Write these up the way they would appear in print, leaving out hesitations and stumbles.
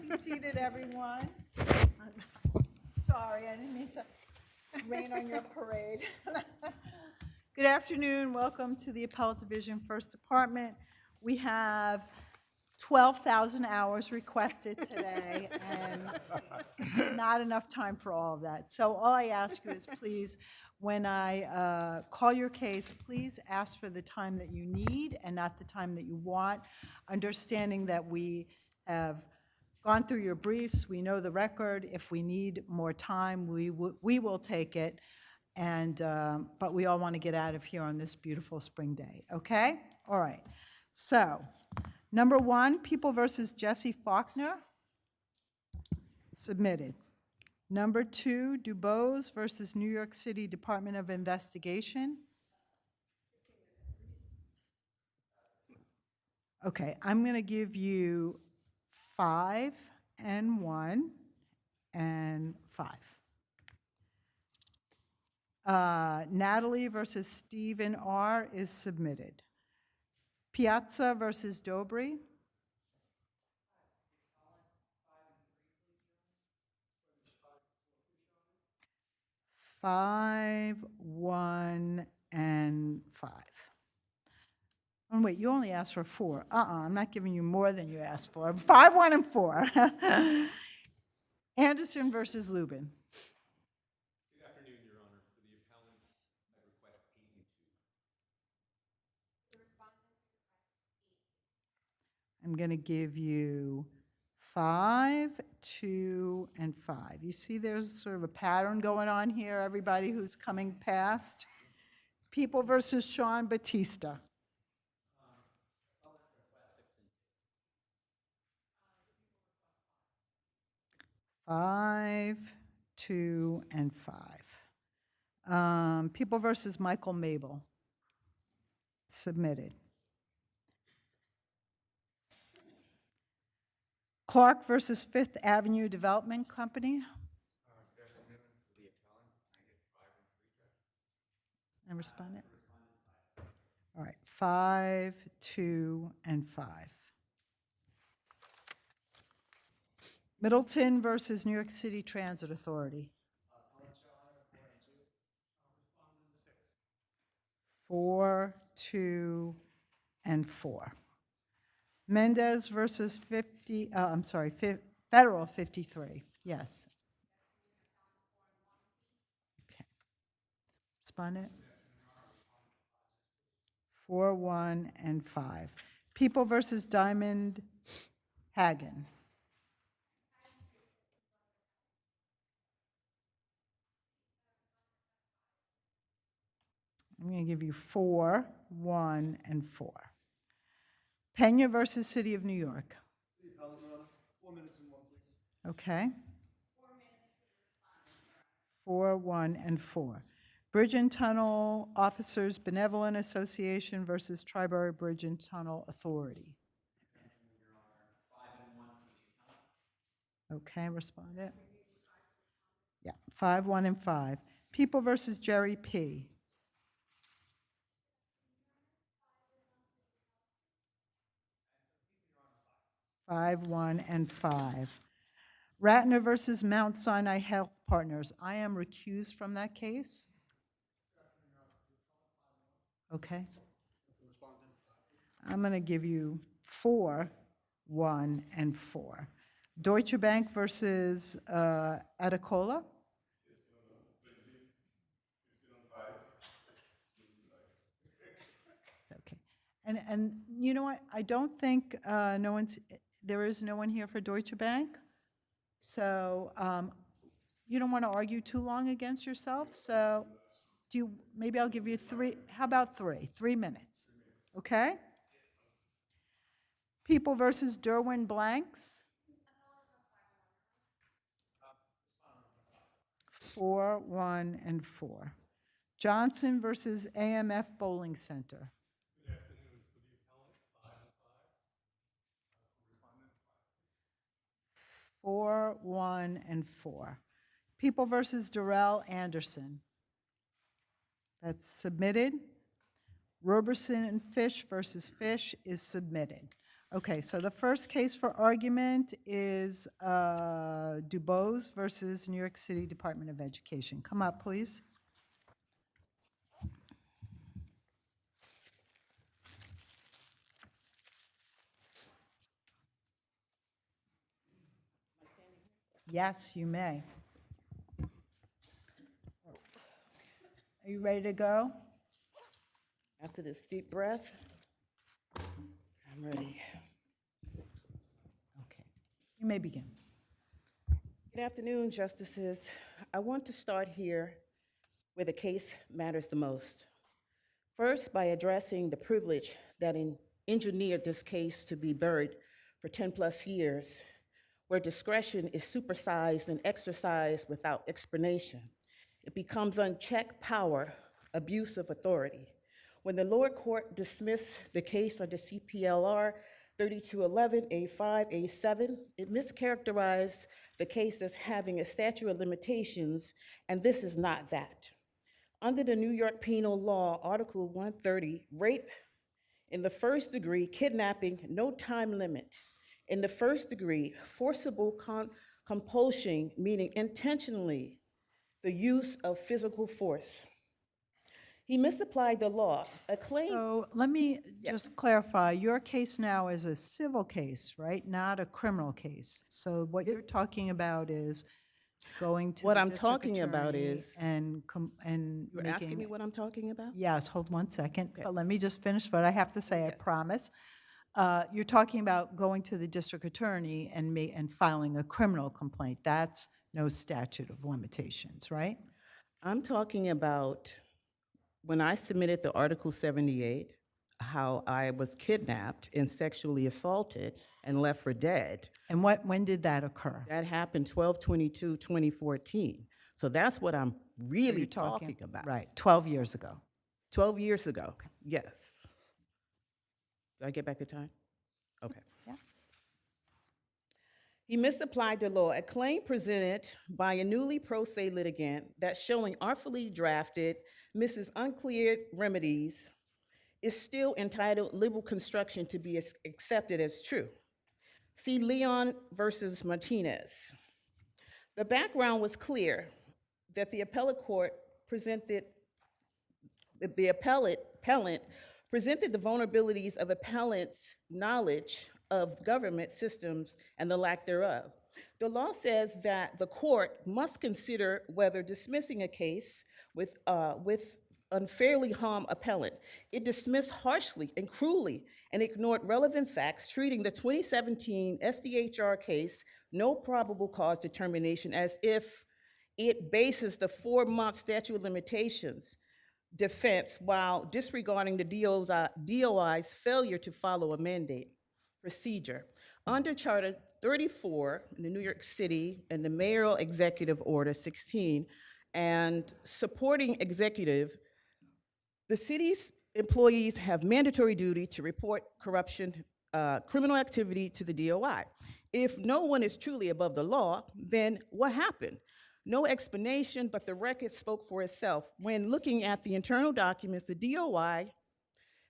Be seated, everyone. Sorry, I didn't mean to rain on your parade. Good afternoon. Welcome to the Appellate Division First Department. We have 12,000 hours requested today, and not enough time for all of that. So all I ask you is please, when I call your case, please ask for the time that you need and not the time that you want, understanding that we have gone through your briefs, we know the record. If we need more time, we will take it, and but we all want to get out of here on this beautiful spring day, okay? All right. So, number one, People versus Jesse Faulkner, submitted. Number two, Dubose versus New York City Department of Investigation. Okay, I'm going to give you 5 and 1 and 5. Natalie versus Stephen R. is submitted. Piaza versus Dobery. 5, 1, and 5. Oh, wait, you only asked for 4. I'm not giving you more than you asked for. 5, 1, and 4. Anderson versus Luben. Good afternoon, Your Honor. For the appellants, I request 8 and 2. The respondent requests 8. I'm going to give you 5, 2, and 5. You see there's sort of a pattern going on here, everybody who's coming past. People versus Sean Batista. 5, 2, and 5. People versus Michael Mabel, submitted. Clark versus Fifth Avenue Development Company. Good afternoon. For the appellant, I get 5 and 3, Judge. And respondent? All right, 5, 2, and 5. Middleton versus New York City Transit Authority. 4, 2, and 4. Mendes versus Federal 53. Yes. Okay. Respondent? 4, 1, and 5. People versus Diamond Hagen. I'm going to give you 4, 1, and 4. Pena versus City of New York. 4 minutes and 1, please. Okay. 4, 1, and 4. Bridge and Tunnel Officers Benevolent Association versus Tribury Bridge and Tunnel Authority. Your Honor, 5 and 1 for the appellant. Okay, respondent? Yeah, 5, 1, and 5. People versus Jerry P. 5, 1, and 5. Ratner versus Mount Sinai Health Partners. I am recused from that case. Okay. I'm going to give you 4, 1, and 4. Deutsche Bank versus Adola. Okay. And you know what? I don't think there is no one here for Deutsche Bank. So you don't want to argue too long against yourself. So maybe I'll give you 3. How about 3? 3 minutes. Okay? People versus Derwin Blanks. 4, 1, and 4. Johnson versus AMF Bowling Center. Good afternoon. For the appellant, 5 and 5. Respondent, 4, 1, and 4. People versus Darrell Anderson. That's submitted. Roberson and Fish versus Fish is submitted. Okay, so the first case for argument is Dubose versus New York City Department of Education. Come up, please. Yes, you may. Are you ready to go? After this deep breath, I'm ready. Okay, you may begin. Good afternoon, Justices. I want to start here where the case matters the most. First, by addressing the privilege that engineered this case to be buried for 10+ years, where discretion is supersized and exercised without explanation. It becomes unchecked power, abuse of authority. When the lower court dismissed the case under CPLR 3211 A5 A7, it mischaracterized the case as having a statute of limitations, and this is not that. Under the New York Penal Law, Article 130, rape in the first degree, kidnapping, no time limit. In the first degree, forcible compulsion, meaning intentionally the use of physical force. He misapplied the law. A claim. So let me just clarify, your case now is a civil case, right? Not a criminal case. So what you're talking about is going to What the I'm district talking about attorney is- and You're asking me what I'm talking about? Yes, hold 1 second, Okay. but let me just finish what I have to say, I Yes. promise. You're talking about going to the district attorney and filing a criminal complaint. That's no statute of limitations, right? I'm talking about when I submitted the Article 78, how I was kidnapped and sexually assaulted and left for dead. And when did that occur? That happened 12/22/2014. So that's what I'm So really you're talking about. Right, 12 years ago. 12 years ago, yes. Did I get back the time? Okay. Yeah. He misapplied the law. A claim presented by a newly pro se litigant that showing artfully drafted Mrs. Unclear remedies is still entitled liberal construction to be accepted as true. See Leon versus Martinez. The background was clear that the appellate court presented, the appellant presented the vulnerabilities of appellant's knowledge of government systems and the lack thereof. The law says that the court must consider whether dismissing a case with unfairly harm appellant. It dismissed harshly and cruelly and ignored relevant facts, treating the 2017 SDHR case no probable cause determination as if it bases the 4-month statute of limitations defense while disregarding the DOI's failure to follow a mandate procedure. Under Charter 34 in the New York City and the Mayoral Executive Order 16 and supporting executive, the city's employees have mandatory duty to report corruption, criminal activity to the DOI. If no one is truly above the law, then what happened? No explanation, but the record spoke for itself. When looking at the internal documents, the DOI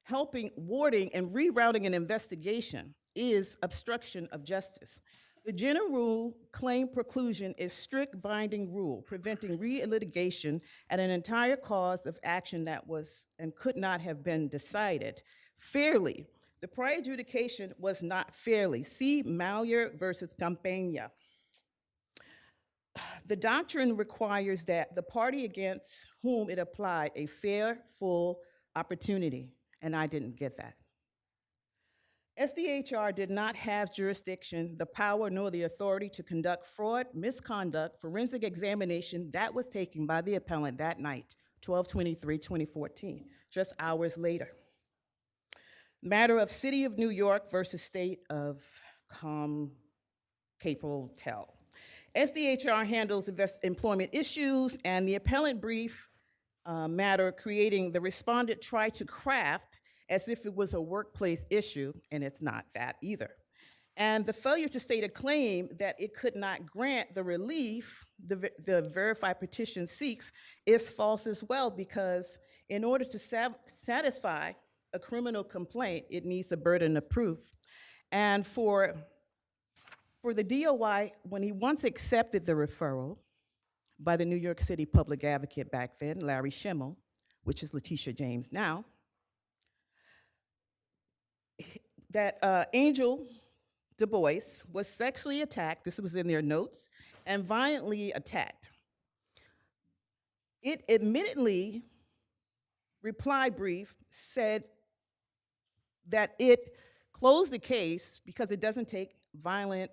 helping, warding, and rerouting an investigation is obstruction of justice. The general rule claim preclusion is strict binding rule, preventing re-litigation at an entire cause of action that was and could not have been decided fairly. The prior adjudication was not fairly. See Mallier versus Campagna. The doctrine requires that the party against whom it applied a fair, full opportunity, and I didn't get that. SDHR did not have jurisdiction, the power, nor the authority to conduct fraud, misconduct, forensic examination that was taken by the appellant that night, 12/23/2014, just hours later. Matter of City of New York versus State of Capel. SDHR handles employment issues, and the appellant brief matter creating the respondent tried to craft as if it was a workplace issue, and it's not that either. And the failure to state a claim that it could not grant the relief the verified petition seeks is false as well, because in order to satisfy a criminal complaint, it needs a burden of proof. And for the DOI, when he once accepted the referral by the New York City public advocate back then, Larry Schimmel, which is Letitia James now, that Angel Dubose was sexually attacked, this was in their notes, and violently attacked. It admittedly, reply brief said that it closed the case because it doesn't take violent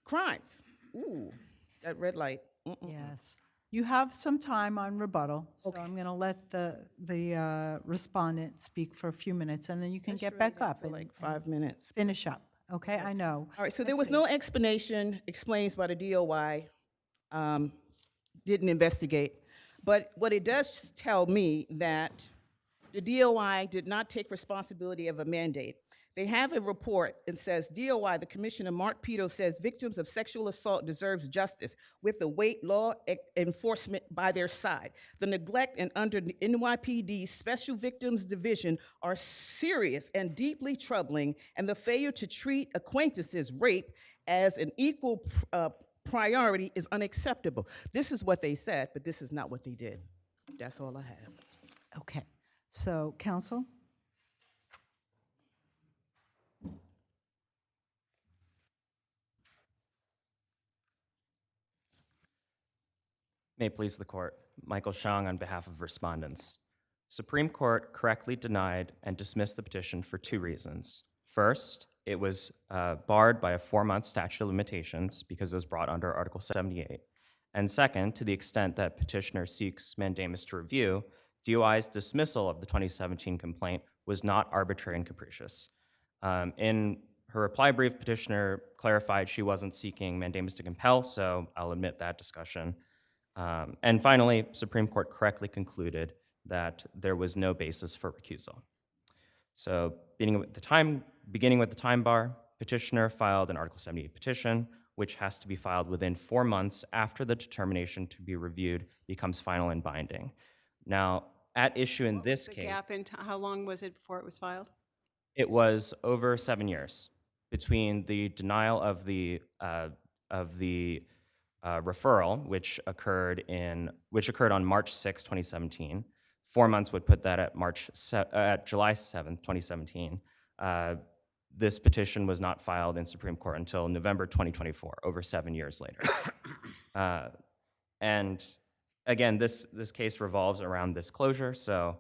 crimes. Ooh, that red light. Yes. You have some time on rebuttal, so Okay. I'm going to let the respondent speak for a few minutes, and then you can Let's get sure back that up for and like 5 minutes. finish up, okay? I know. All right, so there Let's was see. no explanation explained by the DOI, didn't investigate. But what it does tell me that the DOI did not take responsibility of a mandate. They have a report that says, DOI, the Commissioner Mark Pito says victims of sexual assault deserves justice with the weight law enforcement by their side. The neglect and under the NYPD Special Victims Division are serious and deeply troubling, and the failure to treat acquaintances rape as an equal priority is unacceptable. This is what they said, but this is not what they did. That's all I have. Okay. So, counsel? May it please the court. Michael Shang on behalf of respondents. Supreme Court correctly denied and dismissed the petition for two reasons. First, it was barred by a 4-month statute of limitations because it was brought under Article 78. And second, to the extent that petitioner seeks mandamus to review, DOI's dismissal of the 2017 complaint was not arbitrary and capricious. In her reply brief, petitioner clarified she wasn't seeking mandamus to compel, so I'll admit that discussion. And finally, Supreme Court correctly concluded that there was no basis for recusal. So beginning with the time bar, petitioner filed an Article 78 petition, which has to be filed within 4 months after the determination to be reviewed becomes final and binding. Now, at issue in this The case, gap in how long was it before it was filed? it was over 7 years between the denial of the referral, which occurred on March 6, 2017. 4 months would put that at July 7, 2017. This petition was not filed in Supreme Court until November 2024, over 7 years later. And again, this case revolves around this closure, so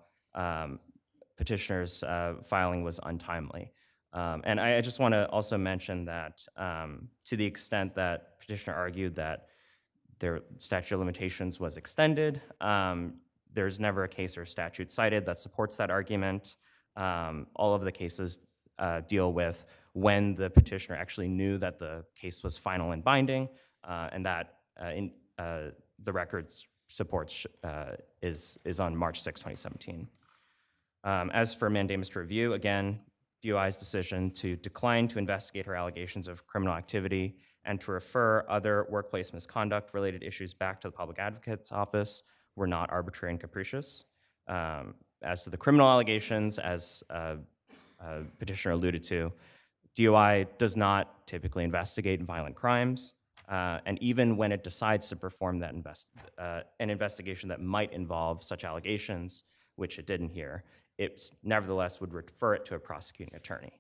petitioner's filing was untimely. And I just want to also mention that to the extent that petitioner argued that their statute of limitations was extended, there's never a case or statute cited that supports that argument. All of the cases deal with when the petitioner actually knew that the case was final and binding, and that the records supports is on March 6, 2017. As for mandamus to review, again, DOI's decision to decline to investigate her allegations of criminal activity and to refer other workplace misconduct-related issues back to the public advocate's office were not arbitrary and capricious. As to the criminal allegations, as petitioner alluded to, DOI does not typically investigate violent crimes, and even when it decides to perform that an investigation that might involve such allegations, which it didn't here, it nevertheless would refer it to a prosecuting attorney.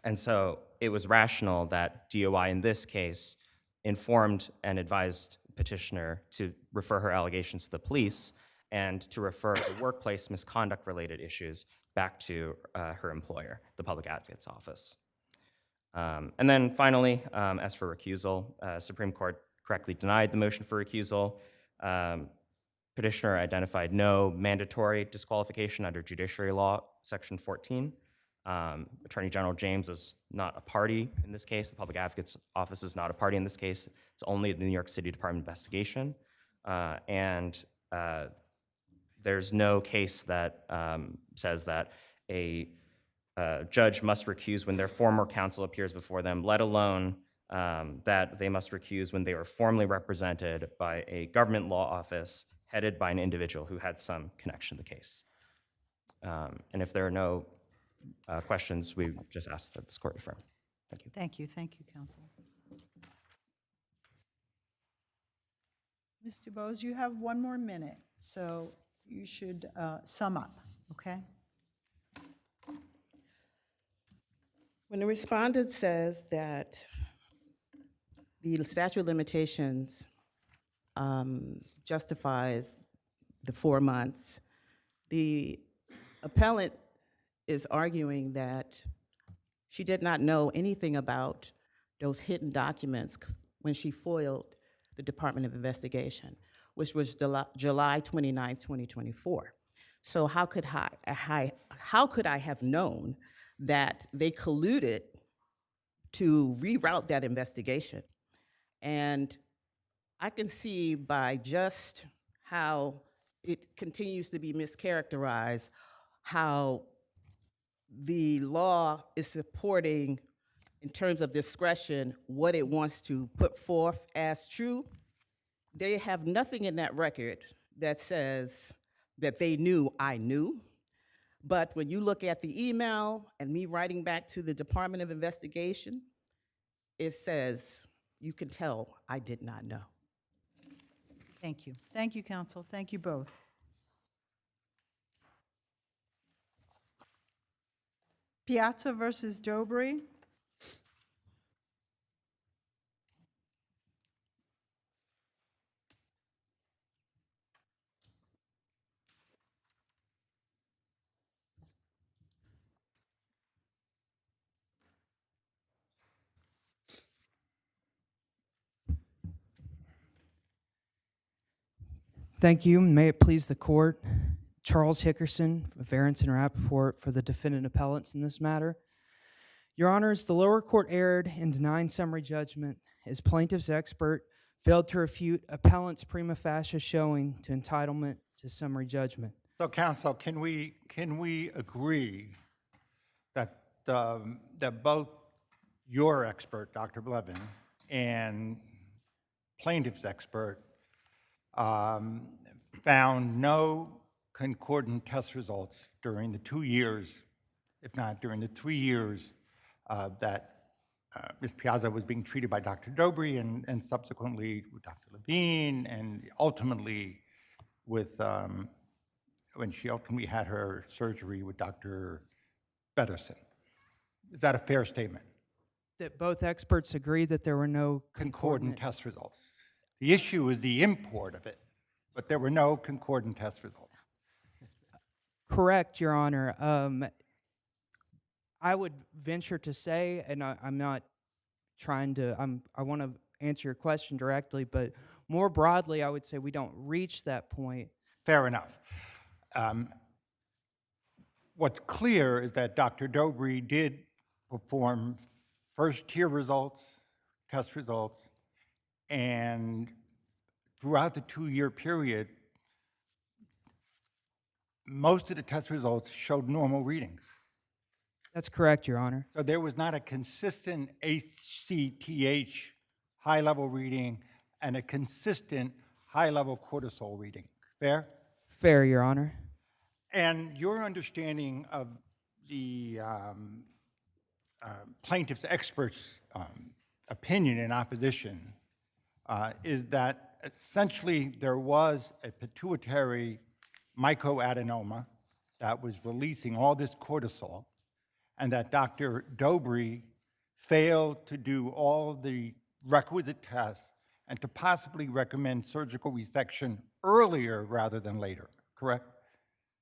And so it was rational that DOI in this case informed and advised petitioner to refer her allegations to the police and to refer the workplace misconduct-related issues back to her employer, the public advocate's office. And then finally, as for recusal, Supreme Court correctly denied the motion for recusal. Petitioner identified no mandatory disqualification under Judiciary Law, Section 14. Attorney General James is not a party in this case. The Public Advocate's Office is not a party in this case. It's only the New York City Department of Investigation. And there's no case that says that a judge must recuse when their former counsel appears before them, let alone that they must recuse when they were formally represented by a government law office headed by an individual who had some connection to the case. And if there are no questions, we just ask that this court affirm. Thank you. Thank you, counsel. Ms. Dubose, you have 1 more minute, so you should sum up, okay? When the respondent says that the statute of limitations justifies the 4 months, the appellant is arguing that she did not know anything about those hidden documents when she foiled the Department of Investigation, which was July 29, 2024. So how could I have known that they colluded to reroute that investigation? And I can see by just how it continues to be mischaracterized, how the law is supporting, in terms of discretion, what it wants to put forth as true. They have nothing in that record that says that they knew I knew. But when you look at the email and me writing back to the Department of Investigation, it says, you can tell I did not know. Thank you. Thank you, counsel. Thank you both. Piaza versus Dobery. Thank you. May it please the court. Charles Hickerson of Aronson Rappaport for the defendant appellants in this matter. Your Honors, the lower court erred in denying summary judgment as plaintiff's expert failed to refute appellant's prima facie showing to entitlement to summary judgment. So, counsel, can we agree that that both your expert, Dr. Blevin, and plaintiff's expert found no concordant test results during the 2 years, if not during the 3 years, that Ms. Piaza was being treated by Dr. Dobery and subsequently with Dr. Levine and ultimately with, when she ultimately had her surgery with Dr. Batista. Is that a fair statement? That both experts agree that there were no Concordant test results. The issue is the import of it, but there were no concordant test results. Correct, Your Honor. I would venture to say, and I'm not trying to, I want to answer your question directly, but more broadly, I would say we don't reach that point. Fair enough. What's clear is that Dr. Dobery did perform first-tier results, test results, and throughout the 2-year period, most of the test results showed normal readings. That's correct, Your Honor. So there was not a consistent ACTH high-level reading and a consistent high-level cortisol reading. Fair? Fair, Your Honor. And your understanding of the plaintiff's expert's opinion in opposition is that essentially there was a pituitary microadenoma that was releasing all this cortisol, and that Dr. Dobery failed to do all the requisite tests and to possibly recommend surgical resection earlier rather than later, correct?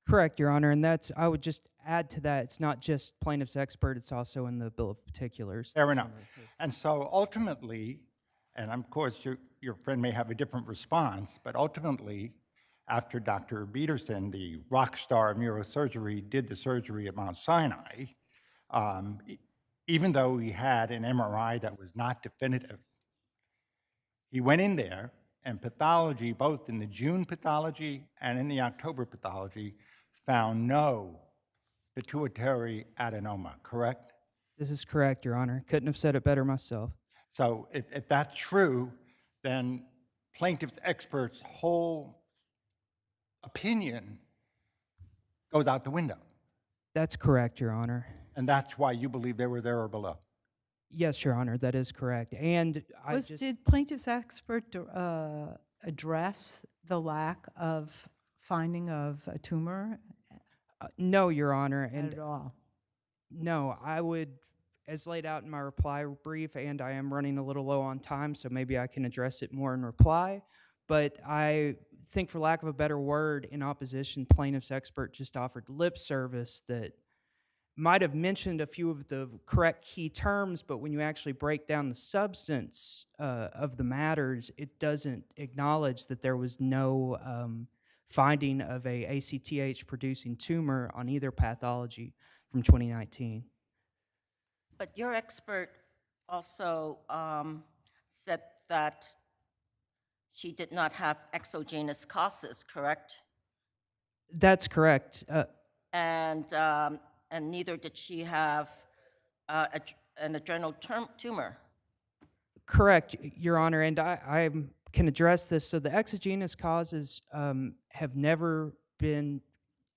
Correct, Your Honor, and that's, I would just add to that, it's not just plaintiff's expert, it's also in the bill of particulars. Fair enough. And so ultimately, and of course your friend may have a different response, but ultimately, after Dr. Peterson, the rock star of neurosurgery, did the surgery at Mount Sinai, even though he had an MRI that was not definitive, he went in there and pathology, both in the June pathology and in the October pathology, found no pituitary adenoma, correct? This is correct, Your Honor. Couldn't have said it better myself. So if that's true, then plaintiff's expert's whole opinion goes out the window. That's correct, Your Honor. And that's why you believe they were there or below? Yes, Your Honor, that is correct. And Did plaintiff's expert address the lack of finding of a tumor no, Your Honor, and at all? no, I would, as laid out in my reply brief, and I am running a little low on time, so maybe I can address it more in reply, but I think, for lack of a better word, in opposition, plaintiff's expert just offered lip service that might have mentioned a few of the correct key terms, but when you actually break down the substance of the matters, it doesn't acknowledge that there was no finding of a ACTH producing tumor on either pathology from 2019. But your expert also said that she did not have exogenous causes, correct? That's correct. And neither did she have an adrenal tumor. Correct, Your Honor, and I can address this. So the exogenous causes have never been,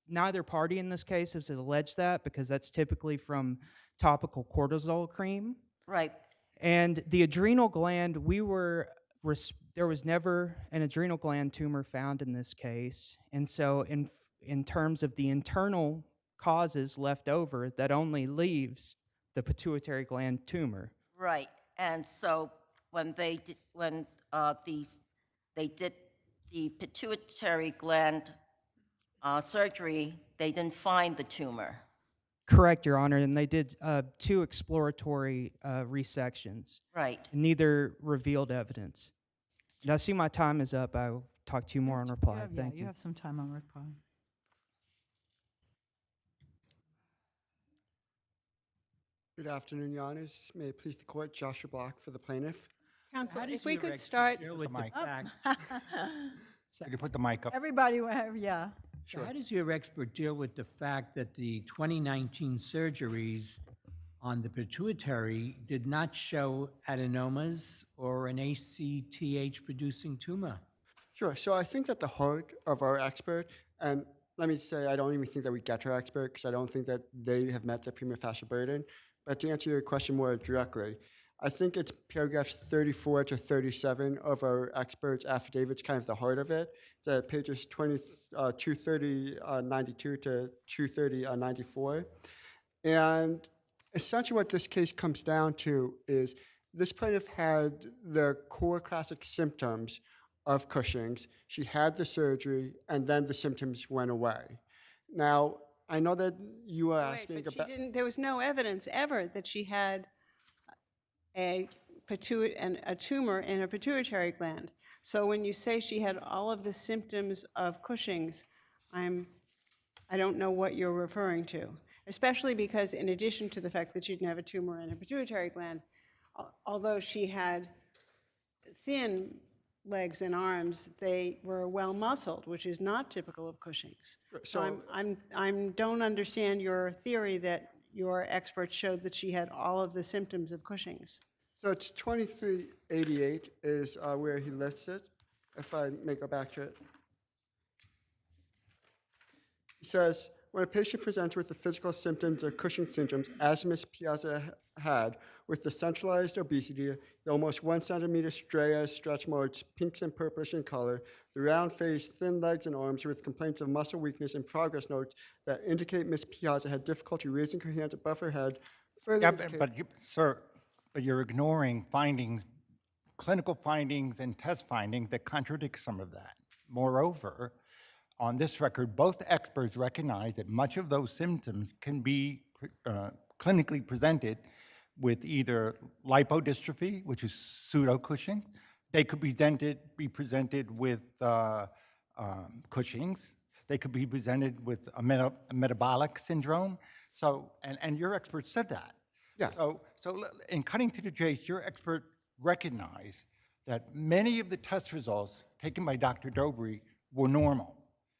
neither party in this case has alleged that, because that's typically from topical cortisol cream. Right. And the adrenal gland, there was never an adrenal gland tumor found in this case. And so in terms of the internal causes left over, that only leaves the pituitary gland tumor. Right. And so when they did the pituitary gland surgery, they didn't find the tumor. Correct, Your Honor, and they did 2 exploratory resections. Right. Neither revealed evidence. And I see my time is up. I'll talk to you more on reply. Thank You you. have some time on reply. Good afternoon, Your Honors. May it please the court, Joshua Block for the plaintiff. Counsel, How does if we your could expert start, deal with the mic. fact- You can put the mic up. Everybody, yeah. So how does your expert deal with the fact that the 2019 surgeries on the pituitary did not show adenomas or an ACTH-producing tumor? Sure. So I think that the heart of our expert, and let me say, I don't even think that we get to our expert because I don't think that they have met the prima facie burden. But to answer your question more directly, I think it's paragraphs 34 to 37 of our expert's affidavit's kind of the heart of it. It's at pages 230-92 to 230-94. And essentially what this case comes down to is this plaintiff had the core classic symptoms of Cushing's. She had the surgery, and then the symptoms went away. Now, I know that you were asking but about... there was no evidence ever that she had a tumor in her pituitary gland. So when you say she had all of the symptoms of Cushing's, I don't know what you're referring to, especially because in addition to the fact that she didn't have a tumor in her pituitary gland, although she had thin legs and arms, they were well muscled, which is not typical of Cushing's. So I don't understand your theory that your expert showed that she had all of the symptoms of Cushing's. So it's 2388 is where he lists it, if I may go back to it. He says, when a patient presents with the physical symptoms of Cushing's syndrome, as Ms. Piaza had, with the centralized obesity, the almost 1 centimeter stria, stretch marks, pinks and purplish in color, the round face, thin legs and arms with complaints of muscle weakness and progress notes that indicate Ms. Piaza had difficulty raising her hands above her head. Yeah, sir, but you're ignoring findings, clinical findings and test findings that contradict some of that. Moreover, on this record, both experts recognize that much of those symptoms can be clinically presented with either lipodystrophy, which is pseudo-Cushing. They could be presented with Cushing's. They could be presented with a metabolic syndrome. So, and your expert said that. Yeah. So in cutting to the chase, your expert recognized that many of the test results taken by Dr. Dobery were normal.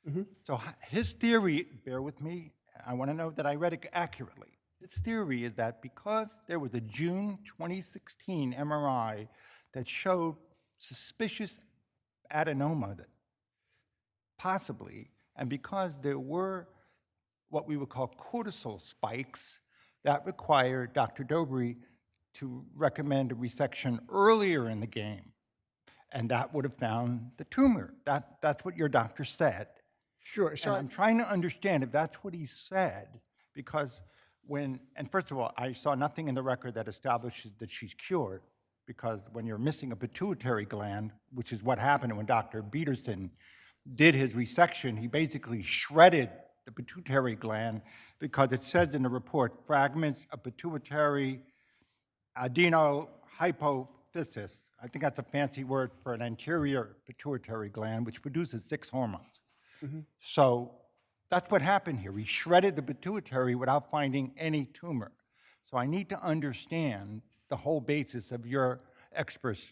Mm-hmm. So his theory, bear with me, I want to know that I read it accurately. His theory is that because there was a June 2016 MRI that showed suspicious adenoma, that possibly, and because there were what we would call cortisol spikes that require Dr. Dobery to recommend a resection earlier in the game. And that would have found the tumor. That's what your doctor said. Sure, And so I'm trying to understand if that's what he said, because and first of all, I saw nothing in the record that establishes that she's cured, because when you're missing a pituitary gland, which is what happened when Dr. Peterson did his resection, he basically shredded the pituitary gland, because it says in the report, fragments of pituitary adenohypophysis. I think that's a fancy word for an anterior pituitary gland, which produces 6 hormones. So that's what happened here. He shredded the pituitary without finding any tumor. So I need to understand the whole basis of your expert's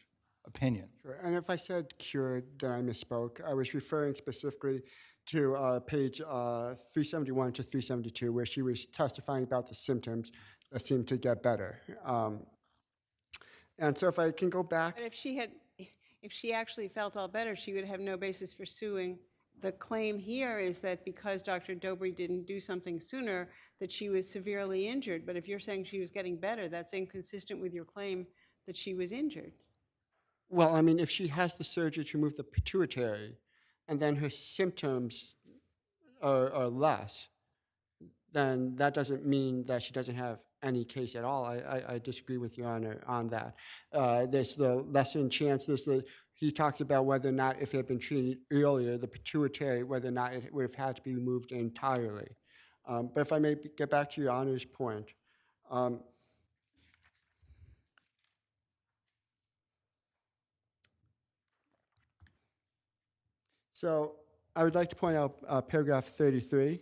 opinion. Sure. And if I said cured, then I misspoke. I was referring specifically to page 371 to 372, where she was testifying about the symptoms that seemed to get better. And so if I can go back, But if she actually felt all better, she would have no basis for suing. The claim here is that because Dr. Dobery didn't do something sooner, that she was severely injured. But if you're saying she was getting better, that's inconsistent with your claim that she was injured. well, I mean, if she has the surgery to remove the pituitary, and then her symptoms are less, then that doesn't mean that she doesn't have any case at all. I disagree with Your Honor on that. There's the lessened chance, he talks about whether or not, if it had been treated earlier, the pituitary, whether or not it would have had to be removed entirely. But if I may get back to Your Honor's point, so I would like to point out paragraph 33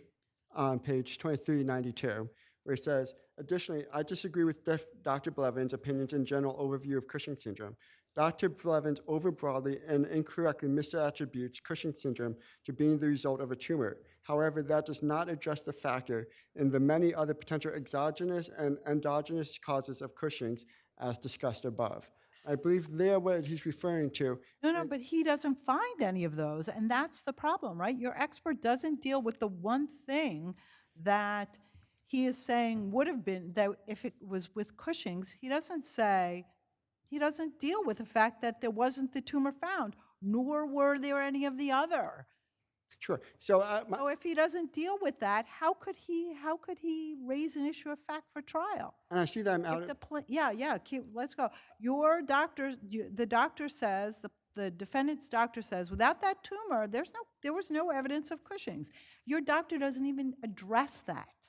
on page 2392, where it says, additionally, I disagree with Dr. Blevins' opinions in general overview of Cushing syndrome. Dr. Blevins overbroadly and incorrectly misattributes Cushing syndrome to being the result of a tumor. However, that does not address the factor in the many other potential exogenous and endogenous causes of Cushing's, as discussed above. I believe there what he's referring to. No, but he doesn't find any of those, and that's the problem, right? Your expert doesn't deal with the one thing that he is saying would have been, that if it was with Cushing's, he doesn't deal with the fact that there wasn't the tumor found, nor were there any of the other. Sure. So So if he doesn't deal with that, how could he raise an issue of fact for trial? and I see that I'm out If of, let's go. Your doctor, the doctor says, the defendant's doctor says, without that tumor, there was no evidence of Cushing's. Your doctor doesn't even address that.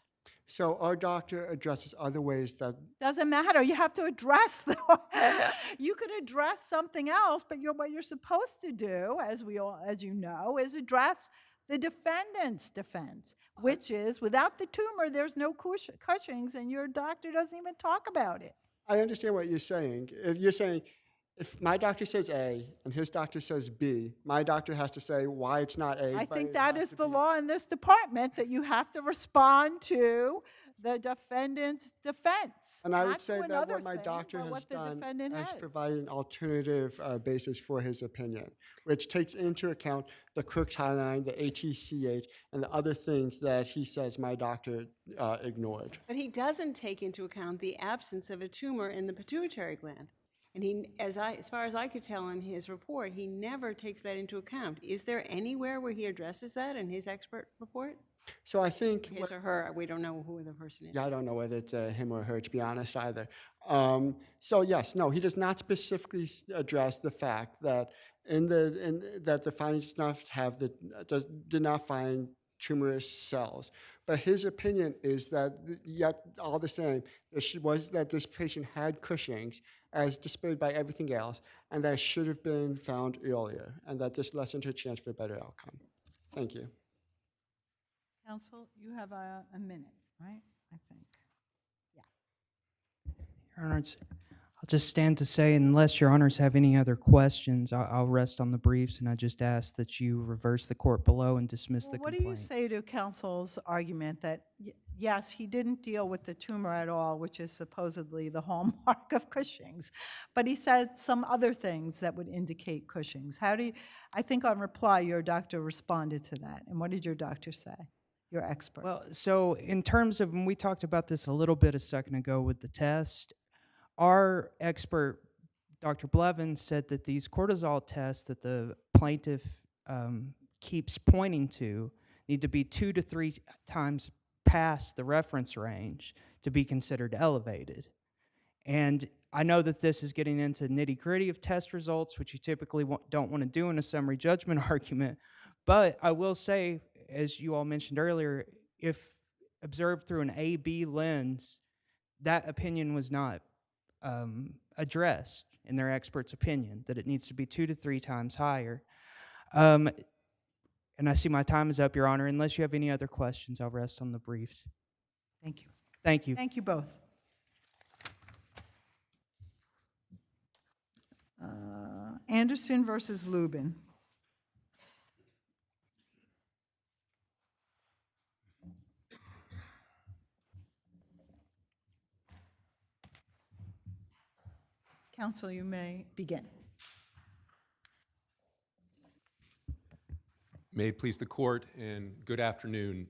so our doctor addresses other ways that, Doesn't matter. You have to address you could address something else, but what you're supposed to do, as you know, is address the defendant's defense, which is without the tumor, there's no Cushing's, and your doctor doesn't even talk about it. I understand what you're saying. If you're saying, if my doctor says A and his doctor says B, my doctor has to say why it's not A. I but think it that has is to the be. law in this department, that you have to respond to the defendant's defense. And I would not say to that another what my thing, doctor but has what the done defendant has has. provided an alternative basis for his opinion, which takes into account the Crookes Highline, the ATCH, and the other things that he says my doctor ignored. But he doesn't take into account the absence of a tumor in the pituitary gland. And he, as far as I could tell in his report, he never takes that into account. Is there anywhere where he addresses that in his expert report? So I think, His or her, we don't know who the person is. yeah, I don't know whether it's him or her, to be honest, either. So yes, no, he does not specifically address the fact that that the findings did not find tumorous cells. But his opinion is that yet all the same, that this patient had Cushing's, as displayed by everything else, and that should have been found earlier, and that this lessened her chance for a better outcome. Thank you. Counsel, you have a minute, right? I think. Your Honors, I'll just stand to say, unless Your Honors have any other questions, I'll rest on the briefs, and I just ask that you reverse the court below and dismiss the What complaint. do you say to counsel's argument that, yes, he didn't deal with the tumor at all, which is supposedly the hallmark of Cushing's, but he said some other things that would indicate Cushing's? I think on reply, your doctor responded to that, and what did your doctor say? your expert? Well, so in terms of, and we talked about this a little bit a second ago with the test, our expert, Dr. Blevins, said that these cortisol tests that the plaintiff keeps pointing to need to be 2 to 3 times past the reference range to be considered elevated. And I know that this is getting into nitty-gritty of test results, which you typically don't want to do in a summary judgment argument, but I will say, as you all mentioned earlier, if observed through an A-B lens, that opinion was not addressed in their expert's opinion, that it needs to be 2 to 3 times higher. And I see my time is up, Your Honor. Unless you have any other questions, I'll rest on the briefs. Thank you. Thank you. Thank you both. Anderson versus Luben. Counsel, you may begin. May it please the court, and good afternoon.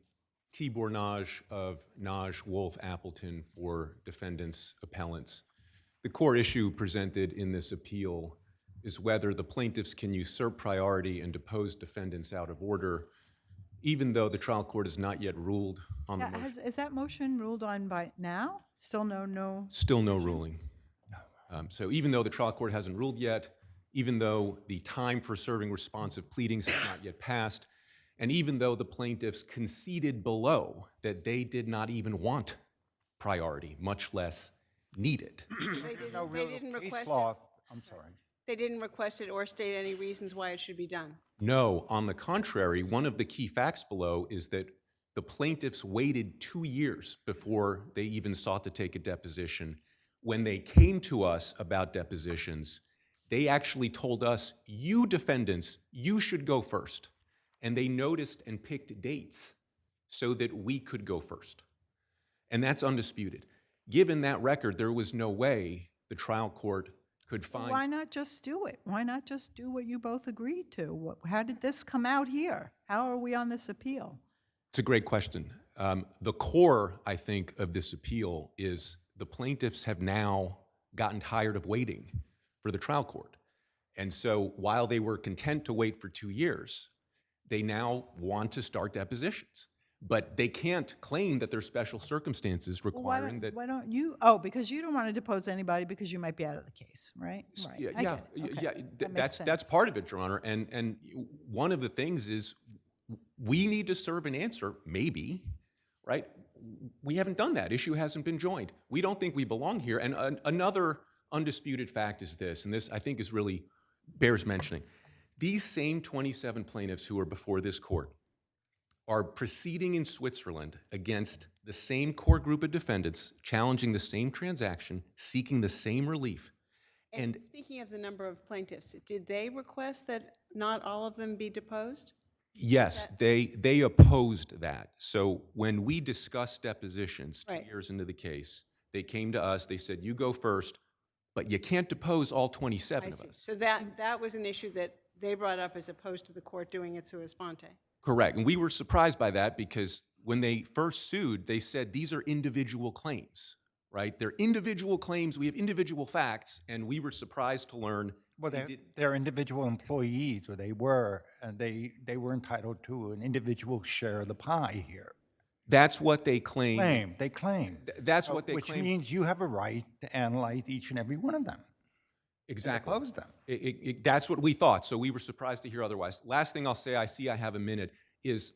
Tibor Naj of Naj, Wolf, Appleton for defendants, appellants. The core issue presented in this appeal is whether the plaintiffs can usurp priority and depose defendants out of order, even though the trial court has not yet ruled on the motion. Is that motion ruled on by now? Still no? Still no ruling. So even though the trial court hasn't ruled yet, even though the time for serving responsive pleadings has not yet passed, and even though the plaintiffs conceded below that they did not even want priority, much less need it. They didn't request it. I'm sorry. They didn't request it or state any reasons why it should be done. No, on the contrary, one of the key facts below is that the plaintiffs waited 2 years before they even sought to take a deposition. When they came to us about depositions, they actually told us, you defendants, you should go first. And they noticed and picked dates so that we could go first. And that's undisputed. Given that record, there was no way the trial court could find... Why not just do it? Why not just do what you both agreed to? How did this come out here? How are we on this appeal? It's a great question. The core, I think, of this appeal is the plaintiffs have now gotten tired of waiting for the trial court. And so while they were content to wait for 2 years, they now want to start depositions. But they can't claim that there's special circumstances requiring that... Why don't you? Oh, because you don't want to depose anybody because you might be out of the case, right? Right. Yeah, I get it. Okay. That makes that's sense. part of it, Your Honor. And one of the things is we need to serve an answer, maybe, right? We haven't done that. Issue hasn't been joined. We don't think we belong here. And another undisputed fact is this, and this I think is really bears mentioning. These same 27 plaintiffs who are before this court are proceeding in Switzerland against the same core group of defendants, challenging the same transaction, seeking the same relief. And speaking of the number of plaintiffs, did they request that not all of them be deposed? Yes, they opposed that. So when we discussed depositions 2 years into the case, they came to us, they said, you go first, but you can't depose all 27 of us. So that was an issue that they brought up as opposed to the court doing it sua sponte. Correct, and we were surprised by that because when they first sued, they said these are individual claims, right? They're individual claims, we have individual facts, and we were surprised to learn Well, they're individual employees, or they were, and they were entitled to an individual share of the pie here. That's what they claim. They claim. That's what they which claim. Which means you have a right to analyze each and every one of them. Exactly. Oppose them. That's what we thought, so we were surprised to hear otherwise. Last thing I'll say, I see I have a minute, is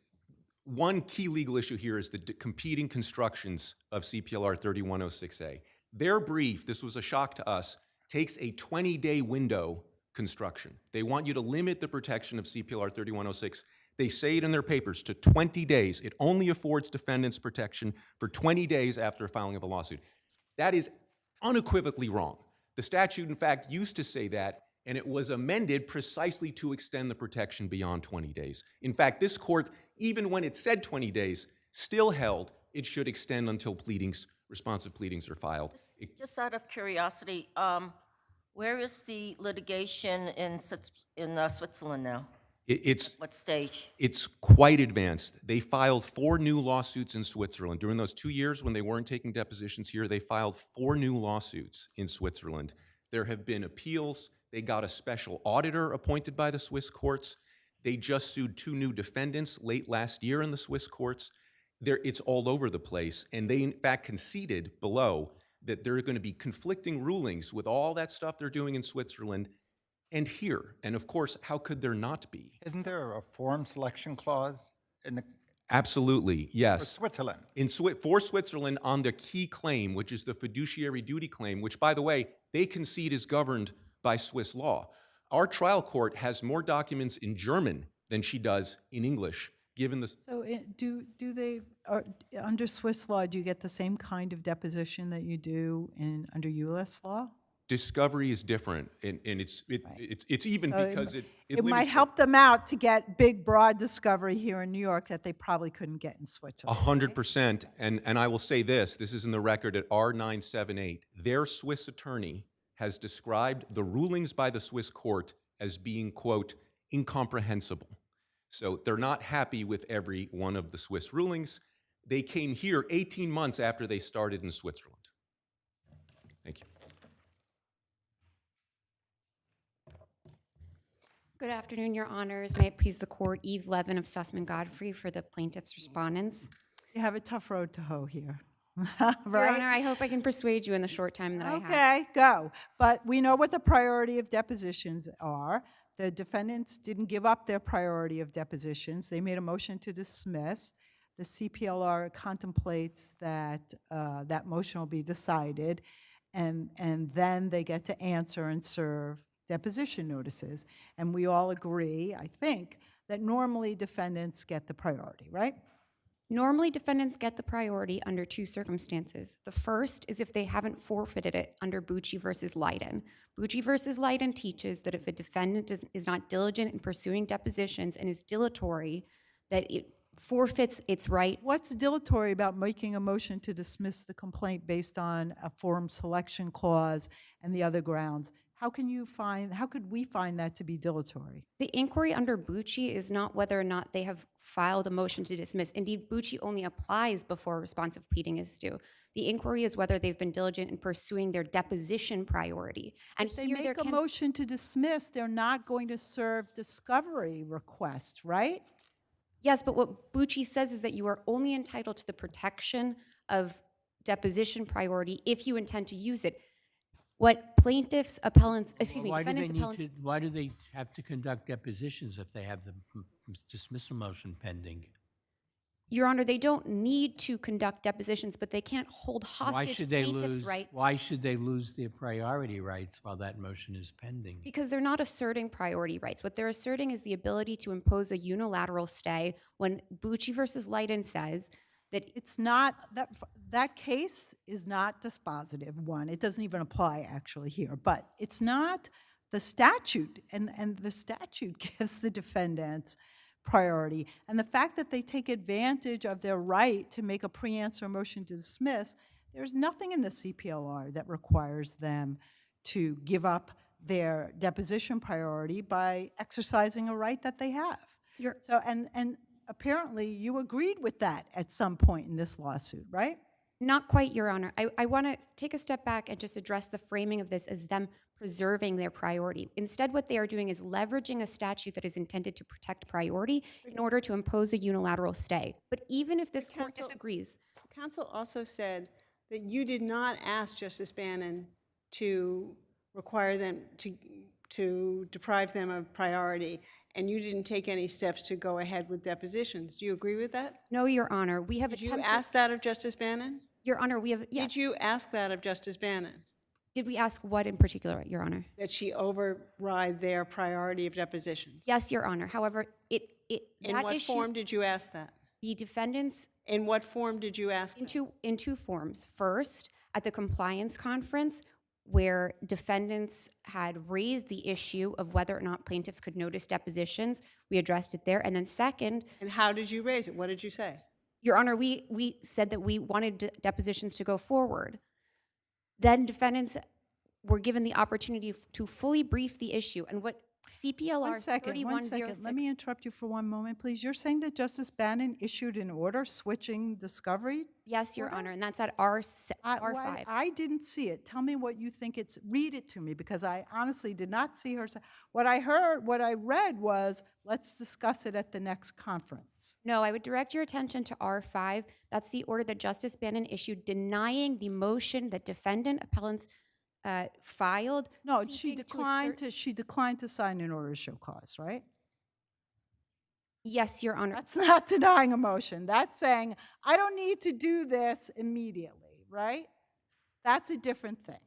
one key legal issue here is the competing constructions of CPLR 3106A. Their brief, this was a shock to us, takes a 20-day window construction. They want you to limit the protection of CPLR 3106. They say it in their papers to 20 days. It only affords defendants protection for 20 days after filing of a lawsuit. That is unequivocally wrong. The statute, in fact, used to say that, and it was amended precisely to extend the protection beyond 20 days. In fact, this court, even when it said 20 days, still held it should extend until responsive pleadings are filed. Just out of curiosity, where is the litigation in Switzerland now? It's What stage? It's quite advanced. They filed 4 new lawsuits in Switzerland. During those 2 years when they weren't taking depositions here, they filed 4 new lawsuits in Switzerland. There have been appeals. They got a special auditor appointed by the Swiss courts. They just sued 2 new defendants late last year in the Swiss courts. It's all over the place. And they, in fact, conceded below that there are going to be conflicting rulings with all that stuff they're doing in Switzerland and here. And of course, how could there not be? Isn't there a forum selection clause in the, Absolutely, for yes. Switzerland? For Switzerland on the key claim, which is the fiduciary duty claim, which, by the way, they concede is governed by Swiss law. Our trial court has more documents in German than she does in English, given the... So do they, under Swiss law, do you get the same kind of deposition that you do under US law? Discovery is different, and it's even So because it It might limits help them out to get big, broad discovery here in New York that they probably couldn't get in Switzerland. 100%. And I will say this is in the record at R978. Their Swiss attorney has described the rulings by the Swiss court as being, quote, incomprehensible. So they're not happy with every one of the Swiss rulings. They came here 18 months after they started in Switzerland. Thank you. Good afternoon, Your Honors. May it please the Court, Eve Levin of Sussman Godfrey for the plaintiff's respondents. You have a tough road to hoe here, Your right? Honor, I hope I can persuade you in the short time that I have. Okay, go. But we know what the priority of depositions are. The defendants didn't give up their priority of depositions. They made a motion to dismiss. The CPLR contemplates that that motion will be decided, and then they get to answer and serve deposition notices. And we all agree, I think, that normally defendants get the priority, right? Normally, defendants get the priority under 2 circumstances. The first is if they haven't forfeited it under Bucci versus Leiden. Bucci versus Leiden teaches that if a defendant is not diligent in pursuing depositions and is dilatory, that it forfeits its right. What's dilatory about making a motion to dismiss the complaint based on a forum selection clause and the other grounds? How could we find that to be dilatory? The inquiry under Bucci is not whether or not they have filed a motion to dismiss. Indeed, Bucci only applies before responsive pleading is due. The inquiry is whether they've been diligent in pursuing their deposition priority. And If they here make a motion to dismiss, they're not going to serve discovery requests, right? Yes, but what Bucci says is that you are only entitled to the protection of deposition priority if you intend to use it. What plaintiffs, appellants, defendants, appellants... Why do they have to conduct depositions if they have the dismissal motion pending? Your Honor, they don't need to conduct depositions, but they can't hold hostage plaintiffs' rights. Why should they lose their priority rights while that motion is pending? Because they're not asserting priority rights. What they're asserting is the ability to impose a unilateral stay when Bucci versus Leiden says that It's not, that case is not dispositive, one. It doesn't even apply actually here, but it's not the statute, and the statute gives the defendants priority. And the fact that they take advantage of their right to make a pre-answer motion to dismiss, there's nothing in the CPLR that requires them to give up their deposition priority by exercising a right that they have. So, and apparently you agreed with that at some point in this lawsuit, right? Not quite, Your Honor. I want to take a step back and just address the framing of this as them preserving their priority. Instead, what they are doing is leveraging a statute that is intended to protect priority in order to impose a unilateral stay. But even if this court disagrees... Counsel also said that you did not ask Justice Bannon to require them to deprive them of priority, and you didn't take any steps to go ahead with depositions. Do you agree with that? No, Your Honor. We have Did you ask that of Justice Bannon? Your Honor, we have... Did you ask that of Justice Bannon? Did we ask what in particular, Your Honor? That she override their priority of depositions? Yes, Your Honor. However, In what form did you ask that? The defendants... In what form did you ask that? In 2 forms. First, at the compliance conference, where defendants had raised the issue of whether or not plaintiffs could notice depositions. We addressed it there. And then second... And how did you raise it? What did you say? Your Honor, we said that we wanted depositions to go forward. Then defendants were given the opportunity to fully brief the issue. And what CPLR One second. 3106. Let me interrupt you for one moment, please. You're saying that Justice Bannon issued an order switching discovery? Yes, Your order? Honor, and that's at R5. I didn't see it. Tell me what you think it's, read it to me, because I honestly did not see her say, what I read was, let's discuss it at the next conference. No, I would direct your attention to R5. That's the order that Justice Bannon issued denying the motion that defendant appellants filed. No, she seeking to declined assert- she declined to sign an order to show cause, right? Yes, Your Honor. That's not denying a motion. That's saying, I don't need to do this immediately, right? That's a different thing.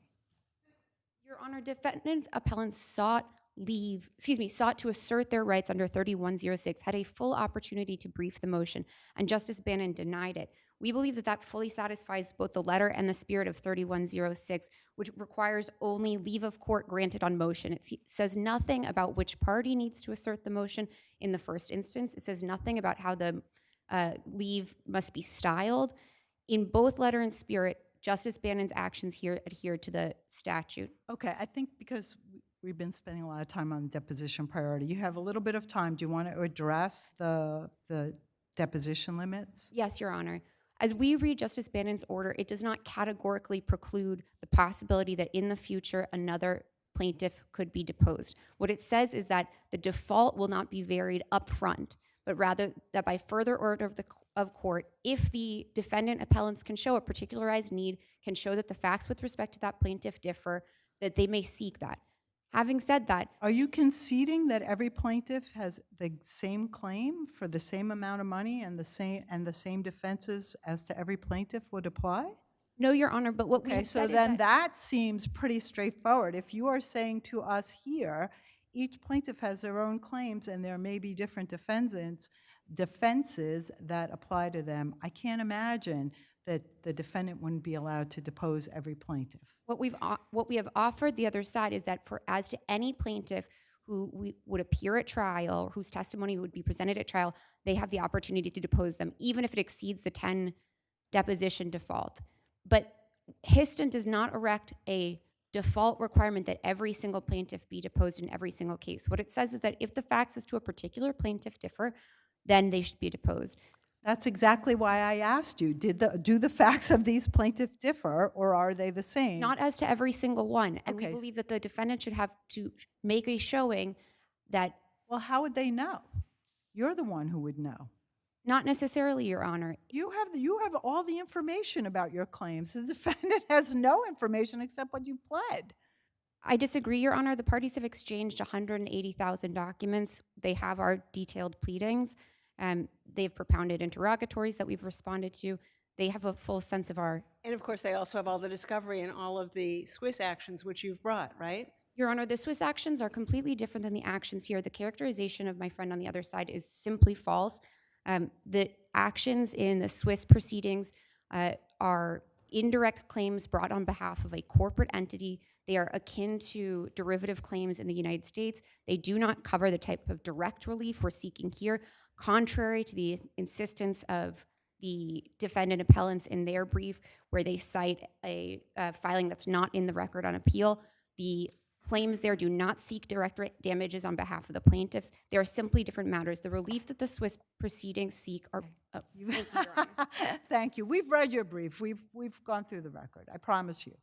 Your Honor, defendants appellants sought to assert their rights under 3106, had a full opportunity to brief the motion, and Justice Bannon denied it. We believe that that fully satisfies both the letter and the spirit of 3106, which requires only leave of court granted on motion. It says nothing about which party needs to assert the motion in the first instance. It says nothing about how the leave must be styled. In both letter and spirit, Justice Bannon's actions here adhere to the statute. Okay, I think because we've been spending a lot of time on deposition priority, you have a little bit of time. Do you want to address the deposition limits? Yes, Your Honor. As we read Justice Bannon's order, it does not categorically preclude the possibility that in the future another plaintiff could be deposed. What it says is that the default will not be varied up front, but rather that by further order of court, if the defendant appellants can show a particularized need, can show that the facts with respect to that plaintiff differ, that they may seek that. Having said that, Are you conceding that every plaintiff has the same claim for the same amount of money and the same defenses as to every plaintiff would apply? no, Your Honor, but what we Okay, have so said is then that that seems pretty straightforward. If you are saying to us here, each plaintiff has their own claims and there may be different defenses that apply to them, I can't imagine that the defendant wouldn't be allowed to depose every plaintiff. what we have offered the other side is that for as to any plaintiff who would appear at trial, or whose testimony would be presented at trial, they have the opportunity to depose them, even if it exceeds the 10 deposition default. But Histon does not erect a default requirement that every single plaintiff be deposed in every single case. What it says is that if the facts as to a particular plaintiff differ, then they should be deposed. That's exactly why I asked you, do the facts of these plaintiffs differ, or are they the same? Not as to every single one. And Okay. we believe that the defendant should have to make a showing that, Well, how would they know? You're the one who would know. not necessarily, Your Honor. You have all the information about your claims. The defendant has no information except what you pled. I disagree, Your Honor. The parties have exchanged 180,000 documents. They have our detailed pleadings. They've propounded interrogatories that we've responded to. They have a full sense of our... And of course, they also have all the discovery and all of the Swiss actions which you've brought, right? Your Honor, the Swiss actions are completely different than the actions here. The characterization of my friend on the other side is simply false. The actions in the Swiss proceedings are indirect claims brought on behalf of a corporate entity. They are akin to derivative claims in the United States. They do not cover the type of direct relief we're seeking here, contrary to the insistence of the defendant appellants in their brief, where they cite a filing that's not in the record on appeal. The claims there do not seek direct damages on behalf of the plaintiffs. They are simply different matters. The relief that the Swiss proceedings seek are... thank you, Your Honor. Thank you. We've read your brief. We've gone through the record. I promise you.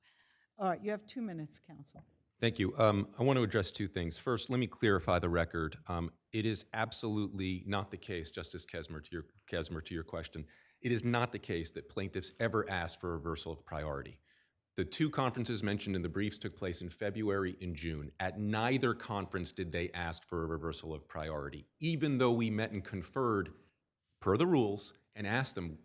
All right, you have 2 minutes, counsel. Thank you. I want to address two things. First, let me clarify the record. It is absolutely not the case, Justice Kesmer, to your question. It is not the case that plaintiffs ever asked for a reversal of priority. The two conferences mentioned in the briefs took place in February and June. At neither conference did they ask for a reversal of priority, even though we met and conferred per the rules and asked them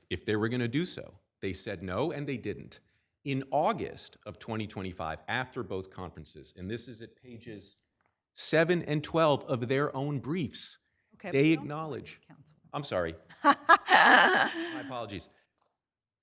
if they were going to do so. They said no, and they didn't. In August of 2025, after both conferences, and this is at pages 7 and 12 of their own briefs, Okay, they but don't acknowledge. counsel. I'm sorry. My apologies.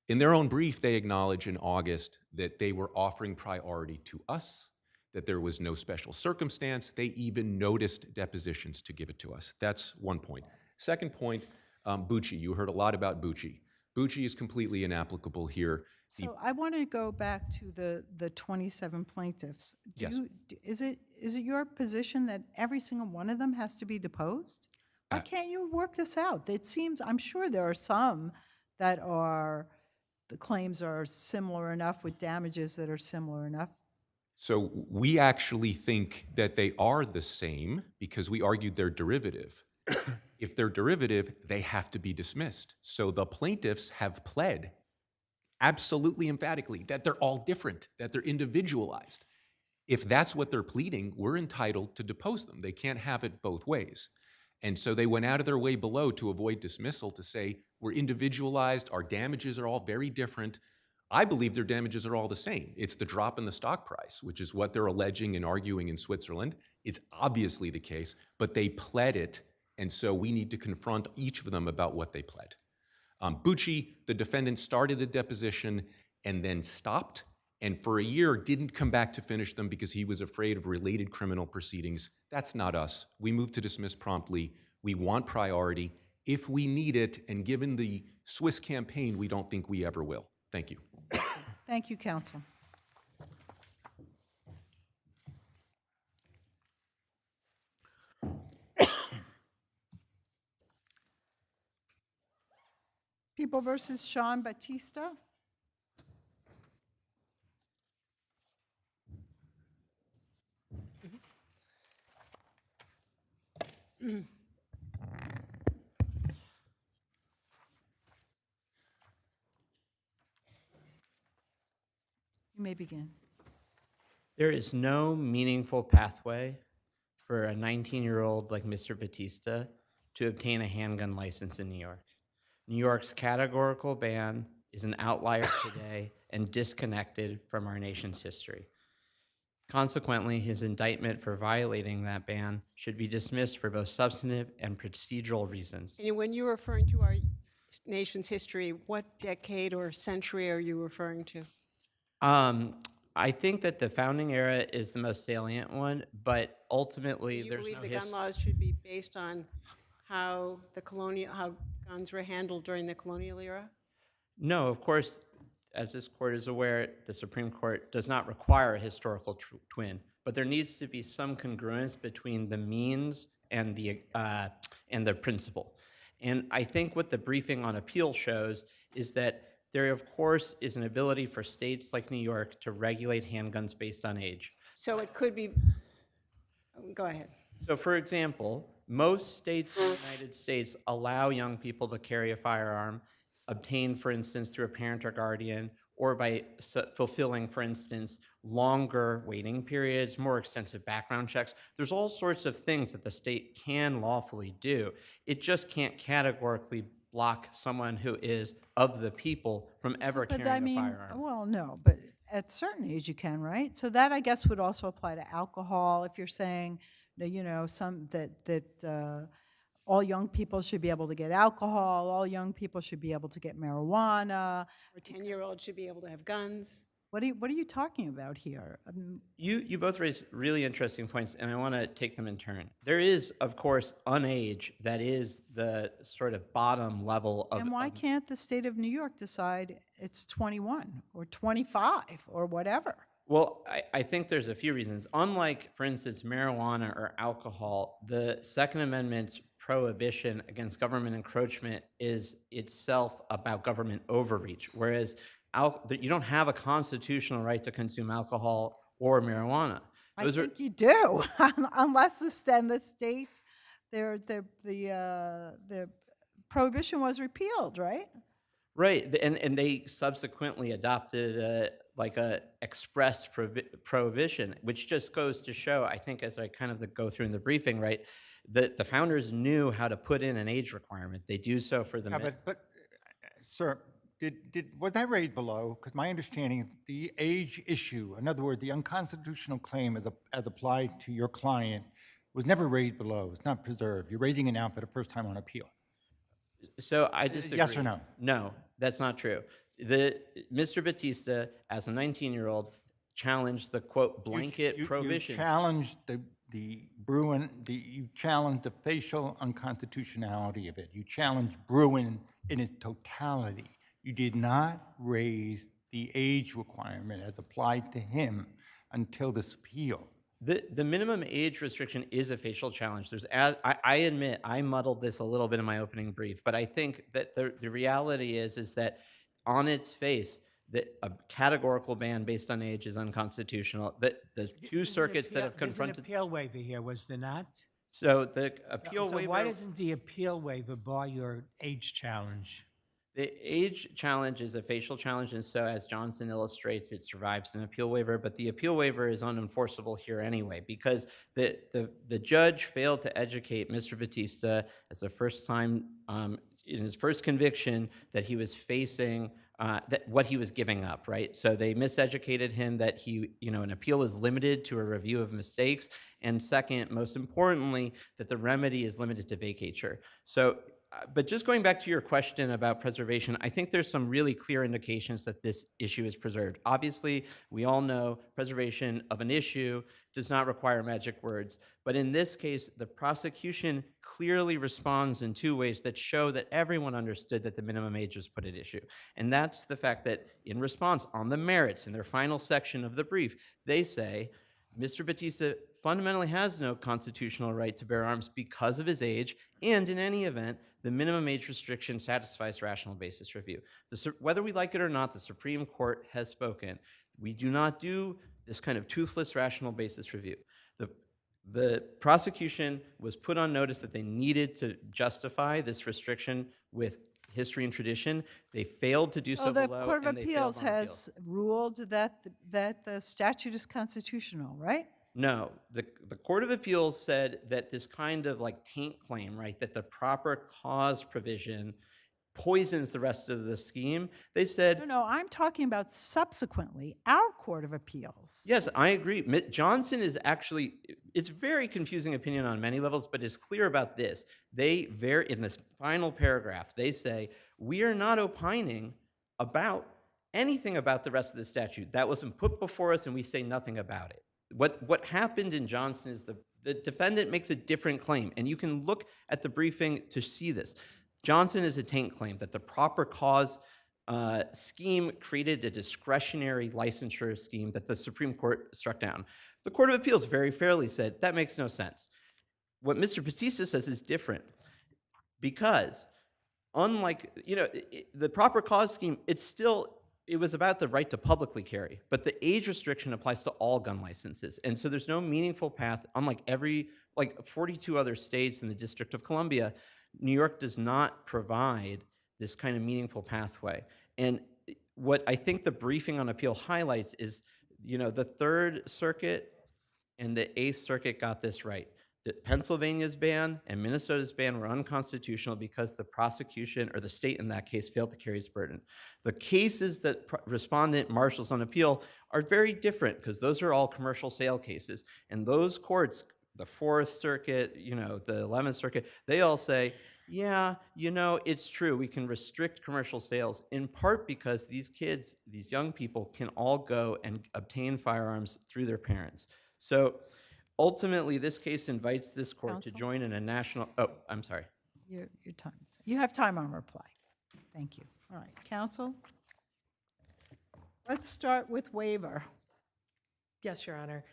In their own brief, they acknowledge in August that they were offering priority to us, that there was no special circumstance. They even noticed depositions to give it to us. That's one point. Second point, Bucci. You heard a lot about Bucci. Bucci is completely inapplicable here. So I want to go back to the 27 plaintiffs. Yes. Is it your position that every single one of them has to be deposed? Why can't you work this out? It seems, I'm sure there are some that are, the claims are similar enough with damages that are similar enough. So we actually think that they are the same because we argued they're derivative. If they're derivative, they have to be dismissed. So the plaintiffs have pled absolutely emphatically that they're all different, that they're individualized. If that's what they're pleading, we're entitled to depose them. They can't have it both ways. And so they went out of their way below to avoid dismissal to say, we're individualized, our damages are all very different. I believe their damages are all the same. It's the drop in the stock price, which is what they're alleging and arguing in Switzerland. It's obviously the case, but they pled it, and so we need to confront each of them about what they pled. Bucci, the defendant, started a deposition and then stopped, and for a year didn't come back to finish them because he was afraid of related criminal proceedings. That's not us. We moved to dismiss promptly. We want priority. If we need it, and given the Swiss campaign, we don't think we ever will. Thank you. Thank you, counsel. People versus Sean Batista. You may begin. There is no meaningful pathway for a 19-year-old like Mr. Batista to obtain a handgun license in New York. New York's categorical ban is an outlier today and disconnected from our nation's history. Consequently, his indictment for violating that ban should be dismissed for both substantive and procedural reasons. And when you're referring to our nation's history, what decade or century are you referring to? I think that the founding era is the most salient one, but ultimately Do you there's believe no the gun laws should be based on how guns were handled during the colonial era? No, of course, as this court is aware, the Supreme Court does not require a historical twin, but there needs to be some congruence between the means and the principle. And I think what the briefing on appeal shows is that there, of course, is an ability for states like New York to regulate handguns based on age. So it could be, go ahead. So, for example, most states in the United States allow young people to carry a firearm, obtained, for instance, through a parent or guardian, or by fulfilling, for instance, longer waiting periods, more extensive background checks. There's all sorts of things that the state can lawfully do. It just can't categorically block someone who is of the people from ever carrying a firearm. Well, no, but at certain age you can, right? So that, I guess, would also apply to alcohol. If you're saying, you know, all young people should be able to get alcohol, all young people should be able to get marijuana. Or 10-year-olds should be able to have guns. What are you talking about here? You both raise really interesting points, and I want to take them in turn. There is, of course, unage that is the sort of bottom level of. And why can't the state of New York decide it's 21 or 25 or whatever? Well, I think there's a few reasons. Unlike, for instance, marijuana or alcohol, the Second Amendment's prohibition against government encroachment is itself about government overreach, whereas you don't have a constitutional right to consume alcohol or marijuana. I think you do, unless the state, the prohibition was repealed, right? Right, and they subsequently adopted a express prohibition, which just goes to show, I think, as I kind of go through in the briefing, right, that the founders knew how to put in an age requirement. They do so for the men. But sir, was that raised below? Because my understanding, the age issue, in other words, the unconstitutional claim as applied to your client, was never raised below. It's not preserved. You're raising it now for the first time on appeal. So I disagree. Yes or no? No, that's not true. Mr. Batista, as a 19-year-old, challenged the quote blanket prohibition. You challenged you challenged the facial unconstitutionality of it. You challenged Bruin in its totality. You did not raise the age requirement as applied to him until this appeal. The minimum age restriction is a facial challenge. I admit I muddled this a little bit in my opening brief, but I think that the reality is that on its face, that a categorical ban based on age is unconstitutional. That there's two circuits that have confronted. There's an appeal waiver here, was there not? So the appeal So waiver. why doesn't the appeal waiver bar your age challenge? The age challenge is a facial challenge, and so as Johnson illustrates, it survives an appeal waiver, but the appeal waiver is unenforceable here anyway, because the judge failed to educate Mr. Batista as the first time in his first conviction that he was facing what he was giving up, right? So they miseducated him that an appeal is limited to a review of mistakes, and second, most importantly, that the remedy is limited to vacatur. So but just going back to your question about preservation, I think there's some really clear indications that this issue is preserved. Obviously, we all know preservation of an issue does not require magic words. But in this case, the prosecution clearly responds in two ways that show that everyone understood that the minimum age was put at issue. And that's the fact that in response on the merits, in their final section of the brief, they say, Mr. Batista fundamentally has no constitutional right to bear arms because of his age, and in any event, the minimum age restriction satisfies rational basis review. Whether we like it or not, the Supreme Court has spoken. We do not do this kind of toothless rational basis review. The prosecution was put on notice that they needed to justify this restriction with history and tradition. They failed to do so the below, Court of and they failed Appeals on appeal. has ruled that the statute is constitutional, right? No, the Court of Appeals said that this kind of like taint claim, right, that the proper cause provision poisons the rest of the scheme. They said, No, I'm talking about subsequently, our Court of Appeals. yes, I agree. Johnson is actually, it's very confusing opinion on many levels, but it's clear about this. In this final paragraph, they say, we are not opining about anything about the rest of the statute. That wasn't put before us, and we say nothing about it. What happened in Johnson is the defendant makes a different claim, and you can look at the briefing to see this. Johnson is a taint claim that the proper cause scheme created a discretionary licensure scheme that the Supreme Court struck down. The Court of Appeals very fairly said, that makes no sense. What Mr. Batista says is different because unlike, the proper cause scheme, it was about the right to publicly carry, but the age restriction applies to all gun licenses. And so there's no meaningful path, unlike 42 other states in the District of Columbia, New York does not provide this kind of meaningful pathway. And what I think the briefing on appeal highlights is, the Third Circuit and the Eighth Circuit got this right. That Pennsylvania's ban and Minnesota's ban were unconstitutional because the prosecution, or the state in that case, failed to carry its burden. The cases that respondent marshals on appeal are very different because those are all commercial sale cases. And those courts, the Fourth Circuit, the 11th Circuit, they all say, yeah, it's true, we can restrict commercial sales, in part because these kids, these young people, can all go and obtain firearms through their parents. So ultimately, this case invites this court to join in a national, I'm sorry. Your time. You have time on reply. Thank you. All right, counsel? Let's start with waiver. Yes, Your Honor.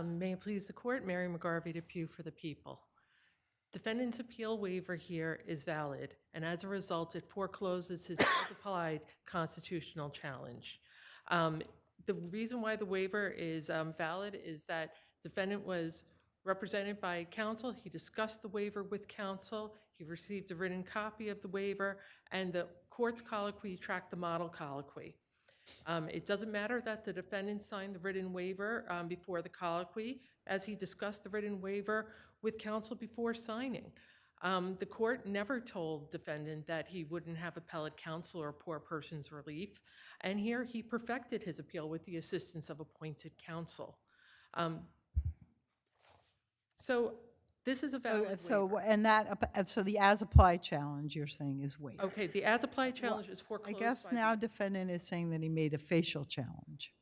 May it please the court, Mary McGarvey Depew for the people. Defendant's appeal waiver here is valid, and as a result, it forecloses his as-applied constitutional challenge. The reason why the waiver is valid is that defendant was represented by counsel. He discussed the waiver with counsel. He received a written copy of the waiver, and the court's colloquy tracked the model colloquy. It doesn't matter that the defendant signed the written waiver before the colloquy, as he discussed the written waiver with counsel before signing. The court never told defendant that he wouldn't have appellate counsel or poor person's relief, and here he perfected his appeal with the assistance of appointed counsel. So this is a valid waiver. So the as-applied challenge you're saying is waived. Okay, the as-applied challenge is foreclosed. I guess now defendant is saying that he made a facial challenge.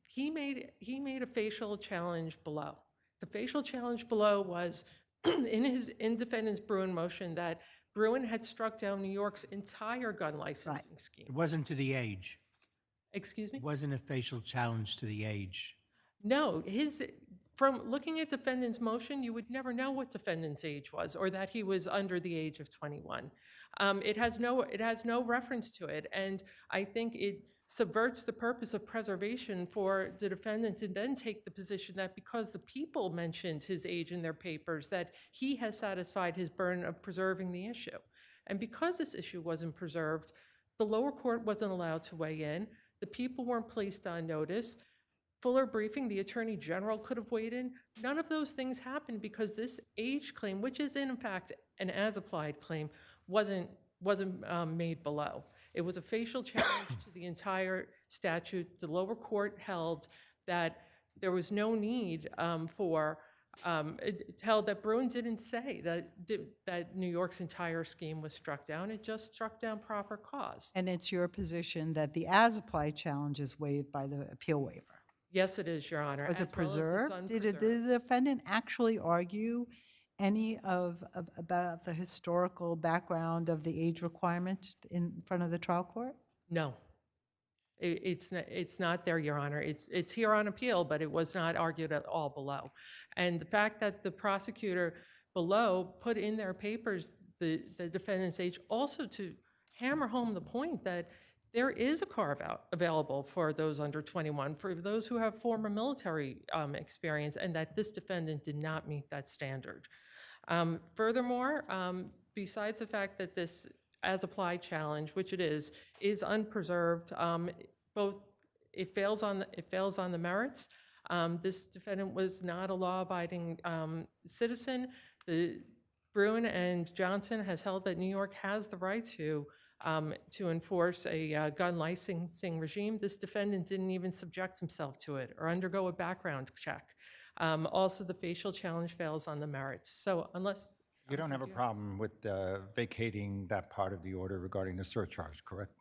He made a facial challenge below. The facial challenge below was in defendant's Bruin motion that Bruin had struck down New York's entire gun licensing scheme. It wasn't to the age. Excuse me? It wasn't a facial challenge to the age. No, from looking at defendant's motion, you would never know what defendant's age was or that he was under the age of 21. It has no reference to it, and I think it subverts the purpose of preservation for the defendant to then take the position that because the people mentioned his age in their papers, that he has satisfied his burden of preserving the issue. And because this issue wasn't preserved, the lower court wasn't allowed to weigh in. The people weren't placed on notice. Fuller briefing, the Attorney General could have weighed in. None of those things happened because this age claim, which is in fact an as-applied claim, wasn't made below. It was a facial challenge to the entire statute. The lower court held that there was no need it held that Bruin didn't say that New York's entire scheme was struck down. It just struck down proper cause. And it's your position that the as-applied challenge is waived by the appeal waiver? Yes, it is, Your Honor. Was it as well as it's preserved? Did the unpreserved. defendant actually argue any about the historical background of the age requirement in front of the trial court? No. It's not there, Your Honor. It's here on appeal, but it was not argued at all below. And the fact that the prosecutor below put in their papers the defendant's age also to hammer home the point that there is a carve-out available for those under 21, for those who have former military experience, and that this defendant did not meet that standard. Furthermore, besides the fact that this as-applied challenge, which it is unpreserved, it fails on the merits. This defendant was not a law-abiding citizen. Bruin and Johnson has held that New York has the right to enforce a gun licensing regime. This defendant didn't even subject himself to it or undergo a background check. Also, the facial challenge fails on the merits. So unless... You don't have a problem with vacating that part of the order regarding the surcharge, correct?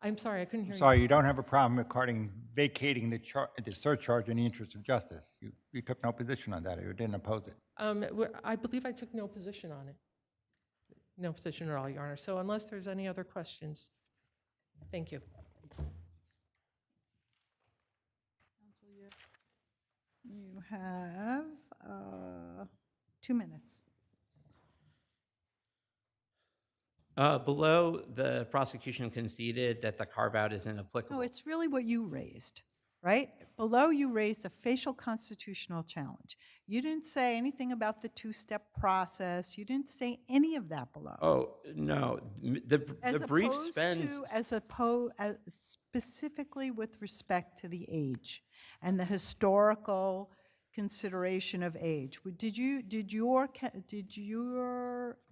I'm sorry, I couldn't hear you. Sorry, you don't have a problem regarding vacating the surcharge in the interest of justice. You took no position on that, or you didn't oppose it. I believe I took no position on it. No position at all, Your Honor. So unless there's any other questions, thank you. You have 2 minutes. Below, the prosecution conceded that the carve-out is inapplicable. No, it's really what you raised, right? Below, you raised a facial constitutional challenge. You didn't say anything about the two-step process. You didn't say any of that below. Oh, no. The brief spends... Specifically with respect to the age and the historical consideration of age. Did your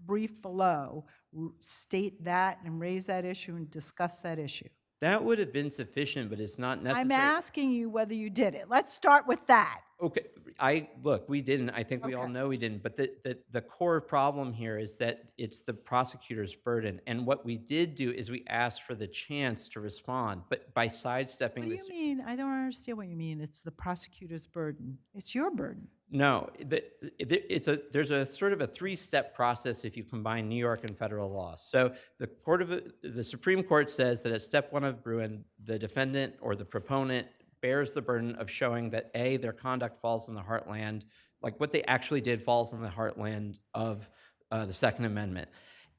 brief below state that and raise that issue and discuss that issue? That would have been sufficient, but it's not necessary. I'm asking you whether you did it. Let's start with that. Okay, look, we didn't. I think we all know we didn't. But the core problem here is that it's the prosecutor's burden. And what we did do is we asked for the chance to respond. But by sidestepping this... What do you mean? I don't understand what you mean. It's the prosecutor's burden. It's your burden. No, there's a sort of a three-step process if you combine New York and federal law. So the Supreme Court says that at step one of Bruin, the defendant or the proponent bears the burden of showing that A, their conduct falls in the heartland, like what they actually did falls in the heartland of the Second Amendment,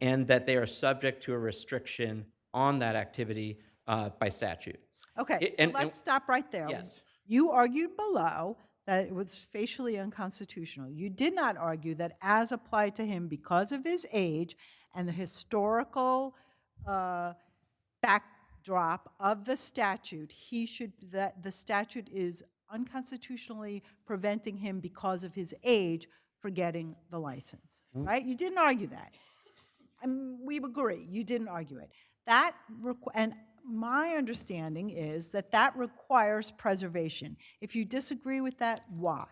and that they are subject to a restriction on that activity by statute. Okay, so let's stop right there. Yes. You argued below that it was facially unconstitutional. You did not argue that as applied to him because of his age and the historical backdrop of the statute, that the statute is unconstitutionally preventing him because of his age for getting the license, right? You didn't argue that. We agree, you didn't argue it. And my understanding is that that requires preservation. If you disagree with that, why?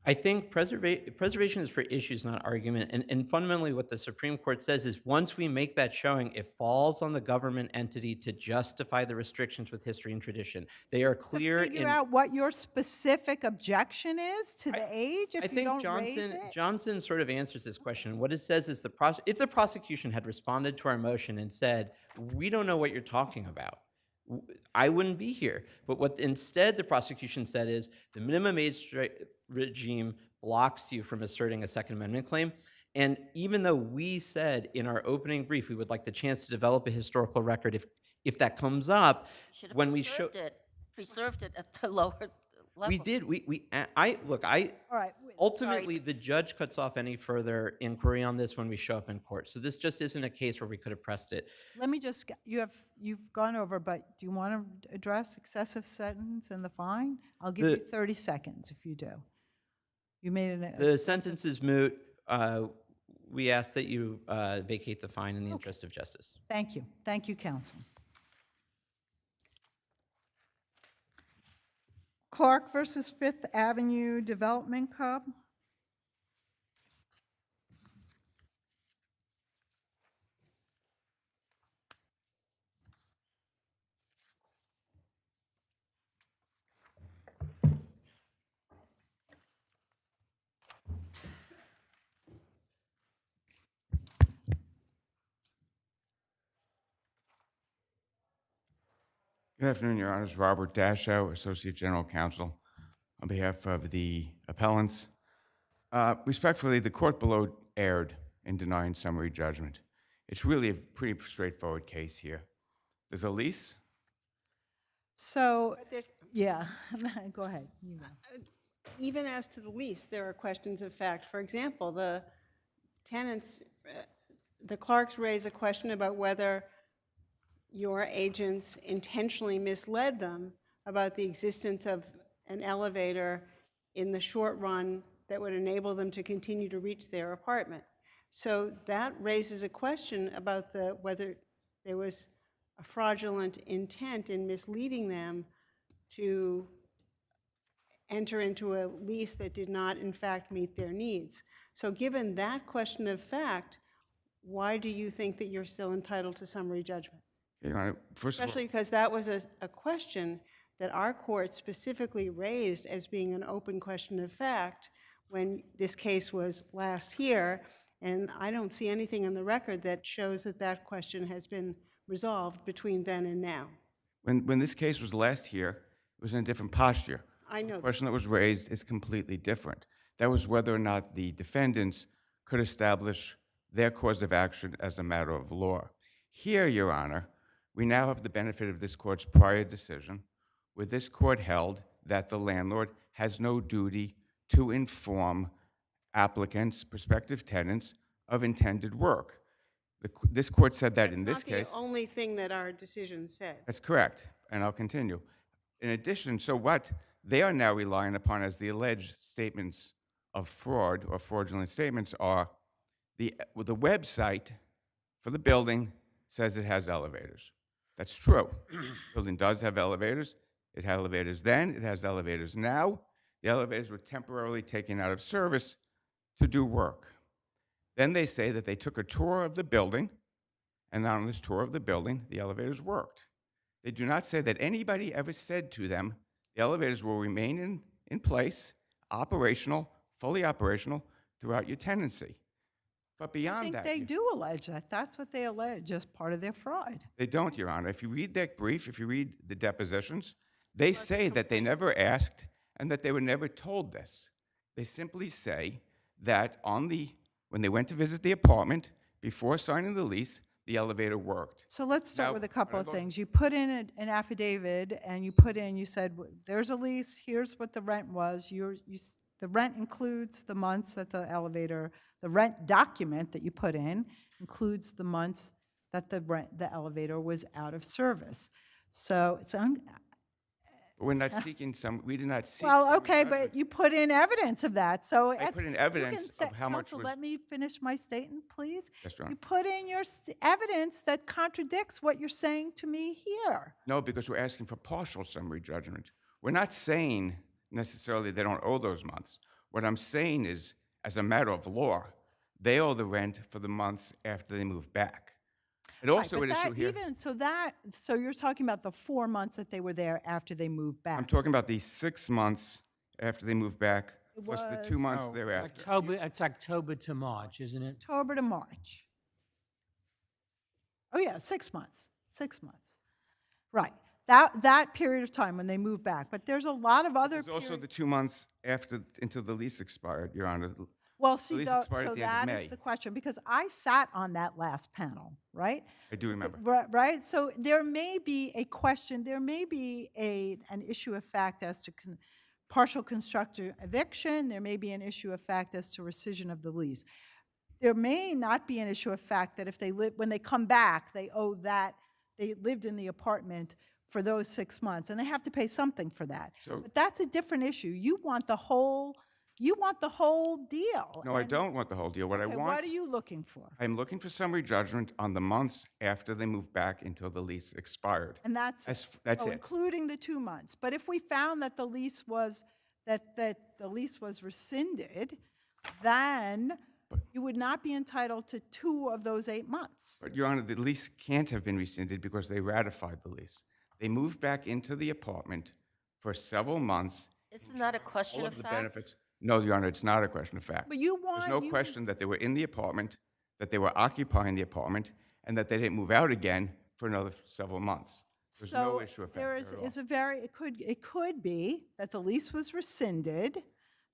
I think preservation is for issues, not argument. And fundamentally, what the Supreme Court says is once we make that showing, it falls on the government entity to justify the restrictions with history and tradition. They are clear To figure in. out what your specific objection is to the age if I you think don't raise it? Johnson sort of answers this question. What it says is if the prosecution had responded to our motion and said, we don't know what you're talking about, I wouldn't be here. But what instead the prosecution said is the minimum age regime blocks you from asserting a Second Amendment claim. And even though we said in our opening brief we would like the chance to develop a historical record if that comes up, Should have when we show preserved it at the lower level. we did look All right. ultimately the judge cuts off any further inquiry on this when we show up in court. So this just isn't a case where we could have pressed it. Let me just, you've gone over, but do you want to address excessive sentence and the fine? I'll give you 30 seconds if you do. You made an. The sentence is moot. We ask that you vacate the fine in the interest of justice. Thank you. Thank you, counsel. Clark versus Fifth Avenue Development Co. Good afternoon, Your Honors. Robert Dashow, Associate General Counsel, on behalf of the appellants. Respectfully, the court below erred in denying summary judgment. It's really a pretty straightforward case here. There's a lease. So, yeah, go ahead. You go. Even as to the lease, there are questions of fact. For example, the tenants, the Clarks raise a question about whether your agents intentionally misled them about the existence of an elevator in the short run that would enable them to continue to reach their apartment. So that raises a question about whether there was a fraudulent intent in misleading them to enter into a lease that did not, in fact, meet their needs. So given that question of fact, why do you think that you're still entitled to summary judgment? Your Honor, first of all, Especially because that was a question that our court specifically raised as being an open question of fact when this case was last here, and I don't see anything in the record that shows that that question has been resolved between then and now. when this case was last here, it was in a different posture. I know The question that was raised is completely different. That was whether or not the defendants could establish their cause of action as a matter of law. Here, Your Honor, we now have the benefit of this court's prior decision, where this court held that the landlord has no duty to inform applicants, prospective tenants, of intended work. This court said that in this case. That's not the only thing that our decision said. That's correct, and I'll continue. In addition, so what they are now relying upon as the alleged statements of fraud or fraudulent statements are the website for the building says it has elevators. That's true. The building does have elevators. It had elevators then. It has elevators now. The elevators were temporarily taken out of service to do work. Then they say that they took a tour of the building, and on this tour of the building, the elevators worked. They do not say that anybody ever said to them, the elevators will remain in place, operational, fully operational, throughout your tenancy. But beyond that, I think they do allege that. That's what they allege as part of their fraud. they don't, Your Honor. If you read that brief, if you read the depositions, they say that they never asked and that they were never told this. They simply say that when they went to visit the apartment, before signing the lease, the elevator worked. So let's start Now, with a couple of go- things. You put in an affidavit, and you said, there's a lease, here's what the rent was. The rent includes the months that the rent document that you put in includes the months that the elevator was out of service. So it's, We're not seeking we did not seek. well, summary okay, judgment. but you put in evidence of that, so. I put in evidence of how much Counsel, was. let me finish my statement, please. Yes, Your Honor. You put in your evidence that contradicts what you're saying to me here. No, because we're asking for partial summary judgment. We're not saying necessarily they don't owe those months. What I'm saying is, as a matter of law, they owe the rent for the months after they move back. And also Right, an but issue here, so you're talking about the 4 months that they were there after they moved back. I'm talking about the 6 months after they move back, It plus the was- 2 months No, thereafter. It's October to March, isn't it? October to March. Oh, yeah, 6 months, 6 months. Right, that period of time when they moved back, but there's a lot of other There's also periods. the 2 months after, until the lease expired, Your Honor. Well, see, lease though, expired at so the end of that is May. the question, because I sat on that last panel, right? I do remember. Right, so there may be a question, there may be an issue of fact as to partial constructive eviction, there may be an issue of fact as to rescission of the lease. There may not be an issue of fact that if they live, when they come back, they owe that, they lived in the apartment for those 6 months, and they have to pay something for that. So- But that's a different issue. You want the whole deal. No, I and- don't want the whole deal. What I Okay, want, what are you looking for? I'm looking for summary judgment on the months after they moved back until the lease expired. And that's That's oh, it. including the 2 months. But if we found that the lease was, that the lease was rescinded, then you would not be entitled to 2 of those 8 months. But Your Honor, the lease can't have been rescinded because they ratified the lease. They moved back into the apartment for several months. Isn't that a question All of of the fact? benefits. No, Your Honor, it's not a question of fact. But you want, There's no question that they were in the apartment, that they were occupying the apartment, and that they didn't move out again for another several months. There's no issue of fact there there is, at all. is a very, it could be that the lease was rescinded,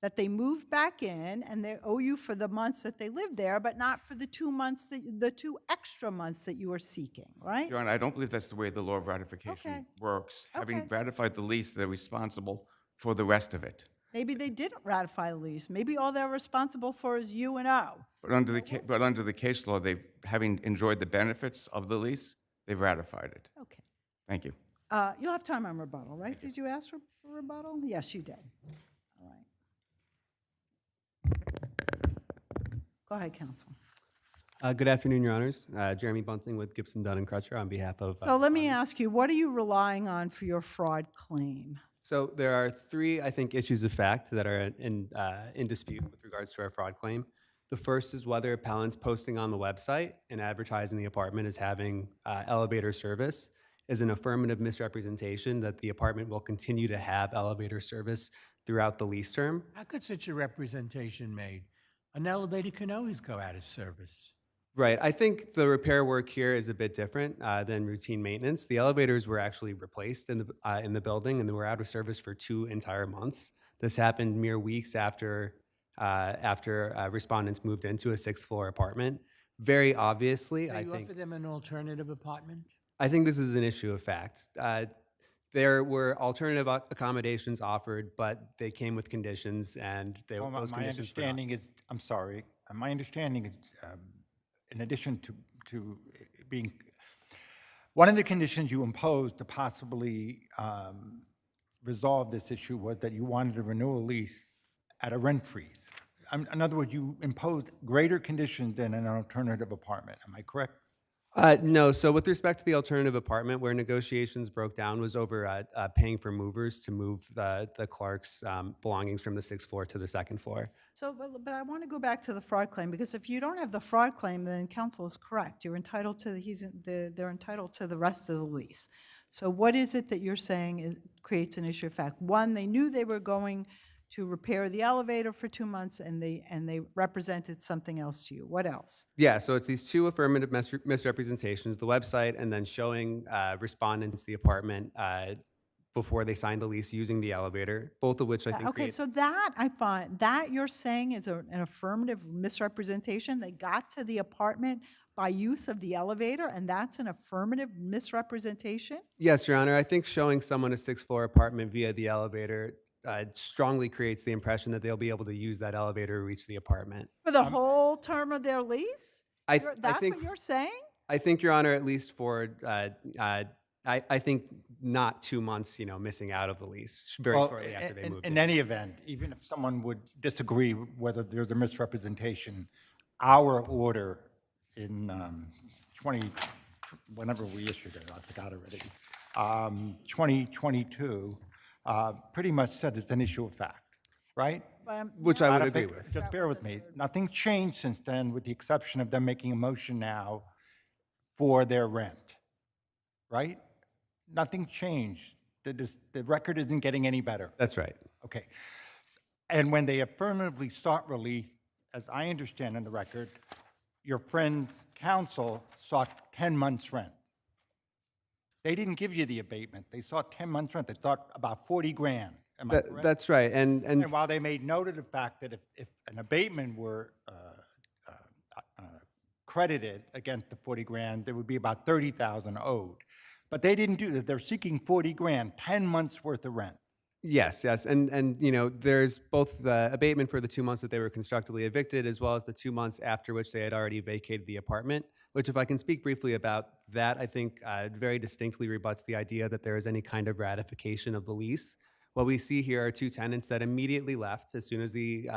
that they moved back in, and they owe you for the months that they lived there, but not for the 2 months, the 2 extra months that you were seeking, right? Your Honor, I don't believe that's the way the law of ratification Okay. works. Having Okay. ratified the lease, they're responsible for the rest of it. Maybe they didn't ratify the lease. Maybe all they're responsible for is U and O. But under the case law, they, having enjoyed the benefits of the lease, they've ratified it. Okay. Thank you. You'll have time on rebuttal, right? Did you ask for rebuttal? Yes, you did. All right. Go ahead, counsel. Good afternoon, Your Honors. Jeremy Bunting with Gibson, Dunn & Crutcher on behalf of... So let me ask you, what are you relying on for your fraud claim? So there are 3, I think, issues of fact that are in dispute with regards to our fraud claim. The first is whether appellants posting on the website and advertising the apartment as having elevator service is an affirmative misrepresentation that the apartment will continue to have elevator service throughout the lease term. How could such a representation made? An elevator can always go out of service. Right. I think the repair work here is a bit different than routine maintenance. The elevators were actually replaced in the building, and they were out of service for 2 entire months. This happened mere weeks after respondents moved into a 6th-floor apartment. Very obviously, You offer them an alternative apartment? I think this is an issue of fact. There were alternative accommodations offered, but they came with conditions, and Well, those my conditions were not. understanding is, I'm sorry, my understanding is, in addition to being, one of the conditions you imposed to possibly resolve this issue was that you wanted a renewal lease at a rent freeze. In other words, you imposed greater conditions than an alternative apartment. Am I correct? No. So with respect to the alternative apartment, where negotiations broke down was over paying for movers to move the Clark's belongings from the 6th floor to the 2nd floor. So, but I want to go back to the fraud claim, because if you don't have the fraud claim, then counsel is correct. You're entitled to, they're entitled to the rest of the lease. So what is it that you're saying creates an issue of fact? One, they knew they were going to repair the elevator for 2 months, and they represented something else to you. What else? Yeah, so it's these 2 affirmative misrepresentations, the website and then showing respondents the apartment before they signed the lease using the elevator, both of which I think Okay, so that I find, that you're saying is an affirmative misrepresentation. They got to the apartment by use of the elevator, and that's an affirmative misrepresentation? Yes, Your Honor. I think showing someone a 6th-floor apartment via the elevator strongly creates the impression that they'll be able to use that elevator to reach the apartment. For the whole term of their lease? I That's think- what you're saying? I think, Your Honor, at least for, I think not 2 months, missing out of the lease very Well, shortly after they moved in any event, even if someone would disagree whether there's a misrepresentation, our order in whenever we issued it, I forgot already, 2022, pretty much said it's an issue of fact, right? Which I would agree Ratific- with. Just bear with me. Nothing changed since then, with the exception of them making a motion now for their rent, right? Nothing changed. The record isn't getting any better. That's right. Okay. And when they affirmatively sought relief, as I understand in the record, your friend's counsel sought 10 months' rent. They didn't give you the abatement. They sought 10 months' rent. They sought about 40 grand. Am I correct? That's right. And while they made note of the fact that if an abatement were credited against the 40 grand, there would be about 30,000 owed. But they didn't do that. They're seeking 40 grand, 10 months' worth of rent. Yes, yes, and you know, there's both the abatement for the 2 months that they were constructively evicted, as well as the 2 months after which they had already vacated the apartment. Which, if I can speak briefly about that, I think very distinctly rebuts the idea that there is any kind of ratification of the lease. What we see here are two tenants that immediately left as soon as the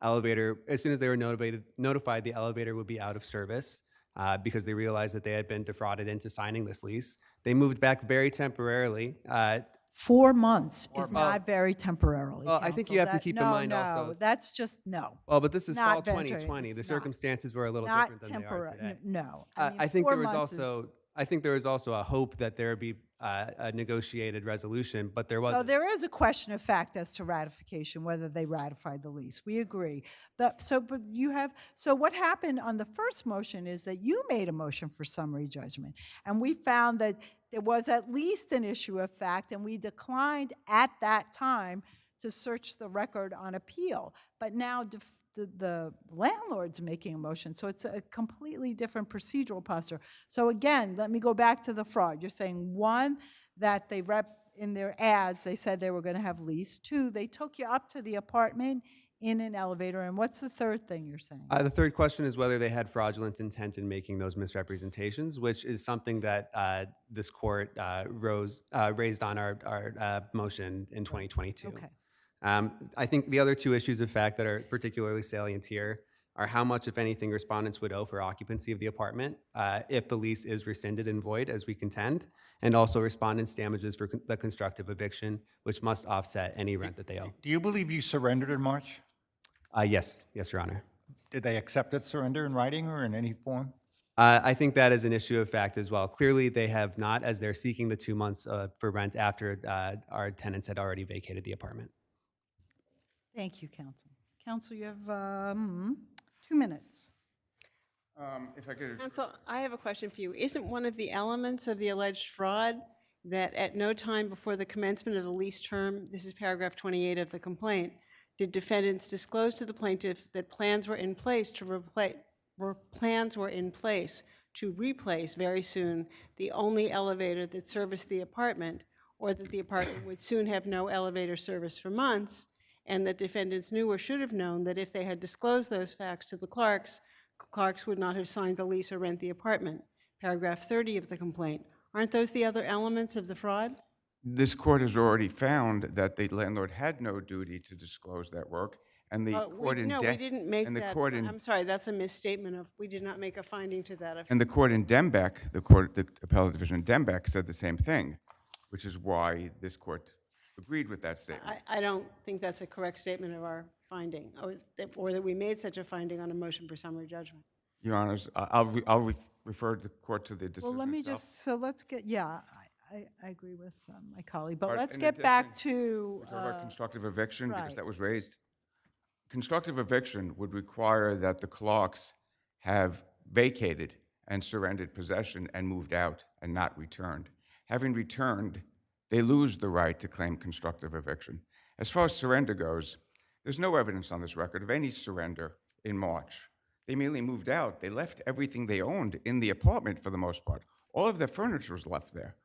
as soon as they were notified the elevator would be out of service. Because they realized that they had been defrauded into signing this lease. They moved back very temporarily. 4 months is not very temporarily. Well, I think counsel. you have to That- keep in no, mind no, also. that's just no. Well, but this is Not fall very- 2020. The it's circumstances were a little not different than they are today. No, I think 4 there was months is- also. I think there was also a hope that there would be a negotiated resolution, but there So wasn't. there is a question of fact as to ratification, whether they ratified the lease. We agree. So what happened on the first motion is that you made a motion for summary judgment, and we found that there was at least an issue of fact, and we declined at that time to search the record on appeal. But now the landlord's making a motion, so it's a completely different procedural posture. So again, let me go back to the fraud. You're saying, one, that they in their ads, they said they were going to have lease. Two, they took you up to the apartment in an elevator. And what's the third thing you're saying? The third question is whether they had fraudulent intent in making those misrepresentations, which is something that this court raised on our motion in 2022. Okay. I think the other two issues of fact that are particularly salient here are how much, if anything, respondents would owe for occupancy of the apartment if the lease is rescinded and void, as we contend, and also respondents' damages for the constructive eviction, which must offset any rent that they owe. Do you believe you surrendered in March? Yes, Your Honor. Did they accept that surrender in writing or in any form? I think that is an issue of fact as well. Clearly, they have not, as they're seeking the 2 months for rent after our tenants had already vacated the apartment. Thank you, counsel. Counsel, you have 2 minutes. If I could, Counsel, I have a question for you. Isn't one of the elements of the alleged fraud that at no time before the commencement of the lease term, this is paragraph 28 of the complaint, did defendants disclose to the plaintiff that plans were in place to replace very soon the only elevator that serviced the apartment, or that the apartment would soon have no elevator service for months, and that defendants knew or should have known that if they had disclosed those facts to the Clarks would not have signed the lease or rent the apartment. Paragraph 30 of the complaint. Aren't those the other elements of the fraud? this court has already found that the landlord had no duty to disclose that work, and the court in No, we didn't make and the that. court in I'm sorry, that's a misstatement of, we did not make a finding to that effect. and the court in the appellate division in Dembeck said the same thing, which is why this court agreed with that statement. I don't think that's a correct statement of our finding, or that we made such a finding on a motion for summary judgment. Your Honors, I'll refer the court to the decision Well, let me itself. just, so let's get, yeah, I agree with my colleague, but All right, let's in get back addition, to. We're talking about constructive eviction, because right. that was raised. Constructive eviction would require that the Clarks have vacated and surrendered possession and moved out and not returned. Having returned, they lose the right to claim constructive eviction. As far as surrender goes, there's no evidence on this record of any surrender in March. They merely moved out. They left everything they owned in the apartment for the most part. All of their furniture was left there.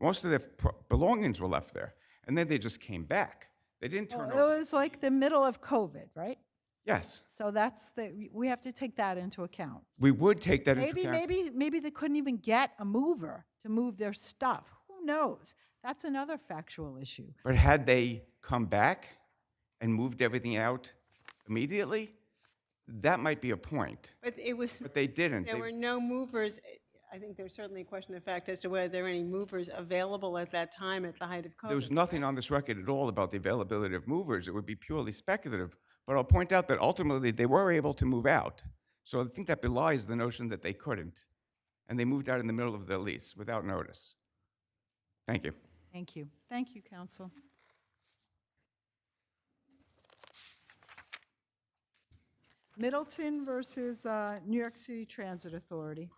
Most of their belongings were left there. And then they just came back. They didn't turn It over. was like the middle of COVID, right? Yes, So we have to take that into account. we would take that into account. Maybe they couldn't even get a mover to move their stuff. Who knows? That's another factual issue. But had they come back and moved everything out immediately, that might be a point. But it was. But they didn't. There They- were no movers. I think there's certainly a question of fact as to whether there are any movers available at that time at the height of COVID. There was nothing on this record at all about the availability of movers. It would be purely speculative. But I'll point out that ultimately they were able to move out. So I think that belies the notion that they couldn't. And they moved out in the middle of their lease without notice. Thank you. Thank you. Thank you, counsel. Middleton versus New York City Transit Authority.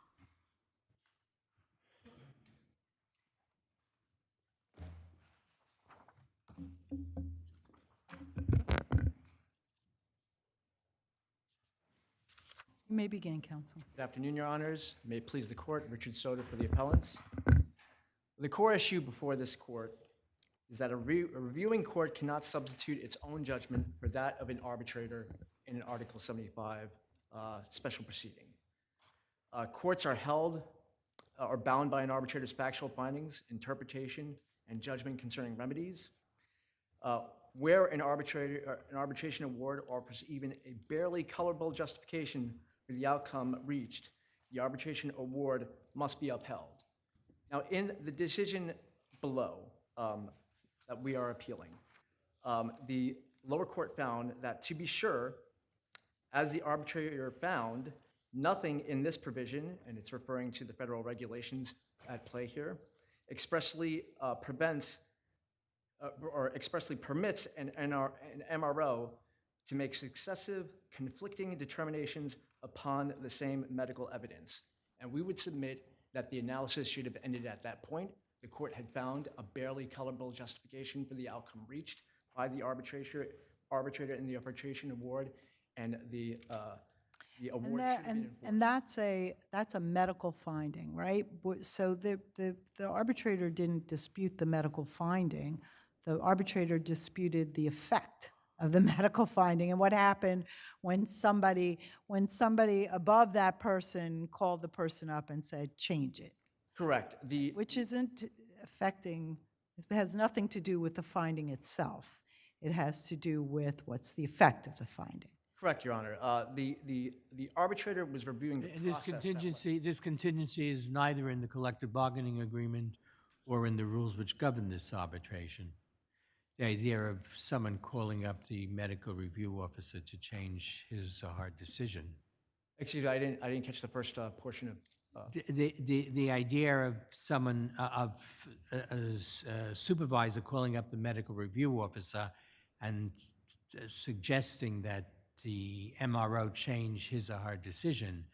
You may begin, counsel. Good afternoon, Your Honors. May it please the court, Richard Soder for the appellants. The core issue before this court is that a reviewing court cannot substitute its own judgment for that of an arbitrator in an Article 75 special proceeding. Courts are held or bound by an arbitrator's factual findings, interpretation, and judgment concerning remedies. Where an arbitration award offers even a barely colorable justification for the outcome reached, the arbitration award must be upheld. Now, in the decision below that we are appealing, the lower court found that, to be sure, as the arbitrator found, nothing in this provision, and it's referring to the federal regulations at play here, expressly prevents or expressly permits an MRO to make successive conflicting determinations upon the same medical evidence. And we would submit that the analysis should have ended at that point. The court had found a barely colorable justification for the outcome reached by the arbitrator in the arbitration award, and the award And that's a medical finding, right? So the arbitrator didn't dispute the medical finding. The arbitrator disputed the effect of the medical finding and what happened when somebody above that person called the person up and said, change it. Correct. Which isn't affecting, it has nothing to do with the finding itself. It has to do with what's the effect of the finding. Correct, Your Honor. The arbitrator was reviewing the process. This contingency is neither in the collective bargaining agreement or in the rules which govern this arbitration. The idea of someone calling up the medical review officer to change his or her decision. Excuse me, I didn't catch the first portion of. The idea of someone, of a supervisor calling up the medical review officer and suggesting that the MRO change his or her decision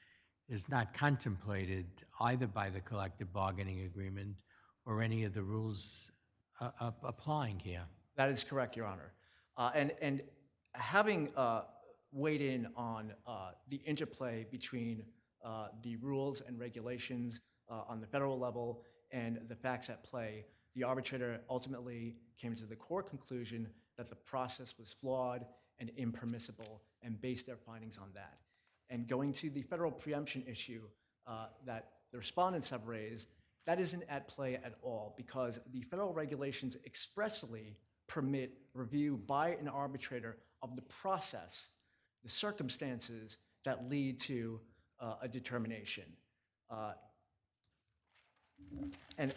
is not contemplated either by the collective bargaining agreement or any of the rules applying here. That is correct, Your Honor. And having weighed in on the interplay between the rules and regulations on the federal level and the facts at play, the arbitrator ultimately came to the core conclusion that the process was flawed and impermissible and based their findings on that. And going to the federal preemption issue that the respondents have raised, that isn't at play at all because the federal regulations expressly permit review by an arbitrator of the process, the circumstances that lead to a determination. And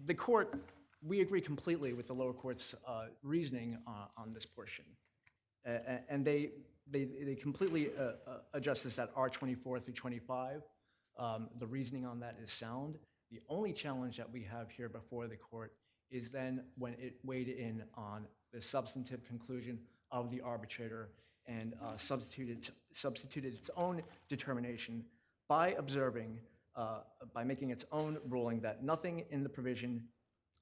the court, we agree completely with the lower court's reasoning on this portion. And they completely address this at R24 through 25. The reasoning on that is sound. The only challenge that we have here before the court is then when it weighed in on the substantive conclusion of the arbitrator and substituted its own determination by observing, by making its own ruling that nothing in the provision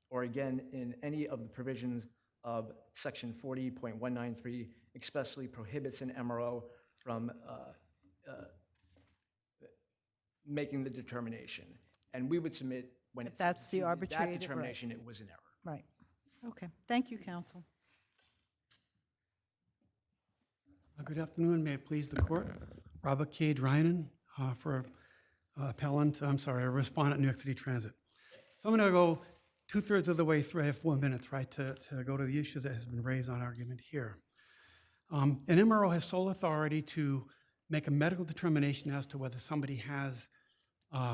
or again in any of the provisions of section 40.193 expressly prohibits an MRO from making the determination. And we would submit when it's that's the arbitrator, that determination, right. It was an error. Right. Okay. Thank you, counsel. Good afternoon. May it please the court. Robert K. Dryanen for appellant, respondent, New York City Transit. So I'm going to go 2/3 of the way through. I have 4 minutes, right, to go to the issue that has been raised on argument here. An MRO has sole authority to make a medical determination as to whether somebody has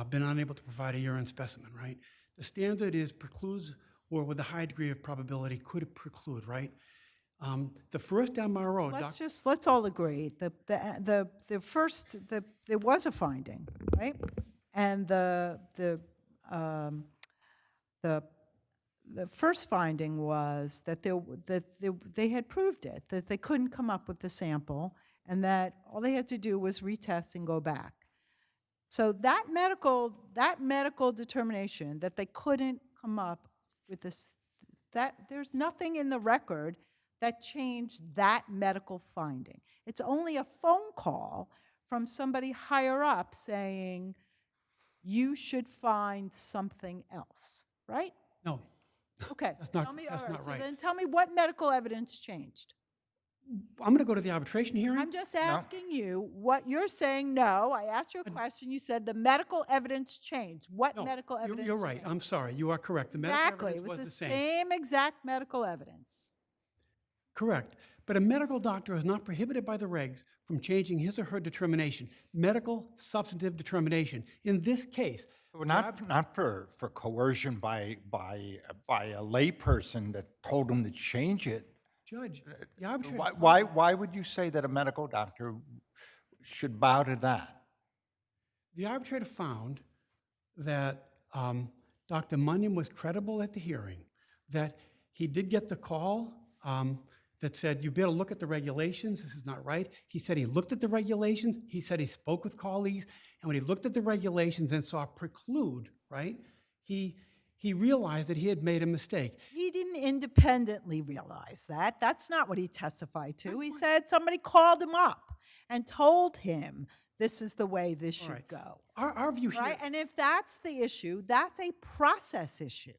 been unable to provide a urine specimen, right? The standard is precludes, or with a high degree of probability could preclude, right? The first MRO, Let's all agree, there was a finding, right? And the first finding was that they had proved it, that they couldn't come up with the sample, and that all they had to do was retest and go back. So that medical determination that they couldn't come up with this, that there's nothing in the record that changed that medical finding. It's only a phone call from somebody higher up saying, you should find something else, right? No. Okay. That's not, tell me, that's all right, not so right. then tell me what medical evidence changed. I'm going to go to the arbitration hearing. I'm just asking you what you're saying. No, I asked you a question. You said the medical evidence changed. What No, medical evidence You're right. changed? I'm sorry. You are correct. The medical Exactly. evidence It was was the the same. same exact medical evidence. Correct. But a medical doctor is not prohibited by the regs from changing his or her determination, medical substantive determination. In this case, Well, not for coercion by a layperson that told him to change it. Judge, the arbitrator Why would you say that a medical doctor should bow to that? The arbitrator found that Dr. Munyon was credible at the hearing, that he did get the call that said, you better look at the regulations, this is not right. He said he looked at the regulations, he said he spoke with colleagues, and when he looked at the regulations and saw preclude, right, he realized that he had made a mistake. He didn't independently realize that. That's not what he testified to. He said somebody called him up and told him this is the way this should go. Our view here, right? And if that's the issue, that's a process issue.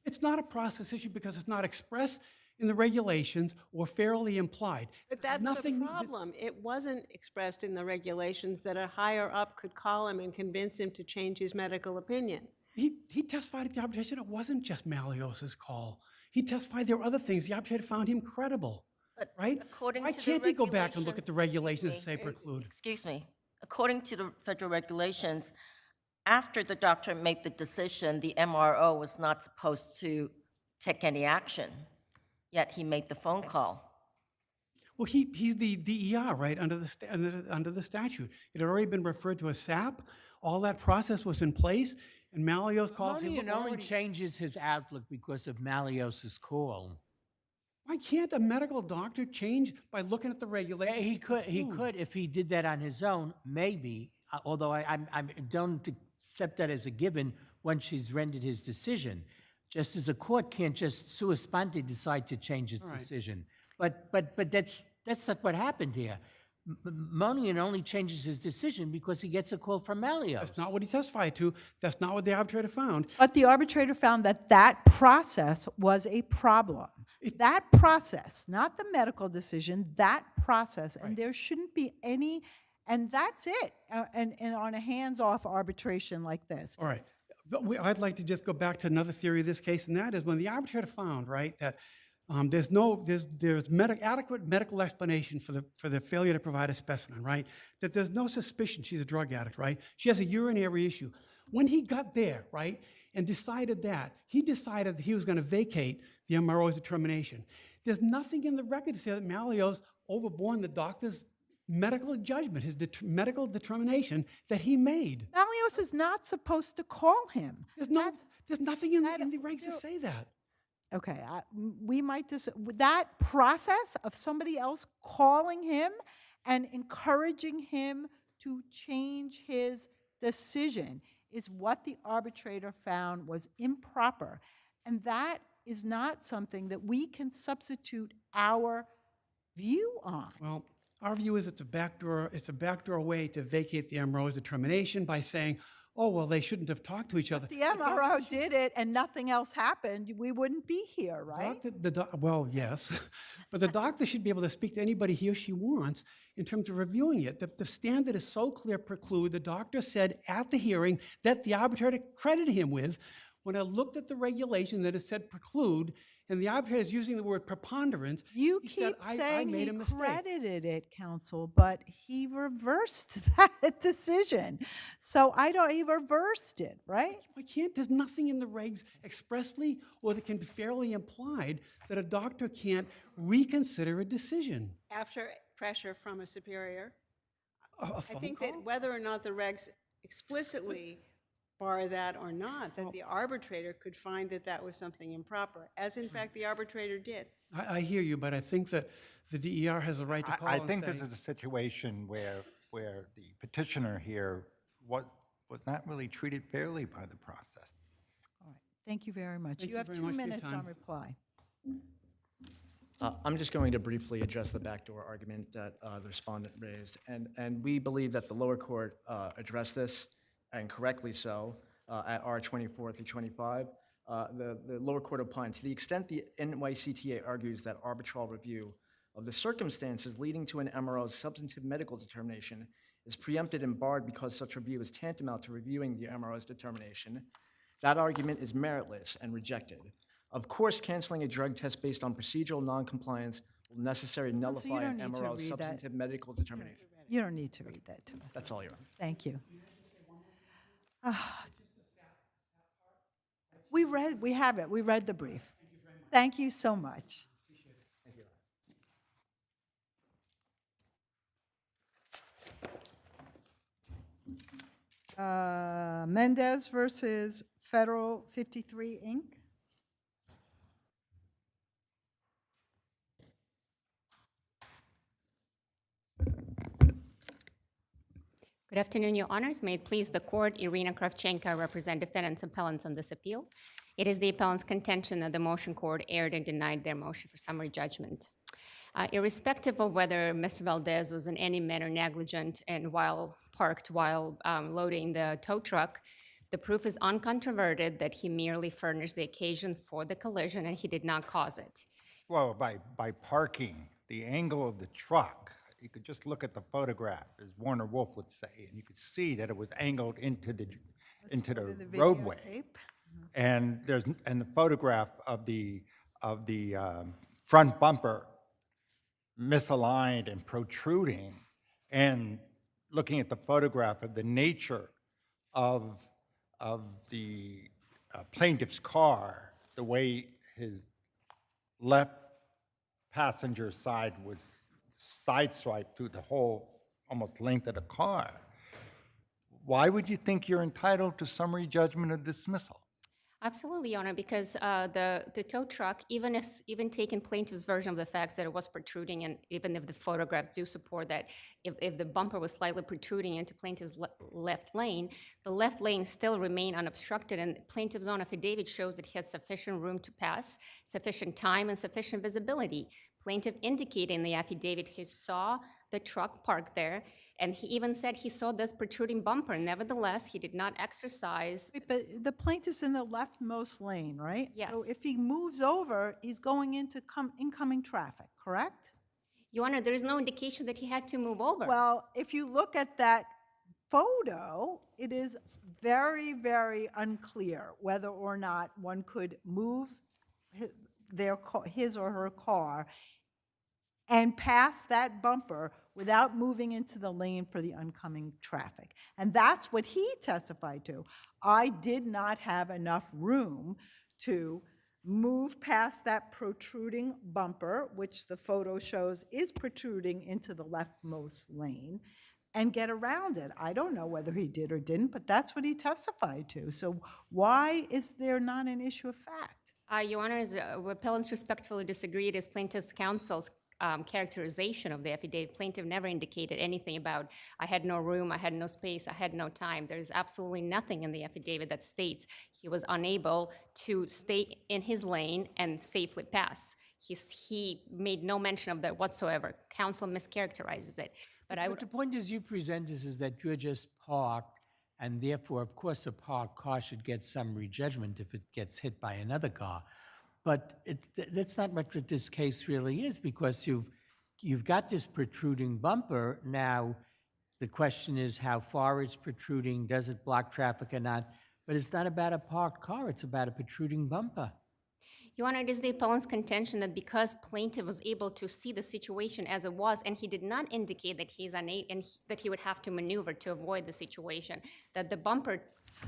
it's not a process issue because it's not expressed in the regulations or fairly implied. But that's Nothing the problem. It wasn't expressed in the regulations that a higher up could call him and convince him to change his medical opinion. He testified at the arbitration. It wasn't just Malios's call. He testified there were other things. The arbitrator found him credible, right? Why can't he go back and look at the regulations and say preclude? Excuse me. According to the federal regulations, after the doctor made the decision, the MRO was not supposed to take any action, yet he made the phone call. Well, he's the DER, right, under the statute. It had already been referred to as SAP. All that process was in place, and Malios calls him. Munyon only changes his outlook because of Malios's call. Why can't a medical doctor change by looking at the regulations? He could if he did that on his own, maybe, although I don't accept that as a given once he's rendered his decision. Just as a court can't just sua sponte decide to change its decision. But that's not what happened here. Munyon only changes his decision because he gets a call from Malios. That's not what he testified to. That's not what the arbitrator found. But the arbitrator found that that process was a problem. That process, not the medical decision, that process, and there shouldn't be any, and that's it, and on a hands-off arbitration like this. All right. But I'd like to just go back to another theory of this case, and that is when the arbitrator found, right, that there's adequate medical explanation for the failure to provide a specimen, right? That there's no suspicion she's a drug addict, right? She has a urinary issue. When he got there, right, and decided that, he decided that he was going to vacate the MRO's determination. There's nothing in the record to say that Malios overborne the doctor's medical judgment, his medical determination that he made. Malios is not supposed to call him. There's nothing in the regs to say that. Okay, we might that process of somebody else calling him and encouraging him to change his decision is what the arbitrator found was improper. And that is not something that we can substitute our view on. Well, our view is it's a backdoor way to vacate the MRO's determination by saying, oh, well, they shouldn't have talked to each other. If the MRO did it and nothing else happened, we wouldn't be here, right? Well, yes. But the doctor should be able to speak to anybody he or she wants in terms of reviewing it. The standard is so clear, preclude. The doctor said at the hearing that the arbitrator credited him with, when I looked at the regulation that it said preclude, and the arbitrator is using the word preponderance. You he said, keep I saying made he a mistake. credited it, counsel, but he reversed that decision. So he reversed it, right? I can't, there's nothing in the regs expressly or that can be fairly implied that a doctor can't reconsider a decision. After pressure from a superior? A I phone think call? that whether or not the regs explicitly bar that or not, that the arbitrator could find that that was something improper, as in fact the arbitrator did. I hear you, but I think that the DER has a right to call I and think say, this is a situation where the petitioner here was not really treated fairly by the process. All right, thank you very much. Thank You you have very 2 much for your minutes on time. reply. I'm just going to briefly address the backdoor argument that the respondent raised. And we believe that the lower court addressed this, and correctly so, at R24 through 25. The lower court opines, to the extent the NYCTA argues that arbitral review of the circumstances leading to an MRO's substantive medical determination is preempted and barred because such review is tantamount to reviewing the MRO's determination, that argument is meritless and rejected. Of course, canceling a drug test based on procedural noncompliance will necessarily nullify an don't need to MRO's read that. substantive medical determination. You don't need to read that to us. That's all, Your Honor. Thank you. We have it. We read the brief. Thank you so much. Mendes versus Federal 53, Inc. Good afternoon, Your Honors. May it please the Court, Irina Kravchenko, I represent defendants appellants on this appeal. It is the appellant's contention that the motion court erred and denied their motion for summary judgment. Irrespective of whether Mr. Valdez was in any manner negligent and while parked while loading the tow truck, the proof is uncontroverted that he merely furnished the occasion for the collision and he did not cause it. Well, by parking, the angle of the truck, you could just look at the photograph, as Warner Wolf would say, and you could see that it was angled into the roadway. videotape. And the photograph of the front bumper misaligned and protruding, and looking at the photograph of the nature of the plaintiff's car, the way his left passenger side was sideswiped through the whole almost length of the car. Why would you think you're entitled to summary judgment or dismissal? Absolutely, Your Honor, because the tow truck, even taking plaintiff's version of the facts that it was protruding, and even if the photographs do support that, if the bumper was slightly protruding into plaintiff's left lane, the left lane still remained unobstructed, and plaintiff's own affidavit shows that he had sufficient room to pass, sufficient time, and sufficient visibility. Plaintiff indicated in the affidavit he saw the truck parked there, and he even said he saw this protruding bumper. Nevertheless, he did not exercise. Wait, but the plaintiff's in the leftmost lane, right? Yes. So if he moves over, he's going into incoming traffic, correct? Your Honor, there is no indication that he had to move over. Well, if you look at that photo, it is very, very unclear whether or not one could move his or her car and pass that bumper without moving into the lane for the oncoming traffic. And that's what he testified to. I did not have enough room to move past that protruding bumper, which the photo shows is protruding into the leftmost lane, and get around it. I don't know whether he did or didn't, but that's what he testified to. So why is there not an issue of fact? Your Honor, appellants respectfully disagreed as plaintiff's counsel's characterization of the affidavit. Plaintiff never indicated anything about, I had no room, I had no space, I had no time. There's absolutely nothing in the affidavit that states he was unable to stay in his lane and safely pass. He made no mention of that whatsoever. Counsel mischaracterizes it. But the point is you present is that you're just parked, and therefore, of course, a parked car should get summary judgment if it gets hit by another car. But that's not what this case really is, because you've got this protruding bumper. Now, the question is how far it's protruding, does it block traffic or not? But it's not about a parked car, it's about a protruding bumper. Your Honor, it is the appellant's contention that because plaintiff was able to see the situation as it was, and he did not indicate that he's unable and that he would have to maneuver to avoid the situation, that the bumper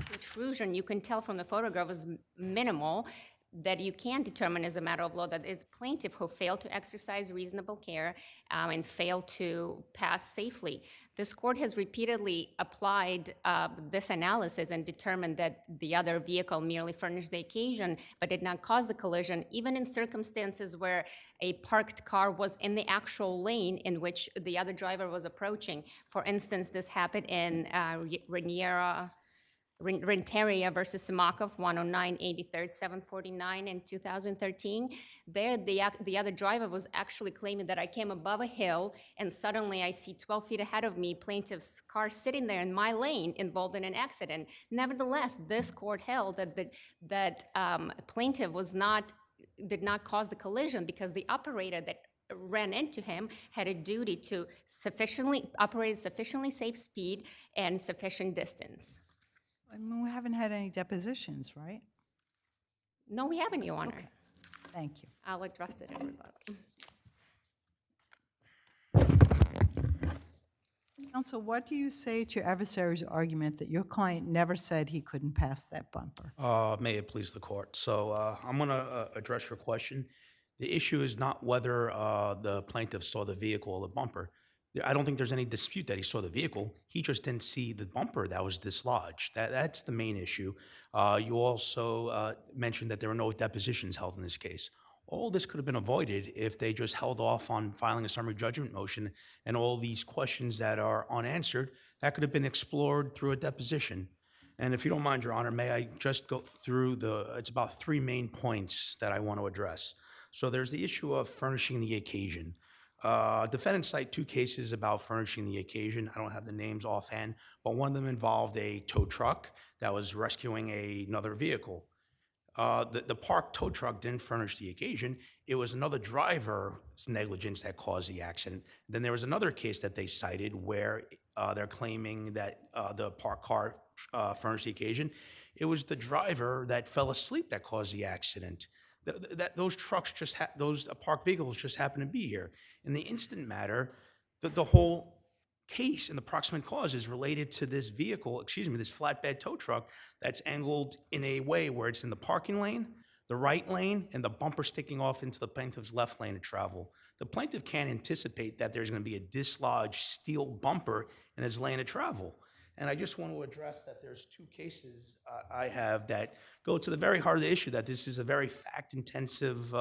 protrusion, you can tell from the photograph, was minimal, that you can determine as a matter of law that it's plaintiff who failed to exercise reasonable care and failed to pass safely. This court has repeatedly applied this analysis and determined that the other vehicle merely furnished the occasion but did not cause the collision, even in circumstances where a parked car was in the actual lane in which the other driver was approaching. For instance, this happened in Renteria versus Simakov, 109 83rd 749 in 2013. There, the other driver was actually claiming that I came above a hill and suddenly I see 12 feet ahead of me plaintiff's car sitting there in my lane involved in an accident. Nevertheless, this court held that plaintiff did not cause the collision because the operator that ran into him had a duty to operate sufficiently safe speed and sufficient distance. I mean, we haven't had any depositions, right? No, we haven't, Your Honor. Okay. Thank you. I'll address it in rebuttal. Counsel, what do you say to your adversary's argument that your client never said he couldn't pass that bumper? May it please the court. So I'm going to address your question. The issue is not whether the plaintiff saw the vehicle or the bumper. I don't think there's any dispute that he saw the vehicle. He just didn't see the bumper that was dislodged. That's the main issue. You also mentioned that there were no depositions held in this case. All this could have been avoided if they just held off on filing a summary judgment motion, and all these questions that are unanswered, that could have been explored through a deposition. And if you don't mind, Your Honor, may I just go through it's about three main points that I want to address. So there's the issue of furnishing the occasion. Defendants cite two cases about furnishing the occasion. I don't have the names offhand, but one of them involved a tow truck that was rescuing another vehicle. The parked tow truck didn't furnish the occasion. It was another driver's negligence that caused the accident. Then there was another case that they cited where they're claiming that the parked car furnished the occasion. It was the driver that fell asleep that caused the accident. Those trucks those parked vehicles just happen to be here. In the instant matter, the whole case and the proximate cause is related to this vehicle, this flatbed tow truck that's angled in a way where it's in the parking lane, the right lane, and the bumper sticking off into the plaintiff's left lane of travel. The plaintiff can't anticipate that there's going to be a dislodged steel bumper in his lane of travel. And I just want to address that there's two cases I have that go to the very heart of the issue, that this is a very fact-intensive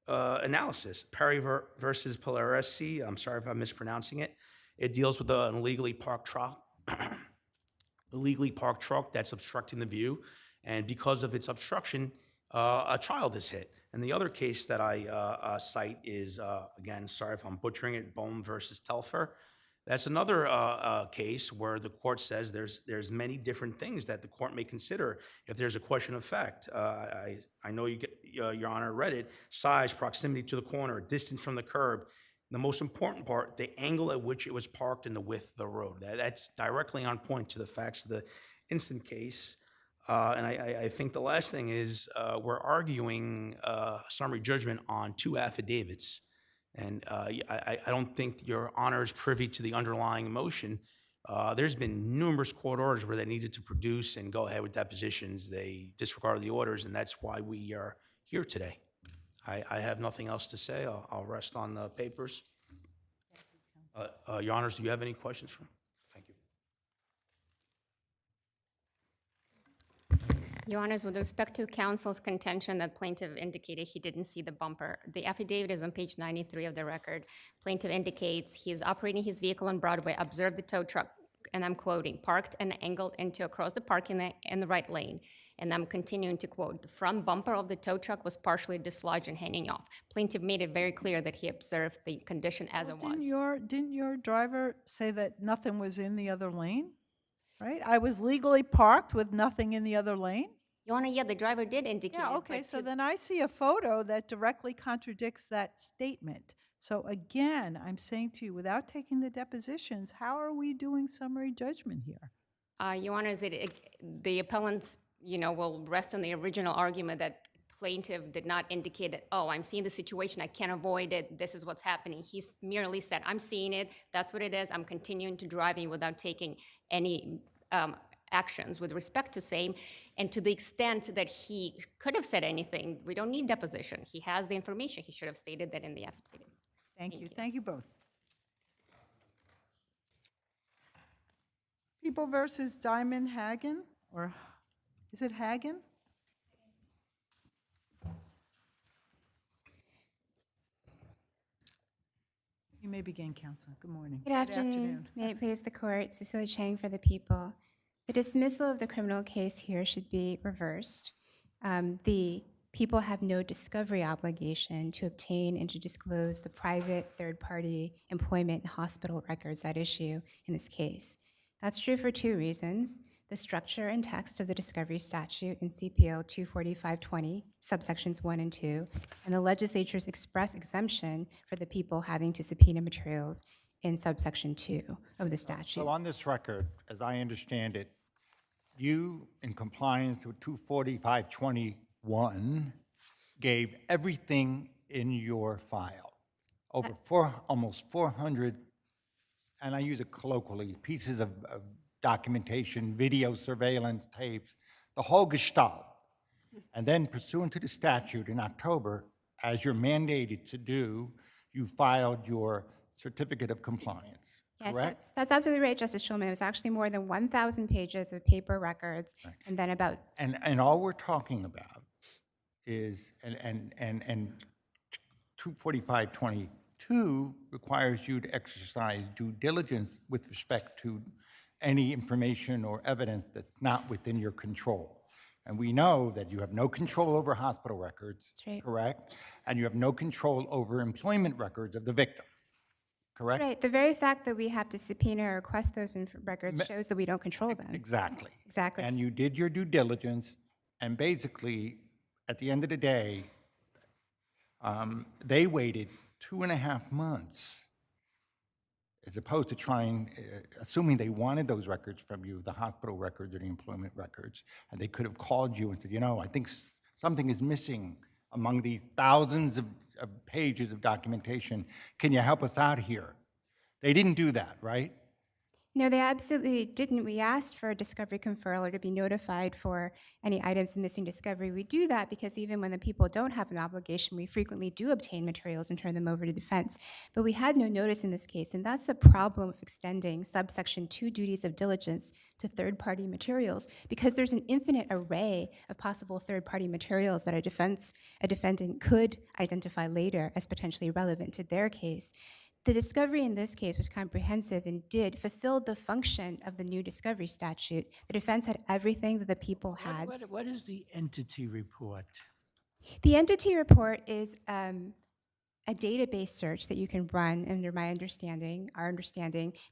analysis. Perry versus Polaresi, I'm sorry if I'm mispronouncing it. It deals with an illegally parked truck that's obstructing the view. And because of its obstruction, a child is hit. And the other case that I cite is, again, sorry if I'm butchering it, Bohm versus Telfer. That's another case where the court says there's many different things that the court may consider if there's a question of fact. I know Your Honor read it. Size, proximity to the corner, distance from the curb. The most important part, the angle at which it was parked and the width of the road. That's directly on point to the facts of the instant case. And I think the last thing is we're arguing summary judgment on two affidavits. And I don't think Your Honor is privy to the underlying motion. There's been numerous court orders where they needed to produce and go ahead with depositions. They disregarded the orders, and that's why we are here today. I have nothing else to say. I'll rest on the papers. Your Honors, do you have any questions for me? Thank you. Your Honors, with respect to counsel's contention that plaintiff indicated he didn't see the bumper, the affidavit is on page 93 of the record. Plaintiff indicates he is operating his vehicle on Broadway, observed the tow truck, and I'm quoting, parked and angled into across the parking lane in the right lane. And I'm continuing to quote, the front bumper of the tow truck was partially dislodged and hanging off. Plaintiff made it very clear that he observed the condition as it was. Didn't your driver say that nothing was in the other lane? Right? I was legally parked with nothing in the other lane? Your Honor, yeah, the driver did indicate Yeah, it, okay, but so then I see a photo that directly contradicts that statement. So again, I'm saying to you, without taking the depositions, how are we doing summary judgment here? Your Honor, the appellants, will rest on the original argument that plaintiff did not indicate that, oh, I'm seeing the situation, I can't avoid it, this is what's happening. He's merely said, I'm seeing it, that's what it is, I'm continuing to driving without taking any actions with respect to same. And to the extent that he could have said anything, we don't need deposition. He has the information. He should have stated that in the affidavit. Thank you. Thank you both. People versus Diamond Hagen, or is it Hagen? You may begin, counsel. Good morning. Good afternoon. May it please the court, Cecilia Chang for the people. The dismissal of the criminal case here should be reversed. The people have no discovery obligation to obtain and to disclose the private third-party employment and hospital records at issue in this case. That's true for two reasons: the structure and text of the discovery statute in CPL 24520, subsections 1 and 2, and the legislature's express exemption for the people having to subpoena materials in subsection 2 of the statute. So on this record, as I understand it, you, in compliance with 24521, gave everything in your file, over almost 400, and I use it colloquially, pieces of documentation, video surveillance tapes, the whole gestalt. And then pursuant to the statute in October, as you're mandated to do, you filed your certificate of compliance, Yes, correct? that's absolutely right, Justice Schulman. It was actually more than 1,000 pages of paper records, and then about And all we're talking about is, and 24522 requires you to exercise due diligence with respect to any information or evidence that's not within your control. And we know that you have no control over hospital records, correct? And you have no control over employment records of the victim, correct? right. The very fact that we have to subpoena or request those records shows that we don't control them. Exactly. Exactly. And you did your due diligence, and basically, at the end of the day, they waited 2.5 months, as opposed to trying, assuming they wanted those records from you, the hospital records or the employment records, and they could have called you and said, you know, I think something is missing among these thousands of pages of documentation. Can you help us out here? They didn't do that, right? No, they absolutely didn't. We asked for a discovery conferral or to be notified for any items of missing discovery. We do that because even when the people don't have an obligation, we frequently do obtain materials and turn them over to defense. But we had no notice in this case, and that's the problem of extending subsection 2 duties of diligence to third-party materials, because there's an infinite array of possible third-party materials that a defendant could identify later as potentially relevant to their case. The discovery in this case was comprehensive and fulfilled the function of the new discovery statute. The defense had everything that the people had. What is the entity report? The entity report is a database search that you can run under our understanding,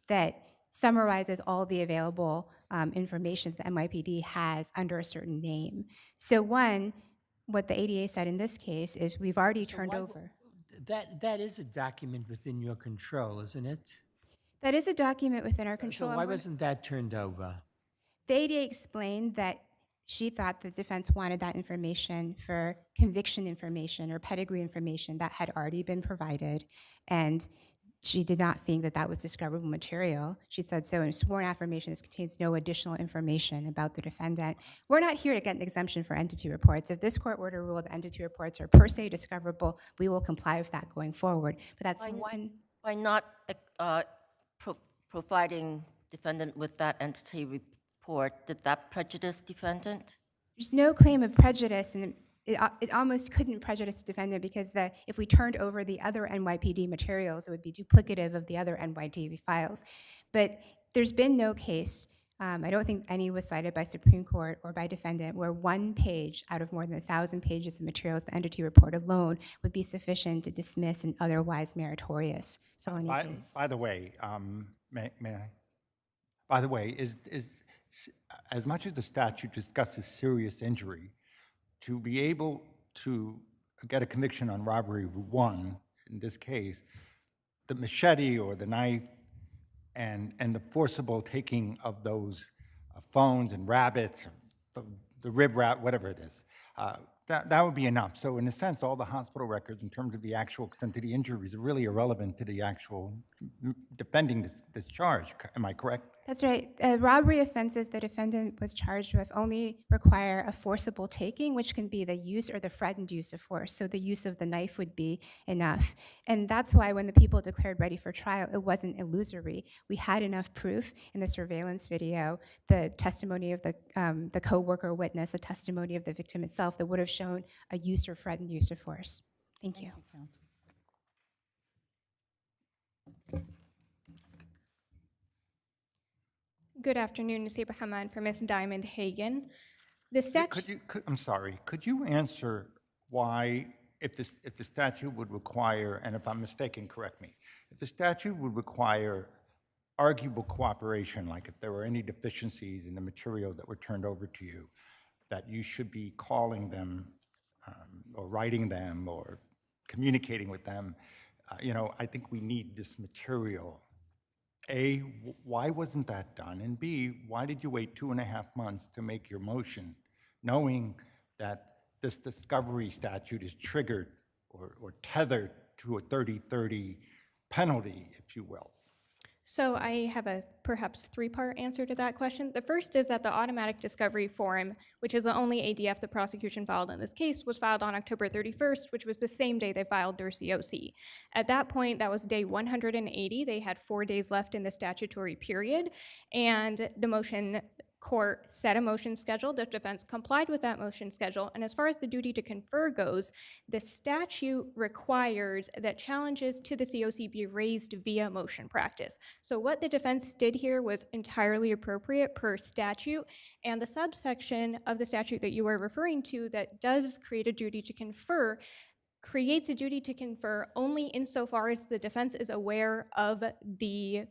that summarizes all the available information that NYPD has under a certain name. So one, what the ADA said in this case is we've already turned over. That is a document within your control, isn't it? That is a document within our control. So why wasn't that turned over? The ADA explained that she thought the defense wanted that information for conviction information or pedigree information that had already been provided, and she did not think that that was discoverable material. She said, so in sworn affirmation, this contains no additional information about the defendant. We're not here to get an exemption for entity reports. If this court were to rule that entity reports are per se discoverable, we will comply with that going forward. But that's one. By not providing defendant with that entity report, did that prejudice defendant? There's no claim of prejudice, and it almost couldn't prejudice the defendant because if we turned over the other NYPD materials, it would be duplicative of the other NYPD files. But there's been no case, I don't think any was cited by Supreme Court or by defendant, where one page out of more than 1,000 pages of materials, the entity report alone, would be sufficient to dismiss an otherwise meritorious felony case. By the way, may I? By the way, is as much as the statute discusses serious injury, to be able to get a conviction on robbery 1, in this case, the machete or the knife and the forcible taking of those phones and rabbits, the rib wrap, whatever it is, That would be enough. So in a sense, all the hospital records in terms of the actual extent of the injuries are really irrelevant to the actual defending this charge. Am I correct? That's right. Robbery offenses the defendant was charged with only require a forcible taking, which can be the use or the threatened use of force. So the use of the knife would be enough. And that's why when the people declared ready for trial, it wasn't illusory. We had enough proof in the surveillance video, the testimony of the co-worker witness, the testimony of the victim itself that would have shown a use or threatened use of force. Thank you. Counsel. Good afternoon, Nasiba Hamad for Ms. Diamond Hagen. The statute. I'm sorry. Could you answer why, if the statute would require, and if I'm mistaken, correct me, if the statute would require arguable cooperation, like if there were any deficiencies in the material that were turned over to you, that you should be calling them or writing them or communicating with them, I think we need this material. A, why wasn't that done? And B, why did you wait 2.5 months to make your motion, knowing that this discovery statute is triggered or tethered to a 30-30 penalty, if you will? So I have a perhaps three-part answer to that question. The first is that the automatic discovery form, which is the only ADF the prosecution filed in this case, was filed on October 31st, which was the same day they filed their COC. At that point, that was day 180. They had 4 days left in the statutory period, and the motion court set a motion schedule. The defense complied with that motion schedule. And as far as the duty to confer goes, the statute requires that challenges to the COC be raised via motion practice. So what the defense did here was entirely appropriate per statute. And the subsection of the statute that you are referring to that does create a duty to confer creates a duty to confer only insofar as the defense is aware of the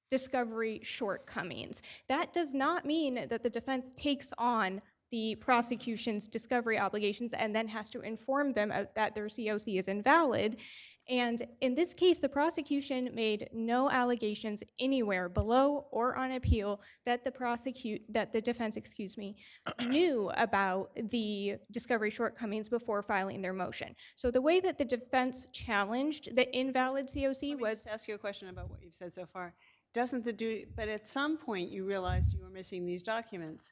discovery shortcomings. That does not mean that the defense takes on the prosecution's discovery obligations and then has to inform them that their COC is invalid. And in this case, the prosecution made no allegations anywhere below or on appeal that the defense, knew about the discovery shortcomings before filing their motion. So the way that the defense challenged the invalid COC was— Let me just ask you a question about what you've said so far. Doesn't the duty, but at some point you realized you were missing these documents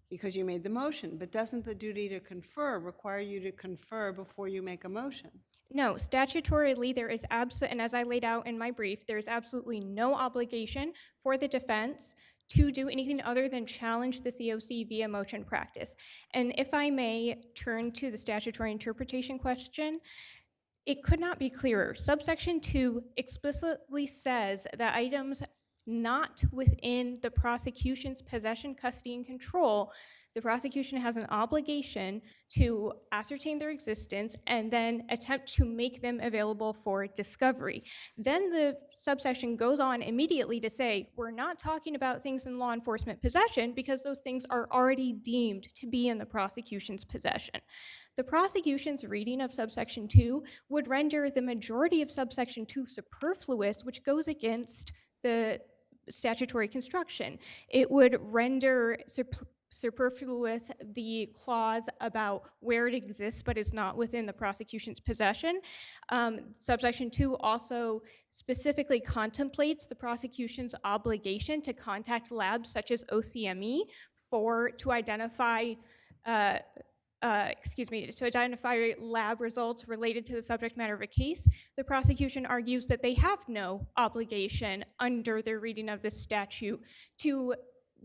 because you made the motion, but doesn't the duty to confer require you to confer before you make a motion? No, statutorily there is and as I laid out in my brief, there is absolutely no obligation for the defense to do anything other than challenge the COC via motion practice. And if I may turn to the statutory interpretation question, it could not be clearer. Subsection 2 explicitly says that items not within the prosecution's possession, custody, and control, the prosecution has an obligation to ascertain their existence and then attempt to make them available for discovery. Then the subsection goes on immediately to say, we're not talking about things in law enforcement possession because those things are already deemed to be in the prosecution's possession. The prosecution's reading of subsection 2 would render the majority of subsection 2 superfluous, which goes against the statutory construction. It would render superfluous the clause about where it exists but is not within the prosecution's possession. Subsection 2 also specifically contemplates the prosecution's obligation to contact labs such as OCME to identify lab results related to the subject matter of a case. The prosecution argues that they have no obligation under their reading of this statute to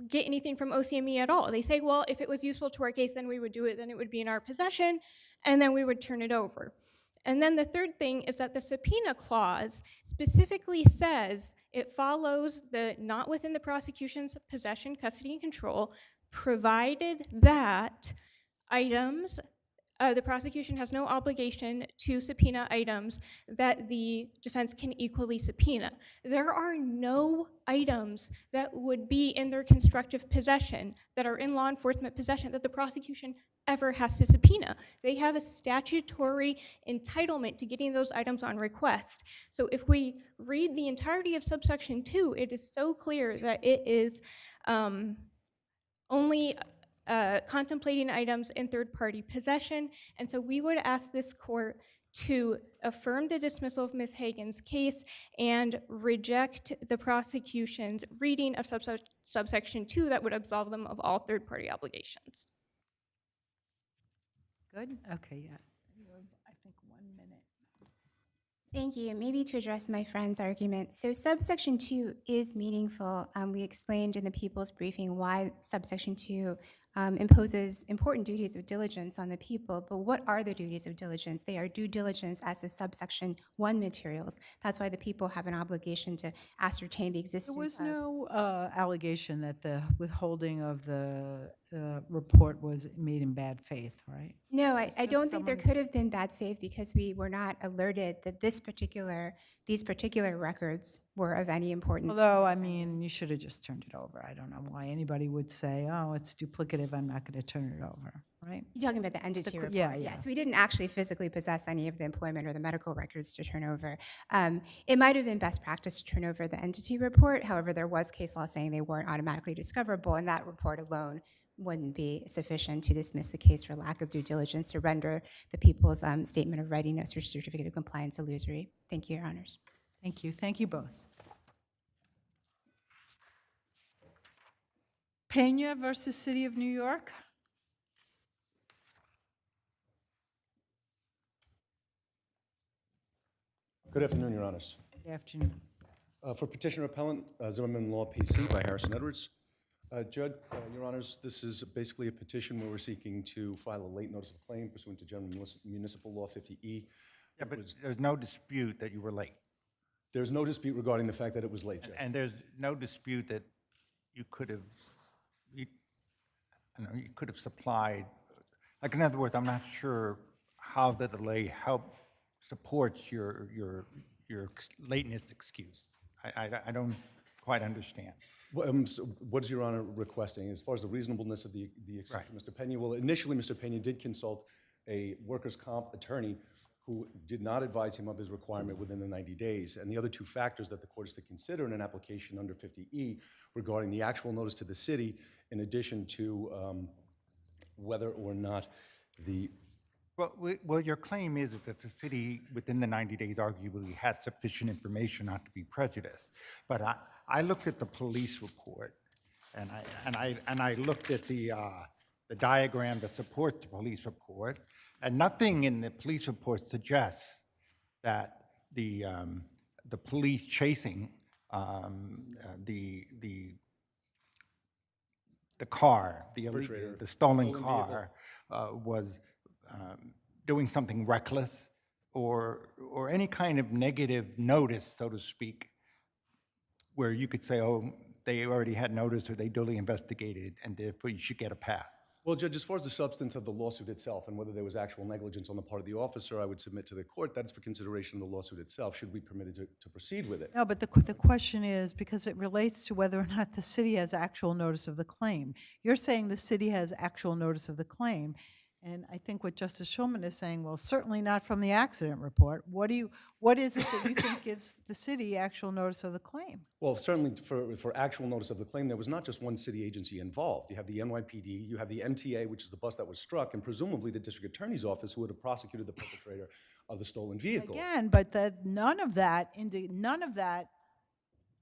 get anything from OCME at all. They say, well, if it was useful to our case, then we would do it, then it would be in our possession, and then we would turn it over. And then the third thing is that the subpoena clause specifically says it follows the not within the prosecution's possession, custody, and control, provided that items, the prosecution has no obligation to subpoena items that the defense can equally subpoena. There are no items that would be in their constructive possession, that are in law enforcement possession, that the prosecution ever has to subpoena. They have a statutory entitlement to getting those items on request. So if we read the entirety of subsection 2, it is so clear that it is only contemplating items in third-party possession. And so we would ask this court to affirm the dismissal of Ms. Hagen's case and reject the prosecution's reading of subsection 2 that would absolve them of all third-party obligations. Good? Okay, yeah. You have, I think, 1 minute. Thank you. Maybe to address my friend's argument. So subsection 2 is meaningful. We explained in the people's briefing why subsection 2 imposes important duties of diligence on the people, but what are the duties of diligence? They are due diligence as to subsection 1 materials. That's why the people have an obligation to ascertain the existence There was of. no allegation that the withholding of the report was made in bad faith, right? No, It's I just don't think there someone- could have been bad faith because we were not alerted that these particular records were of any importance. Although, I mean, you should have just turned it over. I don't know why anybody would say, oh, it's duplicative, I'm not going to turn it over, right? You're talking about the entity report. Yeah, yeah. Yes, we didn't actually physically possess any of the employment or the medical records to turn over. It might have been best practice to turn over the entity report. However, there was case law saying they weren't automatically discoverable, and that report alone wouldn't be sufficient to dismiss the case for lack of due diligence to render the people's statement of readiness or certificate of compliance illusory. Thank you, Your Honors. Thank you. Thank you both. Pena versus City of New York. Good afternoon, Your Honors. Good afternoon. For Petitioner Appellant, Zimmerman Law PC by Harrison Edwards. Judge, Your Honors, this is basically a petition where we're seeking to file a late notice of claim pursuant to General Municipal Law 50E. Yeah, but there's no dispute that you were late. There's no dispute regarding the fact that it was late, Judge. And there's no dispute that you could have, you could have supplied, like in other words, I'm not sure how the delay supports your lateness excuse. I don't quite understand. So what is Your Honor requesting as far as the reasonableness of the excuse, Right. Mr. Pena? Well, initially, Mr. Pena did consult a workers' comp attorney who did not advise him of his requirement within the 90 days. And the other two factors that the court is to consider in an application under 50E regarding the actual notice to the city, in addition to whether or not the Well, your claim is that the city, within the 90 days, arguably had sufficient information not to be prejudiced. But I looked at the police report, and I looked at the diagram that supports the police report, and nothing in the police report suggests that the police chasing the car, the stolen car, was doing something reckless or any kind of negative notice, so to speak, where you could say, oh, they already had notice or they duly investigated and therefore you should get a pass. Well, Judge, as far as the substance of the lawsuit itself and whether there was actual negligence on the part of the officer, I would submit to the court that is for consideration of the lawsuit itself. Should we be permitted to proceed with it? No, but the question is, because it relates to whether or not the city has actual notice of the claim. You're saying the city has actual notice of the claim, and I think what Justice Schulman is saying, well, certainly not from the accident report. What is it that you think gives the city actual notice of the claim? Well, certainly for actual notice of the claim, there was not just one city agency involved. You have the NYPD, you have the MTA, which is the bus that was struck, and presumably the district attorney's office who would have prosecuted the perpetrator of the stolen vehicle. Again, but none of that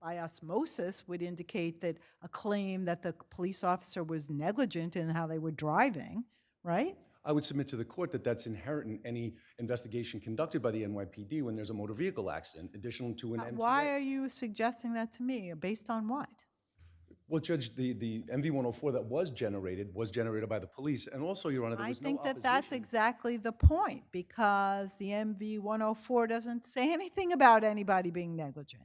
by osmosis would indicate that a claim that the police officer was negligent in how they were driving, right? I would submit to the court that that's inherent in any investigation conducted by the NYPD when there's a motor vehicle accident, additional to an MTA. Why are you suggesting that to me? Based on what? Well, Judge, the MV-104 that was generated by the police, and also, Your Honor, there was no opposition. I think that's exactly the point, because the MV-104 doesn't say anything about anybody being negligent.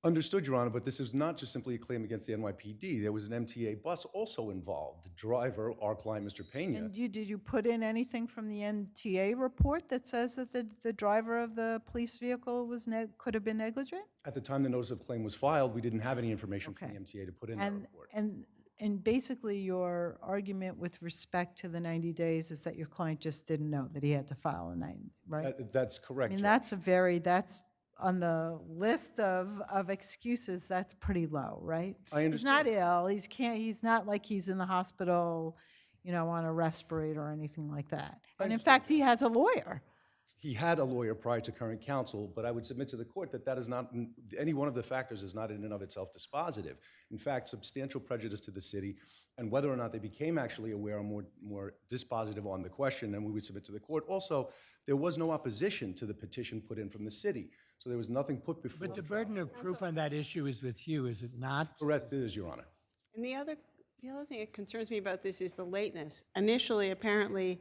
Understood, Your Honor, but this is not just simply a claim against the NYPD. There was an MTA bus also involved. The driver, our client, Mr. Pena. And did you put in anything from the MTA report that says that the driver of the police vehicle could have been negligent? At the time the notice of claim was filed, we didn't have any information from the MTA to put in that report. And basically your argument with respect to the 90 days is that your client just didn't know that he had to file a 90, right? That's correct, I mean, Judge. that's list of excuses, that's pretty low, right? I He's not understand. ill, he's not like he's in the hospital, you know, on a respirator or anything like that. And in fact, he has a lawyer. He had a lawyer prior to current counsel, but I would submit to the court that that is not, any one of the factors is not in and of itself dispositive. In fact, substantial prejudice to the city, and whether or not they became actually aware are more dispositive on the question, and we would submit to the court. Also, there was no opposition to the petition put in from the city, so there was nothing put before. But the burden of proof on that issue is with you, is it not? Correct, it is, Your Honor. And the other thing that concerns me about this is the lateness. Initially, apparently,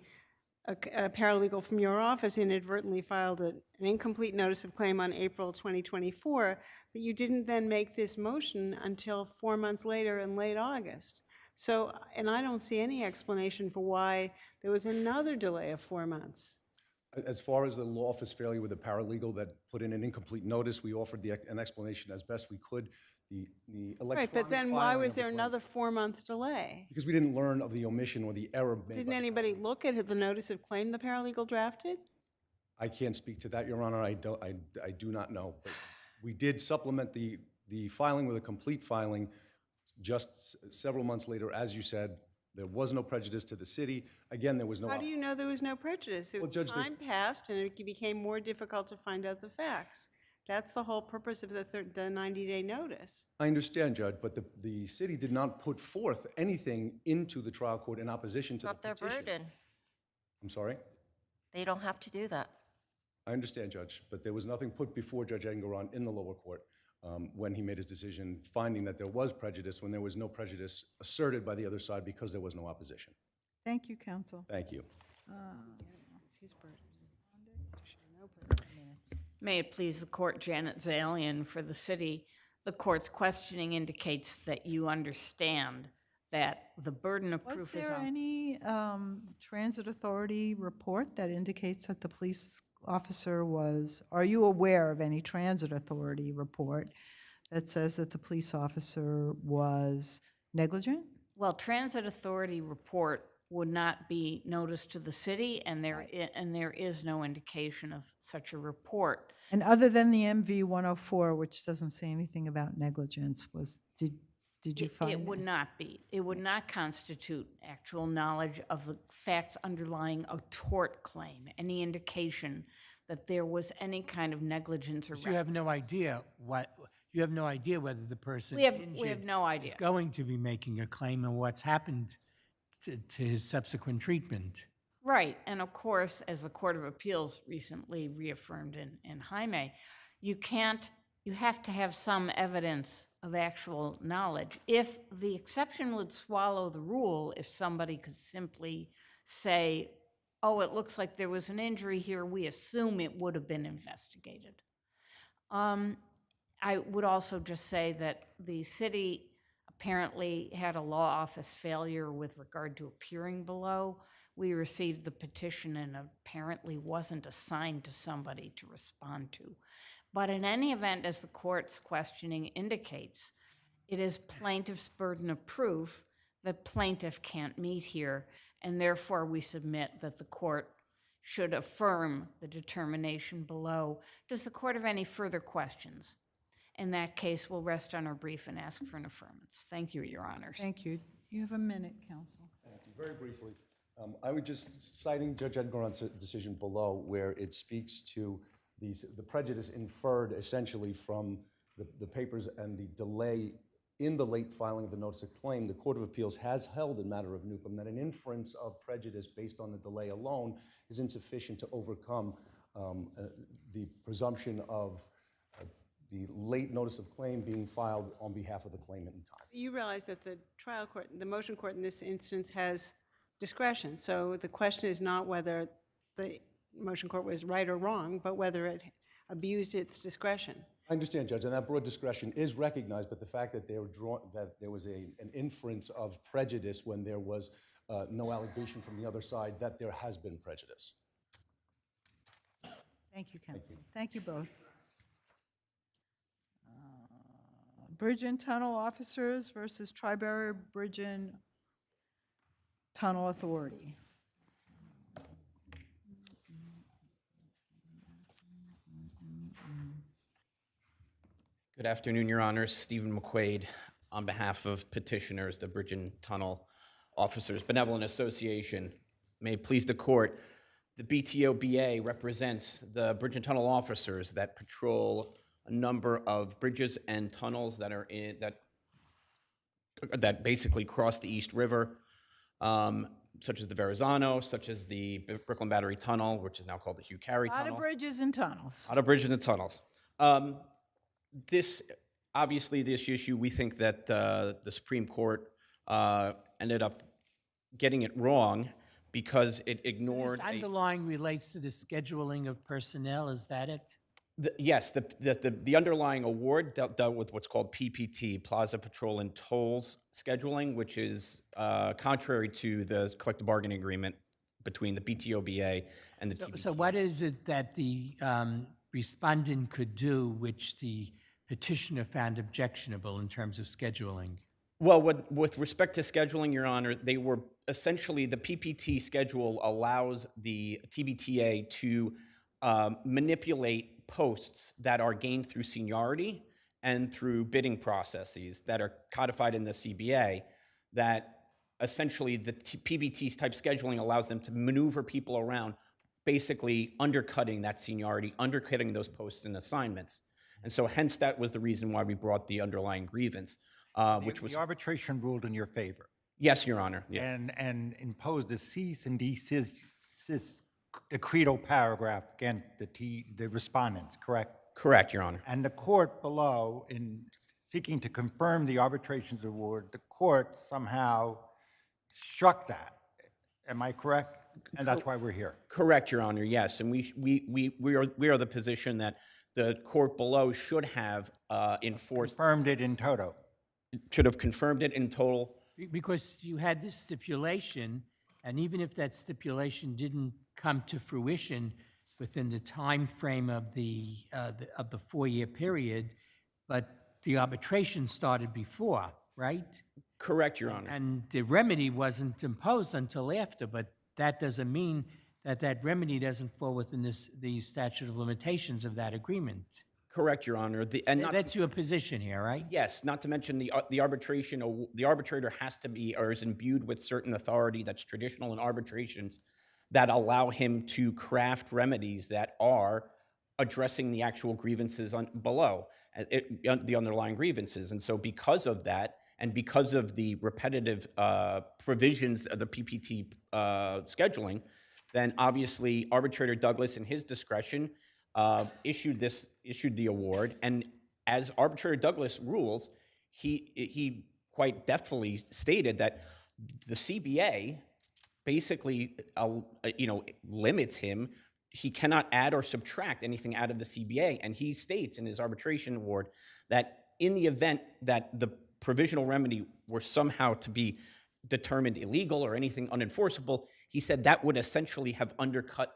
a paralegal from your office inadvertently filed an incomplete notice of claim on April 2024, but you didn't then make this motion until 4 months later in late August. So, and I don't see any explanation for why there was another delay of 4 months. As far as the law office failure with the paralegal that put in an incomplete notice, we offered an explanation as best we could. The electronic Right, but then why filing was of the there claim- another 4-month delay? Because we didn't learn of the omission or the error made. Didn't anybody look at the notice of claim the paralegal drafted? I can't speak to that, Your Honor. I do not know. But we did supplement the filing with a complete filing just several months later. As you said, there was no prejudice to the city. Again, there was no. How do you know there was no prejudice? Well, Judge, Time passed and it became more difficult to find out the facts. That's the whole purpose of the 90-day notice. I understand, Judge, but the city did not put forth anything into the trial court in opposition to the Not their petition. burden. I'm sorry? They don't have to do that. I understand, Judge, but there was nothing put before Judge Engeron in the lower court when he made his decision, finding that there was prejudice when there was no prejudice asserted by the other side because there was no opposition. Thank you, counsel. Thank you. May it please the court, Janet Zalian for the city. The court's questioning indicates that you understand that the burden of Was proof is there on. any transit authority report that indicates that the police officer was, are you aware of any transit authority report that says that the police officer was negligent? Well, transit authority report would not be noticed to the city, and there is no indication of such a report. And other than the MV 104, which doesn't say anything about negligence, did you find It would not be. It would not constitute actual knowledge of the facts underlying a tort claim, any indication that there was any kind of negligence or. But you have no idea you have no idea whether the person We have injured no idea. is going to be making a claim and what's happened to his subsequent treatment. Right, and of course, as the Court of Appeals recently reaffirmed in Jaime, you have to have some evidence of actual knowledge. If the exception would swallow the rule, if somebody could simply say, oh, it looks like there was an injury here, we assume it would have been investigated. I would also just say that the city apparently had a law office failure with regard to appearing below. We received the petition and apparently wasn't assigned to somebody to respond to. But in any event, as the court's questioning indicates, it is plaintiff's burden of proof that plaintiff can't meet here, and therefore we submit that the court should affirm the determination below. Does the court have any further questions? In that case, we'll rest on our brief and ask for an affirmance. Thank you, Your Honors. Thank you. You have a minute, counsel. Thank you. Very briefly, I would just, citing Judge Engeron's decision below, where it speaks to the prejudice inferred essentially from the papers and the delay in the late filing of the notice of claim, the Court of Appeals has held in matter of Newcomb that an inference of prejudice based on the delay alone is insufficient to overcome the presumption of the late notice of claim being filed on behalf of the claimant in time. You realize that the trial court, the motion court in this instance has discretion. So the question is not whether the motion court was right or wrong, but whether it abused its discretion. I understand, Judge, and that broad discretion is recognized, but the fact that there was an inference of prejudice when there was no allegation from the other side that there has been prejudice. Thank you, counsel. Thank you both. Bridge and Tunnel Officers versus Tri-Barrier Bridge and Tunnel Authority. Good afternoon, Your Honors. Stephen McQuaid on behalf of petitioners, the Bridge and Tunnel Officers Benevolent Association. May it please the court, the BTOBA represents the Bridge and Tunnel officers that patrol a number of bridges and tunnels that are that basically cross the East River, such as the Verrazano, such as the Brooklyn Battery Tunnel, which is now called the Hugh Carey Tunnel. A lot of bridges and tunnels. A lot of bridges and tunnels. This issue, we think that the Supreme Court ended up getting it wrong because it ignored. This underlying relates to the scheduling of personnel, is that it? Yes, the underlying award dealt with what's called PPT, Plaza Patrol and Tolls scheduling, which is contrary to the collective bargaining agreement between the BTOBA and the TBTA. So what is it that the respondent could do which the petitioner found objectionable in terms of scheduling? Well, with respect to scheduling, Your Honor, they were essentially, the PPT schedule allows the TBTA to manipulate posts that are gained through seniority and through bidding processes that are codified in the CBA, that essentially the PBT type scheduling allows them to maneuver people around, basically undercutting that seniority, undercutting those posts and assignments. And so hence that was the reason why we brought the underlying grievance, which was— The arbitration ruled in your favor. Yes, Your Honor, yes. And imposed a cease and desist decretal paragraph against the respondents, correct? Correct, Your Honor. And the court below, in seeking to confirm the arbitration's award, the court somehow struck that. Am I correct? And that's why we're here. Correct, Your Honor, yes. And we are the position that the court below should have enforced— Confirmed it in toto. Should have confirmed it in total. Because you had this stipulation, and even if that stipulation didn't come to fruition within the time frame of the 4-year period, but the arbitration started before, right? Correct, Your Honor. And the remedy wasn't imposed until after, but that doesn't mean that that remedy doesn't fall within the statute of limitations of that agreement. Correct, Your Honor. That's your position here, right? Yes, not to mention the arbitration, the arbitrator has to be, or is imbued with certain authority that's traditional in arbitrations that allow him to craft remedies that are addressing the actual grievances below, the underlying grievances. And so because of that, and because of the repetitive provisions of the PPT scheduling, then obviously arbitrator Douglas, in his discretion, issued the award. And as arbitrator Douglas rules, he quite deftly stated that the CBA basically limits him. He cannot add or subtract anything out of the CBA. And he states in his arbitration award that in the event that the provisional remedy were somehow to be determined illegal or anything unenforceable, he said that would essentially have undercut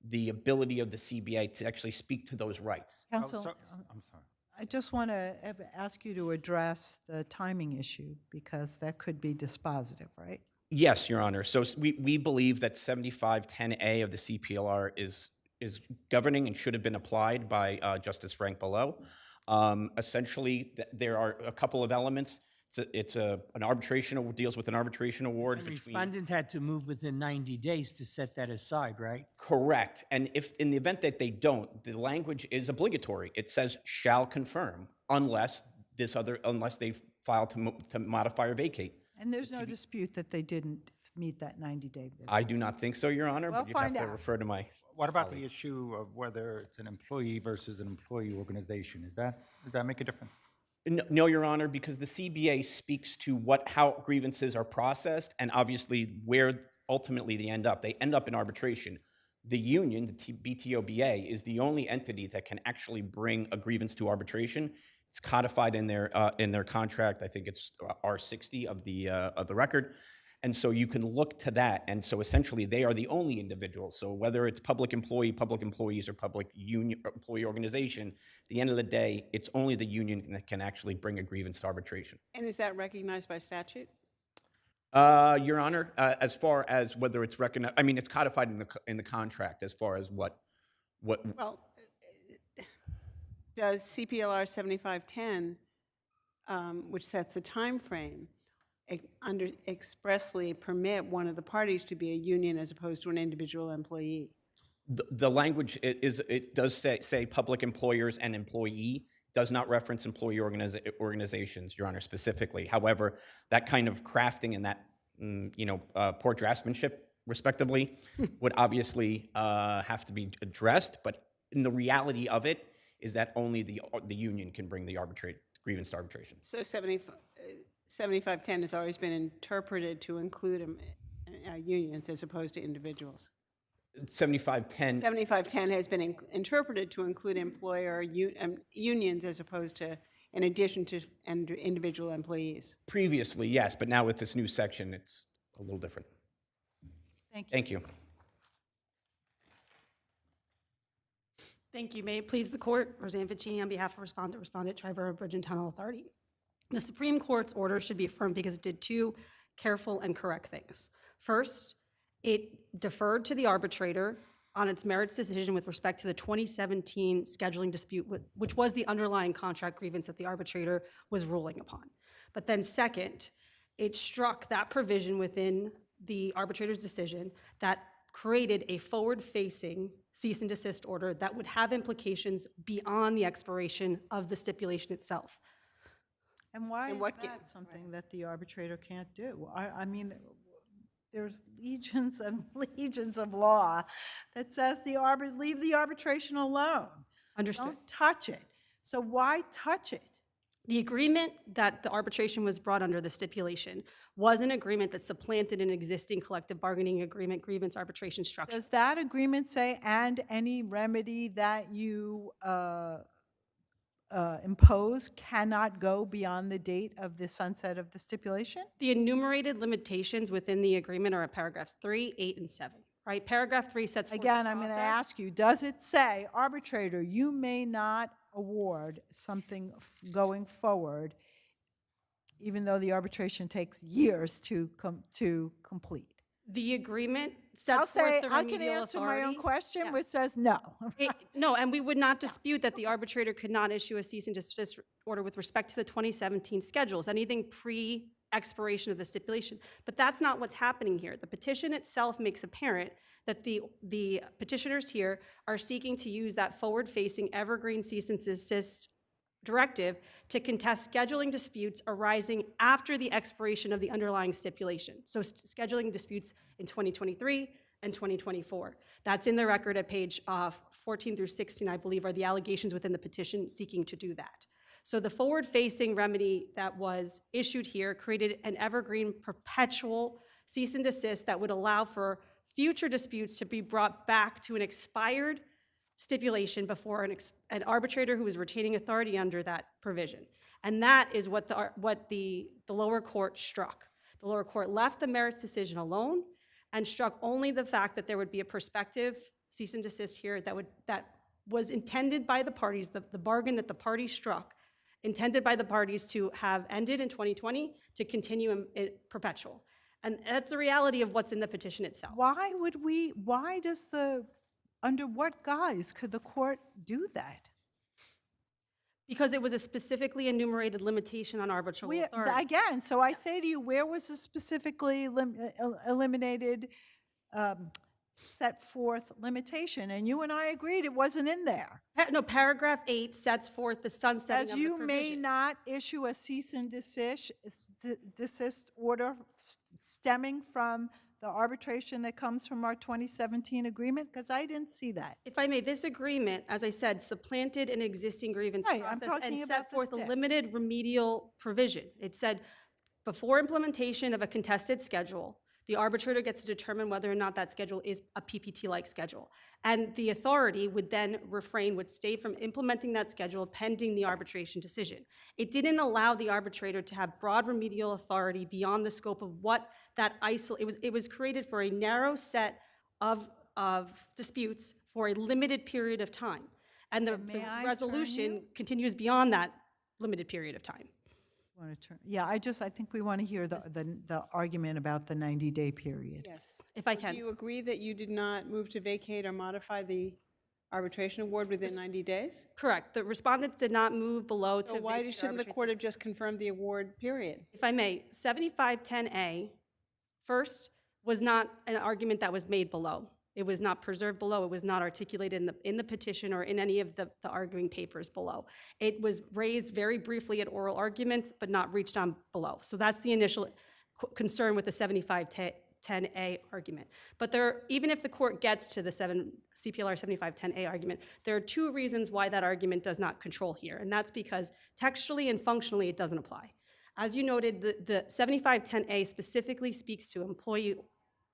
the ability of the CBA to actually speak to those rights. Counsel, I'm sorry. I just want to ask you to address the timing issue, because that could be dispositive, right? Yes, Your Honor. So we believe that 7510A of the CPLR is governing and should have been applied by Justice Frank Below. Essentially, there are a couple of elements. It's an arbitration, deals with an arbitration award. The respondent had to move within 90 days to set that aside, right? Correct. And if in the event that they don't, the language is obligatory. It says shall confirm unless they file to modify or vacate. And there's no dispute that they didn't meet that 90-day deadline. I do not think so, Your Honor, Well, but you'd have find to out. refer to my— What about the issue of whether it's an employee versus an employee organization? Does that make a difference? No, Your Honor, because the CBA speaks to how grievances are processed and obviously where ultimately they end up. They end up in arbitration. The union, the BTOBA, is the only entity that can actually bring a grievance to arbitration. It's codified in their contract. I think it's R60 of the record. And so you can look to that. And so essentially they are the only individuals. So whether it's public employees, or public union or employee organization, at the end of the day, it's only the union that can actually bring a grievance to arbitration. And is that recognized by statute? Your Honor, as far as whether it's recognized, I mean, it's codified in the contract as far as what. Well, does CPLR 7510, which sets the time frame, expressly permit one of the parties to be a union as opposed to an individual employee? The language it does say public employers and employee, does not reference employee organizations, Your Honor, specifically. However, that kind of crafting and that poor draftsmanship, respectively, would obviously have to be addressed. But in the reality of it is that only the union can bring the grievance to arbitration. So 7510 has always been interpreted to include unions as opposed to individuals. 7510 has been interpreted to include unions as opposed to, in addition to individual employees. Previously, yes, but now with this new section, it's a little different. Thank you. Thank you. Thank you. May it please the court, Roseanne Ficini on behalf of Respondent, Tri-Borough Bridge and Tunnel Authority. The Supreme Court's order should be affirmed because it did two careful and correct things. First, it deferred to the arbitrator on its merits decision with respect to the 2017 scheduling dispute, which was the underlying contract grievance that the arbitrator was ruling upon. But then second, it struck that provision within the arbitrator's decision that created a forward-facing cease and desist order that would have implications beyond the expiration of the stipulation itself. And why is that something that the arbitrator can't do? I mean, there's legions and legions of law that says leave the arbitration alone. Understood. Don't touch it. So why touch it? The agreement that the arbitration was brought under, the stipulation, was an agreement that supplanted an existing collective bargaining agreement grievance arbitration structure. Does that agreement say, and any remedy that you impose cannot go beyond the date of the sunset of the stipulation? The enumerated limitations within the agreement are at paragraphs 3, 8, and 7, right? Paragraph 3 sets forth Again, the I'm going to process. ask you, does it say, arbitrator, you may not award something going forward, even though the arbitration takes years to complete? The agreement sets forth the remedial authority. I can answer my own question, which says no. No, and we would not dispute that the arbitrator could not issue a cease and desist order with respect to the 2017 schedules, anything pre-expiration of the stipulation. But that's not what's happening here. The petition itself makes apparent that the petitioners here are seeking to use that forward-facing evergreen cease and desist directive to contest scheduling disputes arising after the expiration of the underlying stipulation. So scheduling disputes in 2023 and 2024. That's in the record at page 14 through 16, I believe, are the allegations within the petition seeking to do that. So the forward-facing remedy that was issued here created an evergreen perpetual cease and desist that would allow for future disputes to be brought back to an expired stipulation before an arbitrator who is retaining authority under that provision. And that is what the lower court struck. The lower court left the merits decision alone and struck only the fact that there would be a prospective cease and desist here that was intended by the parties, the bargain that the parties struck, intended by the parties to have ended in 2020 to continue in perpetual. And that's the reality of what's in the petition itself. Under what guise could the court do that? Because it was a specifically enumerated limitation on arbitral authority. Again, so I say to you, where was the specifically eliminated, set forth limitation? And you and I agreed it wasn't in there. No, paragraph 8 sets forth the sunsetting of the you provision. may not issue a cease and desist order stemming from the arbitration that comes from our 2017 agreement? Because I didn't see that. If I may, this agreement, as I said, supplanted an existing grievance process and set forth a limited remedial provision. It said, before implementation of a contested schedule, the arbitrator gets to determine whether or not that schedule is a PPT-like schedule. And the authority would then would stay from implementing that schedule pending the arbitration decision. It didn't allow the arbitrator to have broad remedial authority beyond the scope of what that it was created for a narrow set of disputes for a limited period of time. And the resolution continues beyond that limited period of time. Yeah, I think we want to hear the argument about the 90-day period. Yes. If I can. Do you agree that you did not move to vacate or modify the arbitration award within 90 days? Correct. The respondents did not move below to So why vacate shouldn't the arbitration. court have just confirmed the award, period? If I may, 7510A, first, was not an argument that was made below. It was not preserved below. It was not articulated in the petition or in any of the arguing papers below. It was raised very briefly at oral arguments, but not reached on below. So that's the initial concern with the 7510A argument. But even if the court gets to the CPLR 7510A argument, there are two reasons why that argument does not control here. And that's because textually and functionally it doesn't apply. As you noted, the 7510A specifically speaks to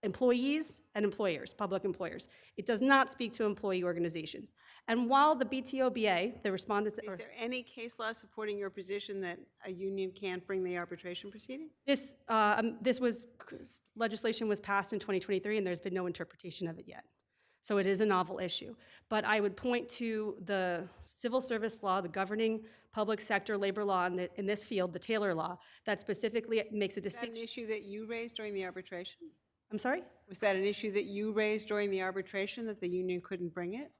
employees and employers, public employers. It does not speak to employee organizations. And while the BTOBA, the respondents... Is there any case law supporting your position that a union can't bring the arbitration proceeding? Legislation was passed in 2023, and there's been no interpretation of it yet. So it is a novel issue. But I would point to the civil service law, the governing public sector labor law in this field, the Taylor law, that specifically makes a distinction. Is that an issue that you raised during the arbitration? I'm sorry? Was that an issue that you raised during the arbitration, that the union couldn't bring it?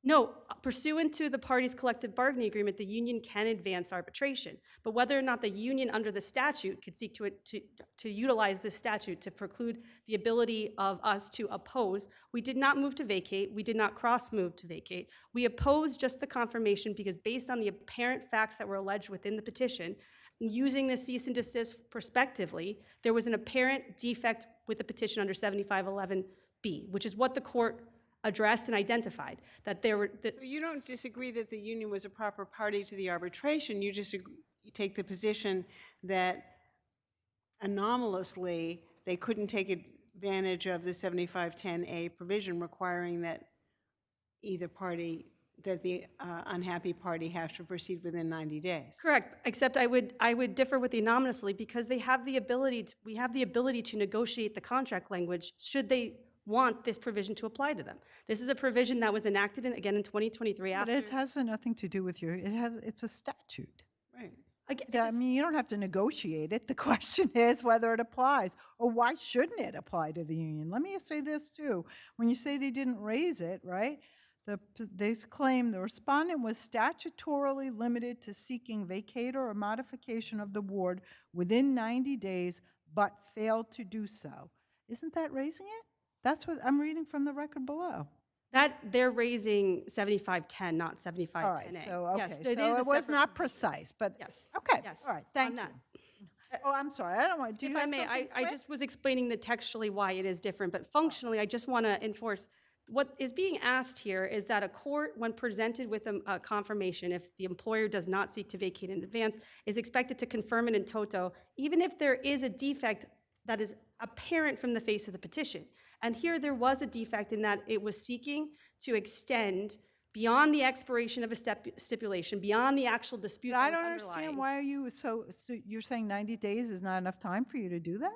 No, pursuant to the parties' collective bargaining agreement, the union can advance arbitration. But whether or not the union under the statute could seek to utilize this statute to preclude the ability of us to oppose, we did not move to vacate. We did not cross-move to vacate. We opposed just the confirmation because based on the apparent facts that were alleged within the petition, using the cease and desist prospectively, there was an apparent defect with the petition under 7511B, which is what the court addressed and identified, that there were... So you don't disagree that the union was a proper party to the arbitration, you take the position that anomalously they couldn't take advantage of the 7510A provision requiring that either party, that the unhappy party has to proceed within 90 days. Correct, except I would differ with the anonymously because we have the ability to negotiate the contract language should they want this provision to apply to them. This is a provision that was enacted again in 2023 after... But it has nothing to do with it's a statute. Right. I mean, you don't have to negotiate it. The question is whether it applies, or why shouldn't it apply to the union? Let me say this too. When you say they didn't raise it, right? They claim the respondent was statutorily limited to seeking vacatur or modification of the award within 90 days, but failed to do so. Isn't that raising it? That's what I'm reading from the record below. That they're raising 7510, not 7510A. All right, so, okay, Yes, so it is it a was separate not provision. precise, but, Yes. okay, Yes, all right, thank on you. that. Oh, I'm sorry, I don't want, do you If have I may, something I quick? just was explaining the textually why it is different, but functionally, I just want to enforce, what is being asked here is that a court, when presented with a confirmation, if the employer does not seek to vacate in advance, is expected to confirm it in toto, even if there is a defect that is apparent from the face of the petition. And here there was a defect in that it was seeking to extend beyond the expiration of a stipulation, beyond the actual dispute. I don't understand, why are you so you're saying 90 days is not enough time for you to do that?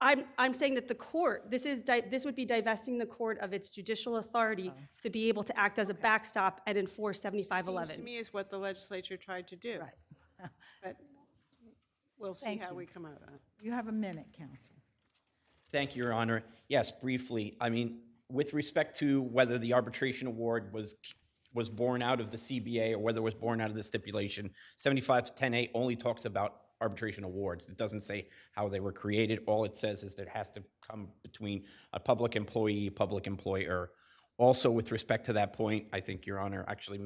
I'm saying that the court, this would be divesting the court of its judicial authority to be able to act as a backstop and enforce 7511. Seems to me is what the legislature tried to do. Right. But we'll see Thank how you. we come out of that. You have a minute, counsel. Thank you, Your Honor. Yes, briefly, I mean, with respect to whether the arbitration award was born out of the CBA or whether it was born out of the stipulation, 7510A only talks about arbitration awards. It doesn't say how they were created. All it says is that it has to come between a public employee, public employer. Also, with respect to that point, I think Your Honor actually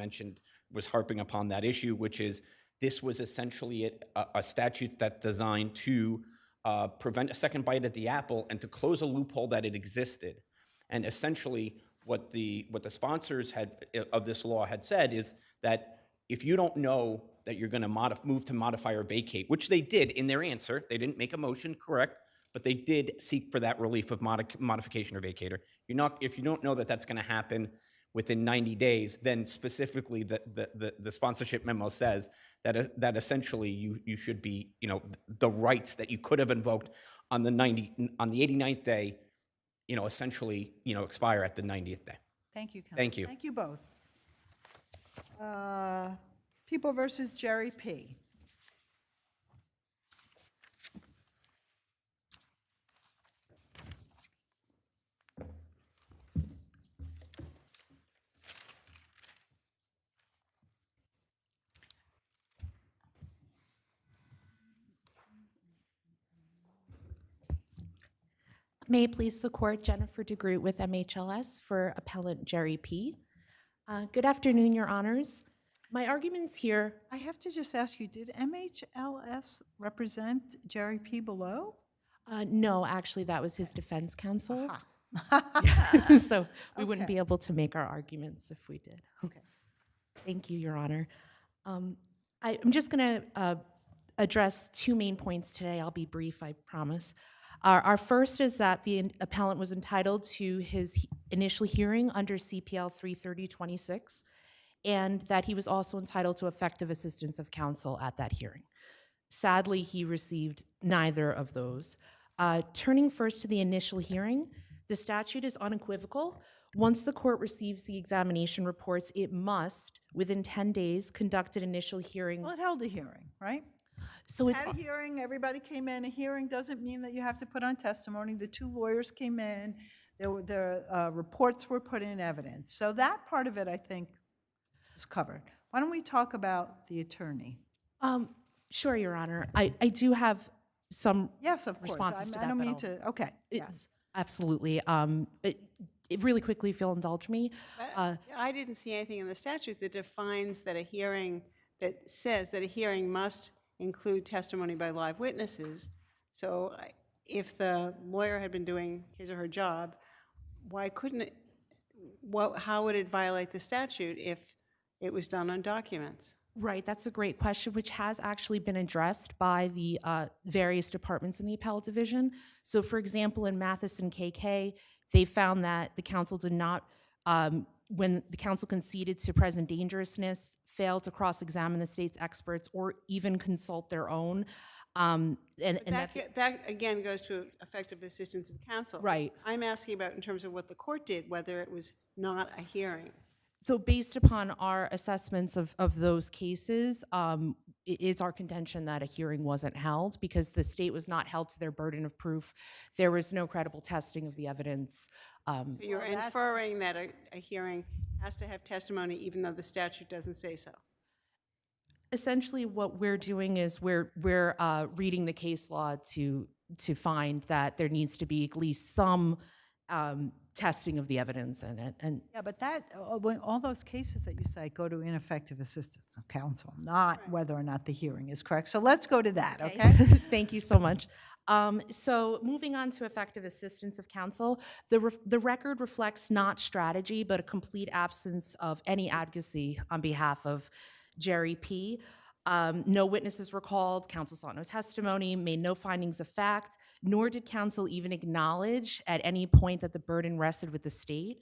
was harping upon that issue, which is this was essentially a statute that's designed to prevent a second bite at the apple and to close a loophole that it existed. And essentially, what the sponsors of this law had said is that if you don't know that you're going to move to modify or vacate, which they did in their answer, they didn't make a motion, correct, but they did seek for that relief of modification or vacator. If you don't know that that's going to happen within 90 days, then specifically the sponsorship memo says that essentially you should be, the rights that you could have invoked on the 89th day, essentially, expire at the 90th day. Thank you, counsel. Thank you. Thank you both. People versus Jerry P. May it please the court, Jennifer DeGroot with MHLS for Appellant Jerry P. Good afternoon, Your Honors. My arguments here. I have to just ask you, did MHLS represent Jerry P. below? No, actually, that was his defense counsel. So we wouldn't be able to make our arguments if we did. Okay. Thank you, Your Honor. I'm just going to address two main points today. I'll be brief, I promise. Our first is that the appellant was entitled to his initial hearing under CPL 33026, and that he was also entitled to effective assistance of counsel at that hearing. Sadly, he received neither of those. Turning first to the initial hearing, the statute is unequivocal. Once the court receives the examination reports, it must, within 10 days, conduct an initial hearing. Well, it held a hearing, right? So it's had a hearing, everybody came in. A hearing doesn't mean that you have to put on testimony. The two lawyers came in, the reports were put in evidence. So that part of it, I think, is covered. Why don't we talk about the attorney? Sure, Your Honor. I do have some yes, of course. responses to that. I don't mean to, okay, yes. Absolutely. Really quickly, if you'll indulge me. I didn't see anything in the statute that defines that a hearing, that says that a hearing must include testimony by live witnesses. So if the lawyer had been doing his or her job, why couldn't it, how would it violate the statute if it was done on documents? Right, that's a great question, which has actually been addressed by the various departments in the Appellate Division. So for example, in Matheson KK, they found that the counsel did not, when the counsel conceded to present dangerousness, failed to cross-examine the state's experts or even consult their own. That again goes to effective assistance of counsel. Right. I'm asking about in terms of what the court did, whether it was not a hearing. So based upon our assessments of those cases, it is our contention that a hearing wasn't held because the state was not held to their burden of proof. There was no credible testing of the evidence. So you're inferring that a hearing has to have testimony even though the statute doesn't say so? Essentially what we're doing is we're reading the case law to find that there needs to be at least some testing of the evidence in it. And yeah, but that, all those cases that you cite go to ineffective assistance of counsel, not whether or not the hearing is correct. So let's go to that, okay? Thank you so much. So moving on to effective assistance of counsel, the record reflects not strategy, but a complete absence of any advocacy on behalf of Jerry P. No witnesses were called, counsel sought no testimony, made no findings of fact, nor did counsel even acknowledge at any point that the burden rested with the state.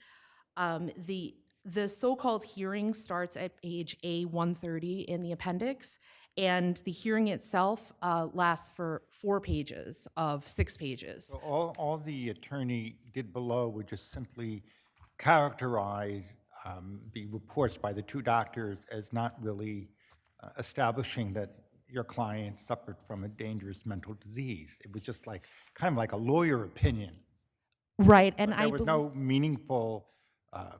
The so-called hearing starts at page A130 in the appendix, and the hearing itself lasts for 4 pages of 6 pages. So all the attorney did below would just simply characterize the reports by the two doctors as not really establishing that your client suffered from a dangerous mental disease. It was just like, kind of like a lawyer opinion. Right, and there was no meaningful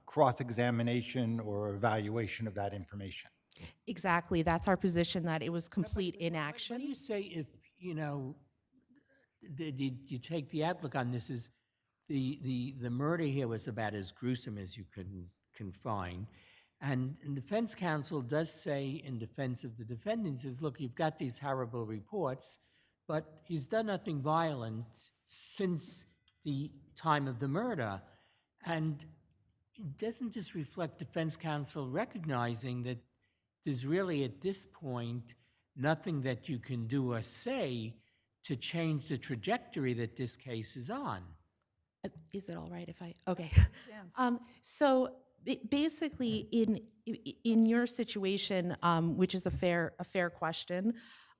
cross-examination or evaluation of that information. Exactly, that's our position, that it was complete inaction. What do you say if, you know, you take the outlook on this is the murder here was about as gruesome as you can find. And defense counsel does say in defense of the defendants is, look, you've got these horrible reports, but he's done nothing violent since the time of the murder. And doesn't this reflect defense counsel recognizing that there's really at this point nothing that you can do or say to change the trajectory that this case is on? Is it all right if I, okay. So basically in your situation, which is a fair question,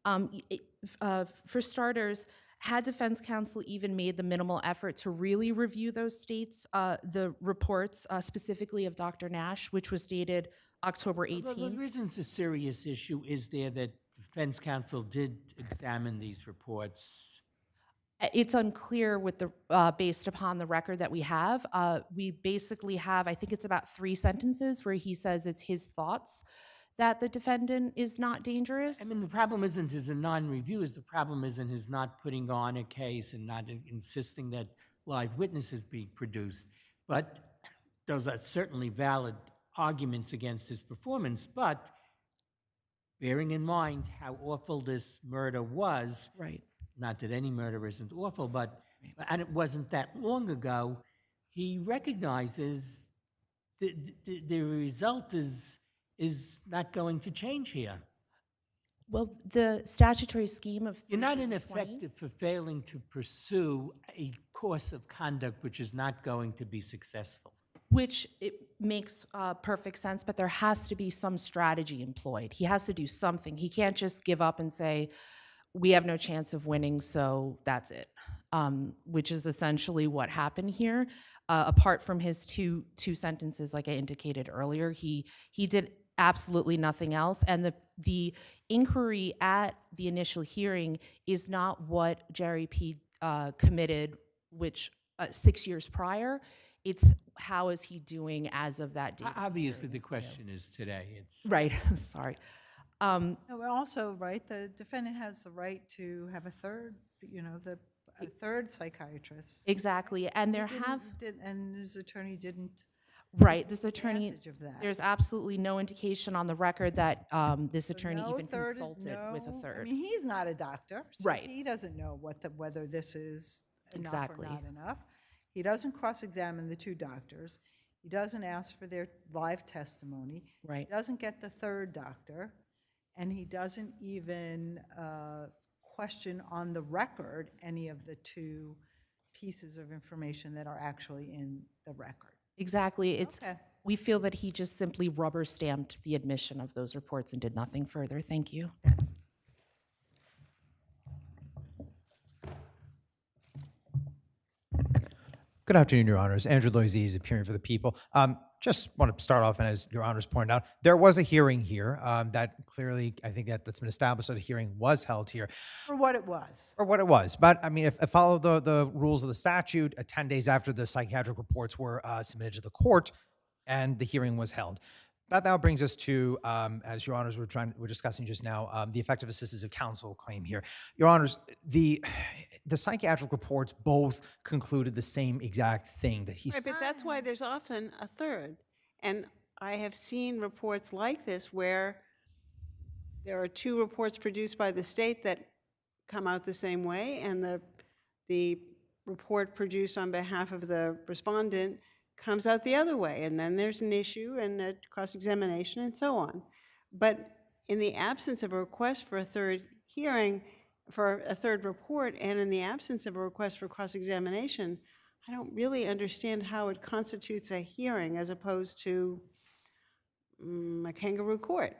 for starters, had defense counsel even made the minimal effort to really review those states, the reports specifically of Dr. Nash, which was dated October 18th? Well, the reason it's a serious issue is there that defense counsel did examine these reports. It's unclear with the based upon the record that we have. We basically have, I think it's about 3 sentences where he says it's his thoughts that the defendant is not dangerous. I mean, the problem isn't his non-review, is the problem isn't his not putting on a case and not insisting that live witnesses be produced. But those are certainly valid arguments against his performance, but bearing in mind how awful this murder was, Right. not that any murder isn't awful, but, and it wasn't that long ago, he recognizes the result is not going to change here. Well, the statutory scheme of You're not 320 ineffective for failing to pursue a course of conduct which is not going to be successful. which it makes perfect sense, but there has to be some strategy employed. He has to do something. He can't just give up and say, we have no chance of winning, so that's it, which is essentially what happened here. Apart from his two sentences, like I indicated earlier, he did absolutely nothing else. And the inquiry at the initial hearing is not what Jerry P. committed, which 6 years prior. It's how is he doing as of that date. Obviously, the question is today. It's Right. Sorry. No, but also, right, the defendant has the right to have a third, a third psychiatrist. Exactly. And there And his attorney didn't. Right, this attorney, advantage of that. there's absolutely no indication on the record that this attorney even consulted with a I third. mean, he's not a doctor. So Right. He doesn't know whether this is enough Exactly. or not enough. He doesn't cross-examine the two doctors. He doesn't ask for their live testimony. Right. He doesn't get the third doctor. And he doesn't even question on the record any of the two pieces of information that are actually in the record. Exactly. It's Okay. we feel that he just simply rubber stamped the admission of those reports and did nothing further. Thank you. Good afternoon, Your Honors. Andrew Loiziz, appearing for the people. Just want to start off, and as Your Honors pointed out, there was a hearing here that clearly, I think that's been established that a hearing was held here. For what it was. For what it was. But, I mean, if follow the rules of the statute, 10 days after the psychiatric reports were submitted to the court, and the hearing was held. That now brings us to, as Your Honors were discussing just now, the effective assistance of counsel claim here. Your Honors, the psychiatric reports both concluded the same exact thing that he Right, but that's why there's often a third. And I have seen reports like this where there are two reports produced by the state that come out the same way, and the report produced on behalf of the respondent comes out the other way, and then there's an issue and a cross-examination and so on. But in the absence of a request for a third hearing, for a third report, and in the absence of a request for cross-examination, I don't really understand how it constitutes a hearing as opposed to a kangaroo court.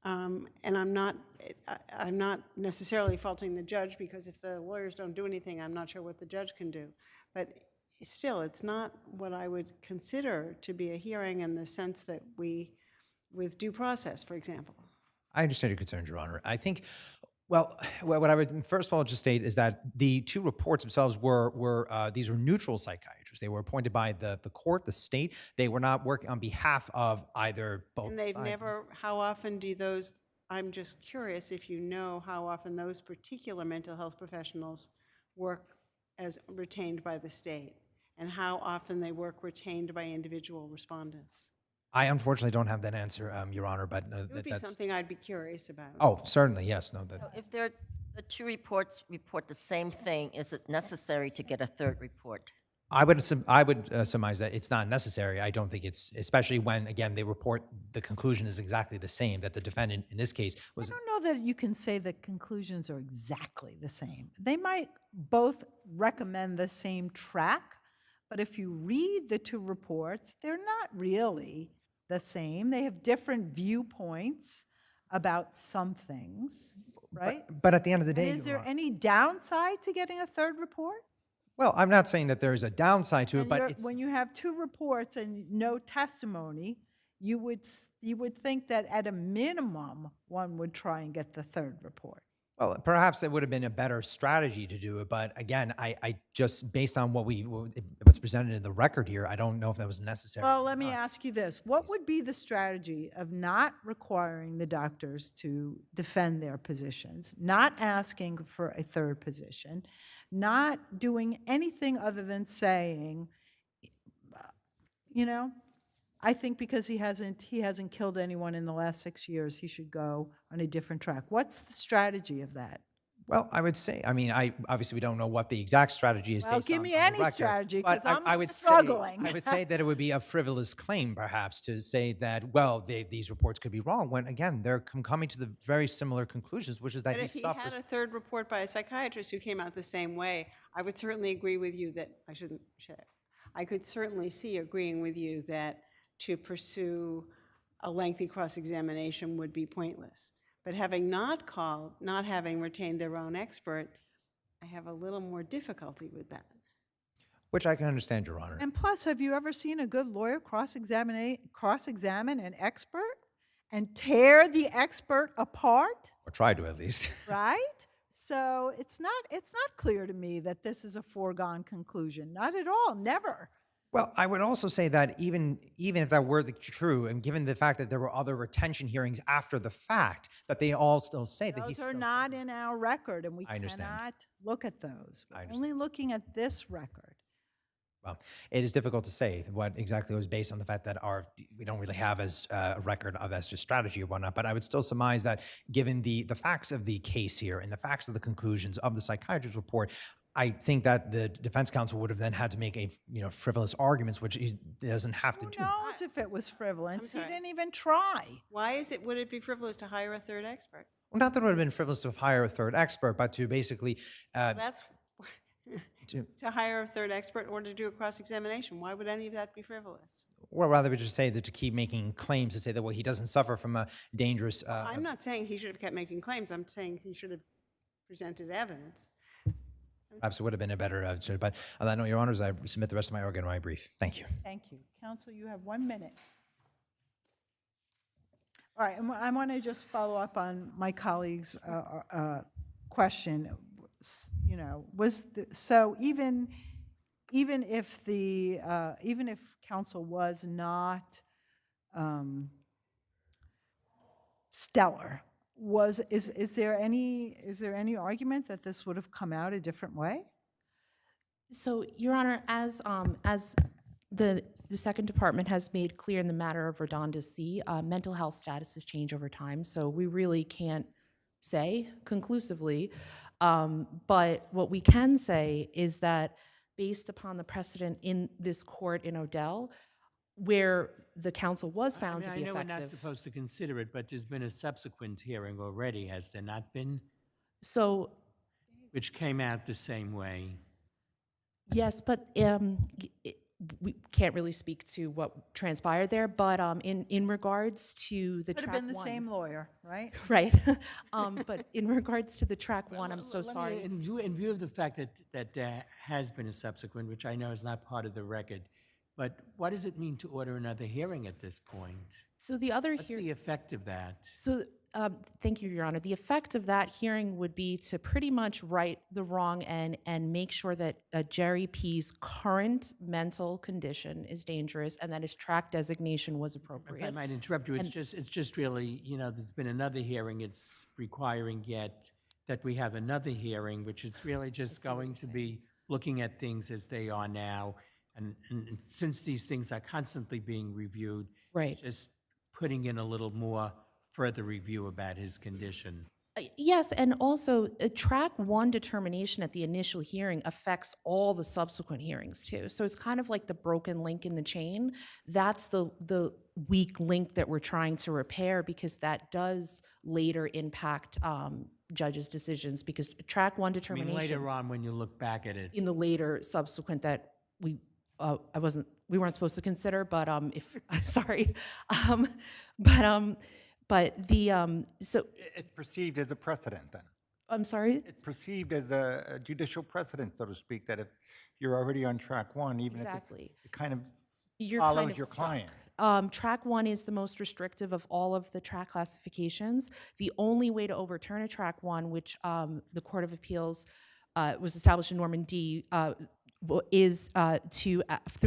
And I'm not necessarily faulting the judge, because if the lawyers don't do anything, I'm not sure what the judge can do. But still, it's not what I would consider to be a hearing in the sense that with due process, for example. I understand your concerns, Your Honor. I think, well, what I would first of all just state is that the two reports themselves these were neutral psychiatrists. They were appointed by the court, the state. They were not working on behalf of either both And they've sides. never, how often do those, I'm just curious if you know how often those particular mental health professionals work as retained by the state, and how often they work retained by individual respondents. I unfortunately don't have that answer, Your Honor, but It would be that's... something I'd be curious about. Oh, certainly, yes. No, that, So if the two reports report the same thing, is it necessary to get a third report? I would surmise that it's not necessary. I don't think it's, especially when, again, they report the conclusion is exactly the same, that the defendant in this case was... I don't know that you can say the conclusions are exactly the same. They might both recommend the same track, but if you read the two reports, they're not really the same. They have different viewpoints about some things, right? But at the end of the day... And is there Your Honor- any downside to getting a third report? Well, I'm not saying that there is a downside to it, but it's... When you have two reports and no testimony, you would think that at a minimum, one would try and get the third report. Well, perhaps it would have been a better strategy to do it, but again, I just, based on what's presented in the record here, I don't know if that was necessary. Well, let me ask you this. What would be the strategy of not requiring the doctors to defend their positions, not asking for a third position, not doing anything other than saying, you know, I think because he hasn't killed anyone in the last 6 years, he should go on a different track. What's the strategy of that? Well, I would say, I mean, obviously we don't know what the exact strategy is Well, based give on me the any record, strategy, but 'cause I'm I would struggling. I would say that it would be a frivolous claim, perhaps, to say that, well, these reports could be wrong, when, again, they're coming to the very similar conclusions, which is that But he if he suffers. had a third report by a psychiatrist who came out the same way, I would certainly agree with you that, I could certainly see agreeing with you that to pursue a lengthy cross-examination would be pointless. But having not having retained their own expert, I have a little more difficulty with that. Which I can understand, Your Honor. And plus, have you ever seen a good lawyer cross-examine an expert and tear the expert apart? Or try to, at least. Right? So it's not clear to me that this is a foregone conclusion. Not at all, never. Well, I would also say that even if that were true, and given the fact that there were other retention hearings after the fact, that they all still say that he's Those are still. not in our record, and we I understand. cannot look at those. I We're only looking at this record. Well, it is difficult to say what exactly was based on the fact that we don't really have as a record of as just strategy or whatnot, but I would still surmise that given the facts of the case here and the facts of the conclusions of the psychiatrist's report, I think that the defense counsel would have then had to make frivolous arguments, which he doesn't have to do. Who knows if it was frivolous? He sorry. didn't even try. Would it be frivolous to hire a third expert? Well, not that it would have been frivolous to hire a third expert, but to basically That's, to hire a third expert or to do a cross-examination. Why would any of that be frivolous? or rather we just say that to keep making claims to say that, well, he doesn't suffer from a dangerous. I'm not saying he should have kept making claims. I'm saying he should have presented evidence. Perhaps it would have been a better, but on that note, Your Honors, I submit the rest of my argument in my brief. Thank you. Thank you. Counsel, you have 1 minute. All right, and I want to just follow up on my colleague's question. So even if counsel was not stellar, is there any argument that this would have come out a different way? So, Your Honor, as the second department has made clear in the matter of redundancy, mental health statuses change over time, so we really can't say conclusively. But what we can say is that based upon the precedent in this court in Odell, where the counsel was found to be I know we're not effective. supposed to consider it, but there's been a subsequent hearing already, has there not been? So, Which came out the same way. yes, but we can't really speak to what transpired there, but in regards to the Could have track been the one. same lawyer, right? Right. But in regards to the track one, I'm so Let me- sorry. In view of the fact that there has been a subsequent, which I know is not part of the record, but what does it mean to order another hearing at this point? So the other What's the effect of that? So, thank you, Your Honor. The effect of that hearing would be to pretty much right the wrong and make sure that Jerry P's current mental condition is dangerous and that his track designation was appropriate. If I might interrupt you, it's just really, there's been another hearing. It's requiring yet that we have another hearing, which is really just going to be looking at things as they are now. And since these things are constantly being reviewed, right, just putting in a little more further review about his condition. Yes, and also a track one determination at the initial hearing affects all the subsequent hearings too. So it's kind of like the broken link in the chain. That's the weak link that we're trying to repair, because that does later impact judges' decisions, because track one determination. I mean, later on when you look back at it. In the later subsequent that we weren't supposed to consider, but sorry, but the so it's perceived as a precedent then. I'm sorry. It's perceived as a judicial precedent, so to speak, that if you're already on track one, even exactly, if it kind of you're follows kind of your stuck. client. Track one is the most restrictive of all of the track classifications. The only way to overturn a track one, which the Court of Appeals was established in Normandy, is through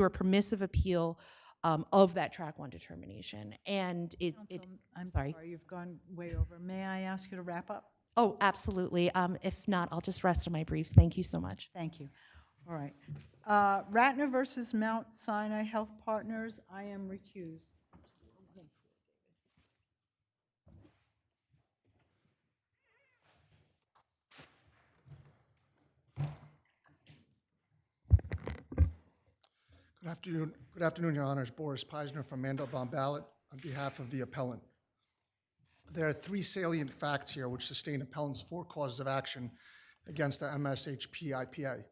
a permissive appeal of that track one determination. And I'm sorry, you've gone way over. May I ask you to wrap up? Oh, absolutely. If not, I'll just rest on my briefs. Thank you so much. Thank you. All right. Ratner versus Mount Sinai Health Partners, I am recused. Good afternoon, Your Honors. Boris Peisner from Mandelbaum Ballot on behalf of the appellant. There are three salient facts here which sustain appellant's 4 causes of action against the MSHP IPA.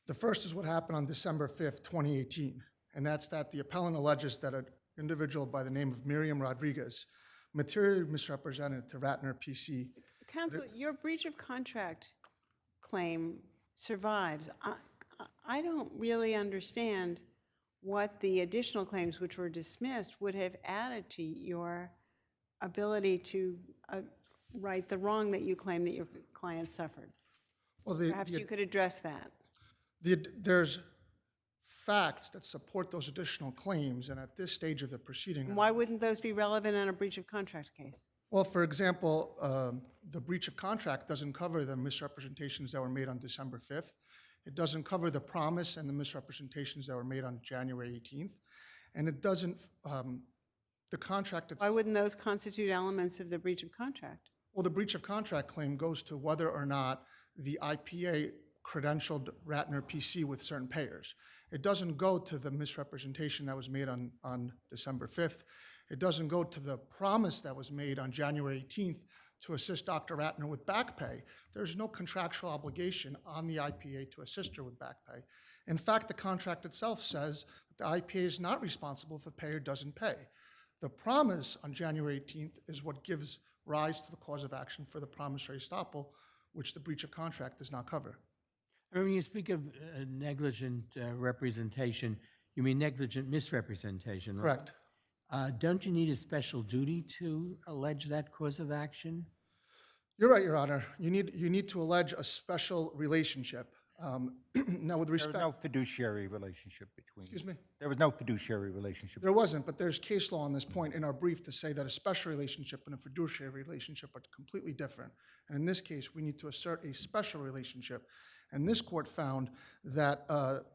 The first is what happened on December 5th, 2018, and that's that the appellant alleges that an individual by the name of Miriam Rodriguez materially misrepresented to Ratner PC. Counsel, your breach of contract claim survives. I don't really understand what the additional claims which were dismissed would have added to your ability to right the wrong that you claim that your client suffered. Well, Perhaps you could address that. There's facts that support those additional claims, and at this stage of the proceeding. Why wouldn't those be relevant in a breach of contract case? Well, for example, the breach of contract doesn't cover the misrepresentations that were made on December 5th. It doesn't cover the promise and the misrepresentations that were made on January 18th. And it doesn't, the contract itself. Why wouldn't those constitute elements of the breach of contract? Well, the breach of contract claim goes to whether or not the IPA credentialed Ratner PC with certain payers. It doesn't go to the misrepresentation that was made on December 5th. It doesn't go to the promise that was made on January 18th to assist Dr. Ratner with back pay. There's no contractual obligation on the IPA to assist her with back pay. In fact, the contract itself says that the IPA is not responsible if a payer doesn't pay. The promise on January 18th is what gives rise to the cause of action for the promissory estoppel, which the breach of contract does not cover. When you speak of negligent representation, you mean negligent misrepresentation, right? Correct. Don't you need a special duty to allege that cause of action? You're right, Your Honor. You need to allege a special relationship. Now, with respect, There was no fiduciary relationship between. Excuse me? There was no fiduciary relationship. There wasn't, but there's case law on this point in our brief to say that a special relationship and a fiduciary relationship are completely different. And in this case, we need to assert a special relationship. And this court found that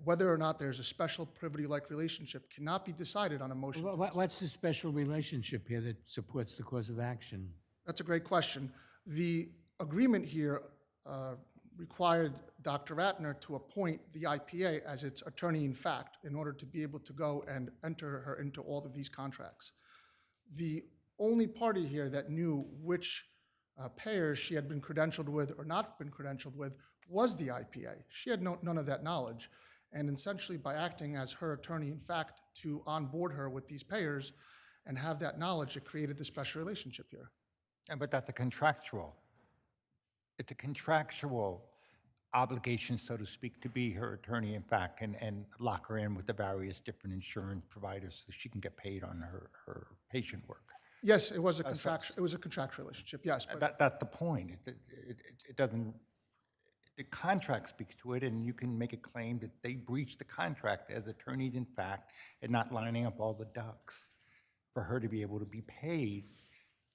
whether or not there's a special privity-like relationship cannot be decided on a motion. What's the special relationship here that supports the cause of action? That's a great question. The agreement here required Dr. Ratner to appoint the IPA as its attorney in fact in order to be able to go and enter her into all of these contracts. The only party here that knew which payers she had been credentialed with or not been credentialed with was the IPA. She had none of that knowledge. And essentially by acting as her attorney in fact to onboard her with these payers and have that knowledge, it created the special relationship here. But that's a contractual. It's a contractual obligation, so to speak, to be her attorney in fact and lock her in with the various different insurance providers so she can get paid on her patient work. Yes, it was a contractual relationship, yes. But That's the point. It doesn't, the contract speaks to it, and you can make a claim that they breached the contract as attorneys in fact and not lining up all the ducks for her to be able to be paid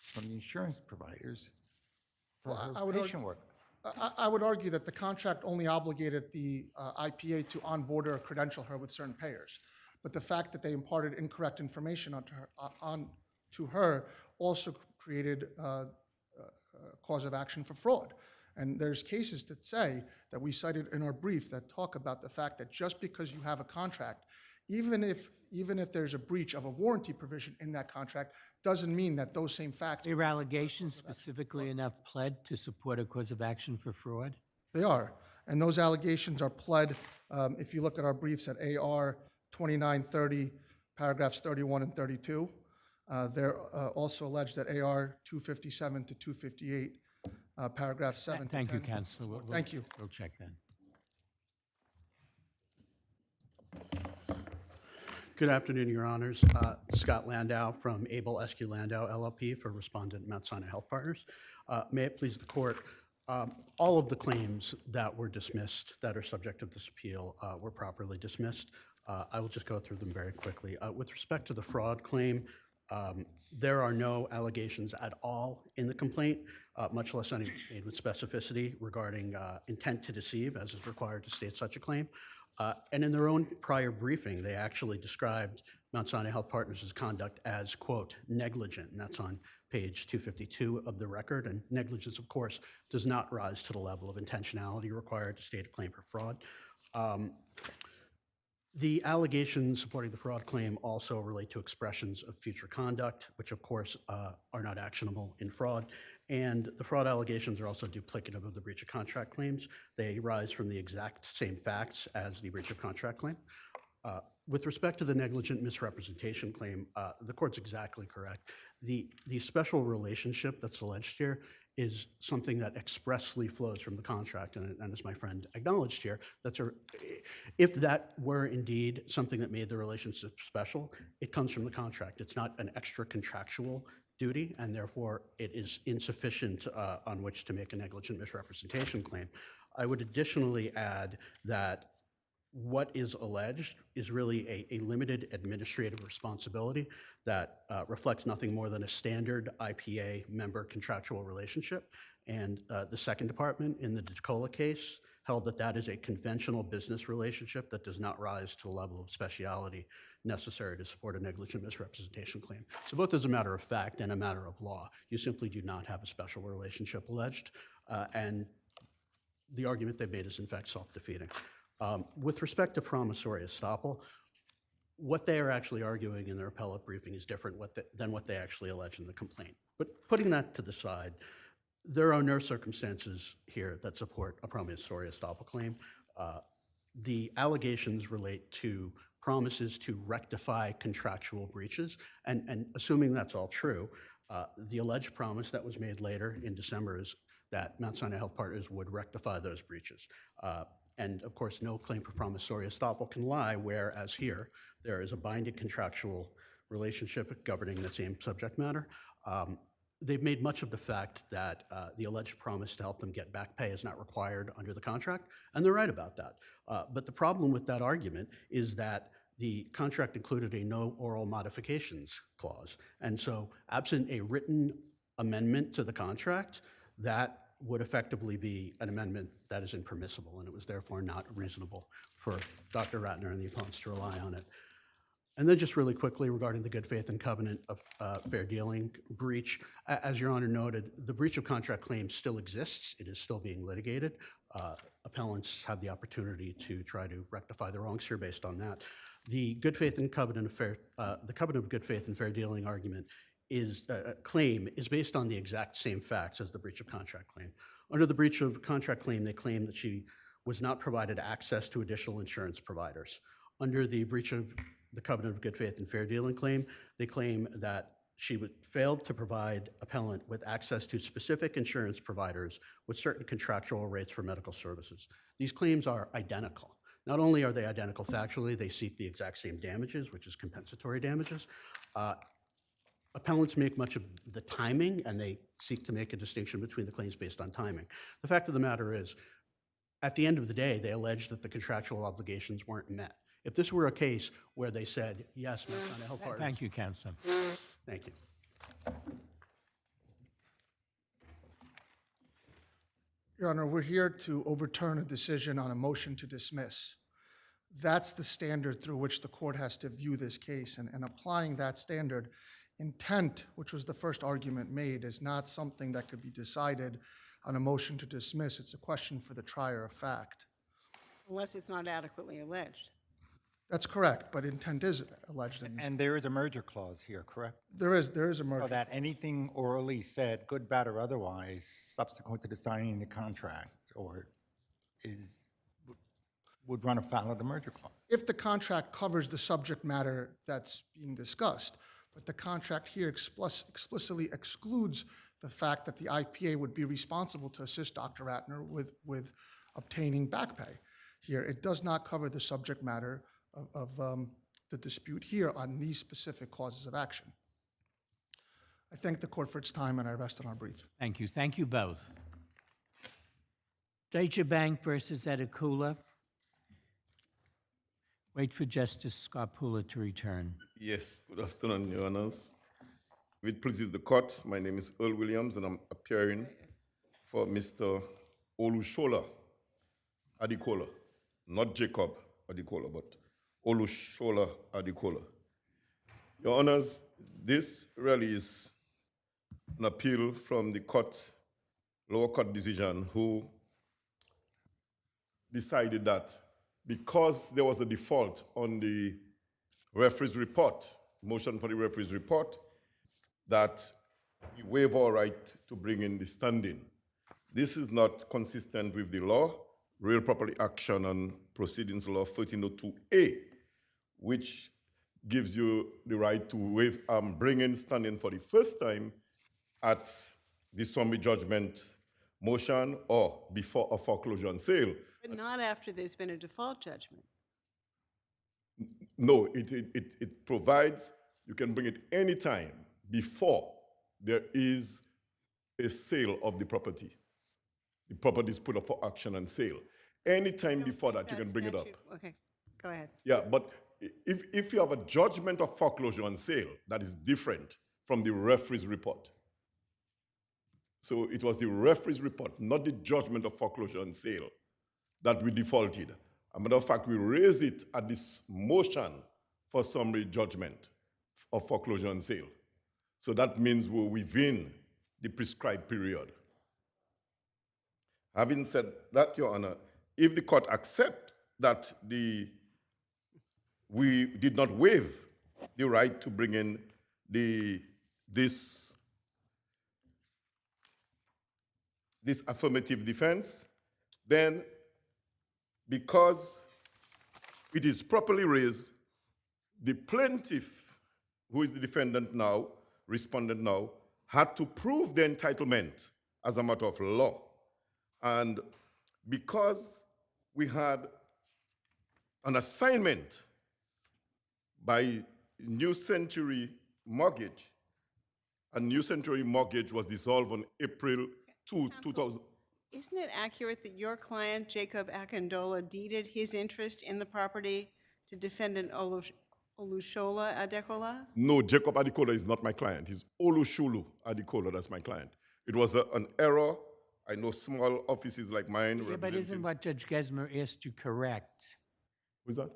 from the insurance providers for her patient work. I would argue that the contract only obligated the IPA to onboard her or credential her with certain payers. But the fact that they imparted incorrect information onto her also created a cause of action for fraud. And there's cases that say, that we cited in our brief, that talk about the fact that just because you have a contract, even if there's a breach of a warranty provision in that contract, doesn't mean that those same facts. Are allegations specifically enough pled to support a cause of action for fraud? They are. And those allegations are pled, if you look at our briefs at AR 2930, paragraphs 31 and 32. They're also alleged at AR 257 to 258, paragraph 7 to 10. Thank you, Counselor. Thank you. We'll check then. Good afternoon, Your Honors. Scott Landau from Abel SQ Landau LLP for Respondent Mount Sinai Health Partners. May it please the Court, all of the claims that were dismissed that are subject of this appeal were properly dismissed. I will just go through them very quickly. With respect to the fraud claim, There are no allegations at all in the complaint, much less any made with specificity regarding intent to deceive, as is required to state such a claim. And in their own prior briefing, they actually described Mount Sinai Health Partners' conduct as, quote, negligent, and that's on page 252 of the record. And negligence, of course, does not rise to the level of intentionality required to state a claim for fraud. The allegations supporting the fraud claim also relate to expressions of future conduct, which of course are not actionable in fraud. And the fraud allegations are also duplicative of the breach of contract claims. They rise from the exact same facts as the breach of contract claim. With respect to the negligent misrepresentation claim, the court's exactly correct. The special relationship that's alleged here is something that expressly flows from the contract, and as my friend acknowledged here, if that were indeed something that made the relationship special, it comes from the contract. It's not an extra contractual duty, and therefore it is insufficient on which to make a negligent misrepresentation claim. I would additionally add that what is alleged is really a limited administrative responsibility that reflects nothing more than a standard IPA member contractual relationship. And the second department in the Decola case held that that is a conventional business relationship that does not rise to the level of speciality necessary to support a negligent misrepresentation claim. So both as a matter of fact and a matter of law, you simply do not have a special relationship alleged. And the argument they've made is in fact self-defeating. With respect to promissory estoppel, what they are actually arguing in their appellate briefing is different than what they actually allege in the complaint. But putting that to the side, there are no circumstances here that support a promissory estoppel claim. The allegations relate to promises to rectify contractual breaches, and assuming that's all true, the alleged promise that was made later in December is that Mount Sinai Health Partners would rectify those breaches. And of course, no claim for promissory estoppel can lie, whereas here, there is a binding contractual relationship governing the same subject matter. They've made much of the fact that the alleged promise to help them get back pay is not required under the contract, and they're right about that. But the problem with that argument is that the contract included a no oral modifications clause. And so absent a written amendment to the contract, that would effectively be an amendment that is impermissible, and it was therefore not reasonable for Dr. Ratner and the appellants to rely on it. And then just really quickly regarding the good faith and covenant of fair dealing breach, as Your Honor noted, the breach of contract claim still exists. It is still being litigated. Appellants have the opportunity to try to rectify the wrongs here based on that. The good faith and covenant of the covenant of good faith and fair dealing argument claim is based on the exact same facts as the breach of contract claim. Under the breach of contract claim, they claim that she was not provided access to additional insurance providers. Under the breach of the covenant of good faith and fair dealing claim, they claim that she failed to provide appellant with access to specific insurance providers with certain contractual rates for medical services. These claims are identical. Not only are they identical factually, they seek the exact same damages, which is compensatory damages. Appellants make much of the timing, and they seek to make a distinction between the claims based on timing. The fact of the matter is, at the end of the day, they allege that the contractual obligations weren't met. If this were a case where they said, yes, Mount Sinai Health Partners. Thank you, Counsel. Thank you. Your Honor, we're here to overturn a decision on a motion to dismiss. That's the standard through which the court has to view this case, and applying that standard, intent, which was the first argument made, is not something that could be decided on a motion to dismiss. It's a question for the trier of fact. Unless it's not adequately alleged. That's correct, but intent is alleged in this. And there is a merger clause here, correct? There is a merger. So that anything orally said, good, bad, or otherwise, subsequent to the signing of the contract, would run afoul of the merger clause. If the contract covers the subject matter that's being discussed, but the contract here explicitly excludes the fact that the IPA would be responsible to assist Dr. Ratner with obtaining back pay. Here, it does not cover the subject matter of the dispute here on these specific causes of action. I thank the court for its time, and I rest on our brief. Thank you. Thank you both. Deutsche Bank versus Adola. Wait for Justice Scarpula to return. Yes, good afternoon, Your Honors. If it pleases the court, my name is Earl Williams, and I'm appearing for Mr. Olushola Adikola, not Jacob Adikola, but Olushola Adikola. Your Honors, this really is an appeal from the lower court decision, who decided that because there was a default on the referee's report, motion for the referee's report, that we waive our right to bring in the standing. This is not consistent with the law, Real Property Action and Proceedings Law 1302A, which gives you the right to waive, bring in standing for the first time at the summary judgment motion or before a foreclosure and sale. But not after there's been a default judgment. No, it provides you can bring it anytime before there is a sale of the property. The property is put up for auction and sale. Anytime before that, you can bring it up. Okay, go ahead. Yeah, but if you have a judgment of foreclosure and sale, that is different from the referee's report. So it was the referee's report, not the judgment of foreclosure and sale, that we defaulted. As a matter of fact, we raised it at this motion for summary judgment of foreclosure and sale. So that means we're within the prescribed period. Having said that, Your Honor, if the court accepts that we did not waive the right to bring in this affirmative defense, then because it is properly raised, the plaintiff, who is the defendant now, respondent now, had to prove the entitlement as a matter of law. And because we had an assignment by New Century Mortgage, and New Century Mortgage was dissolved on April 2, 2000. Isn't it accurate that your client, Jacob Adola, deeded his interest in the property to defendant Olushola Adekola? No, Jacob Adikola is not my client. He's Olushulu Adikola, that's my client. It was an error. I know small offices like mine. Yeah, but isn't what Judge Gesmer asked you correct? Who's that?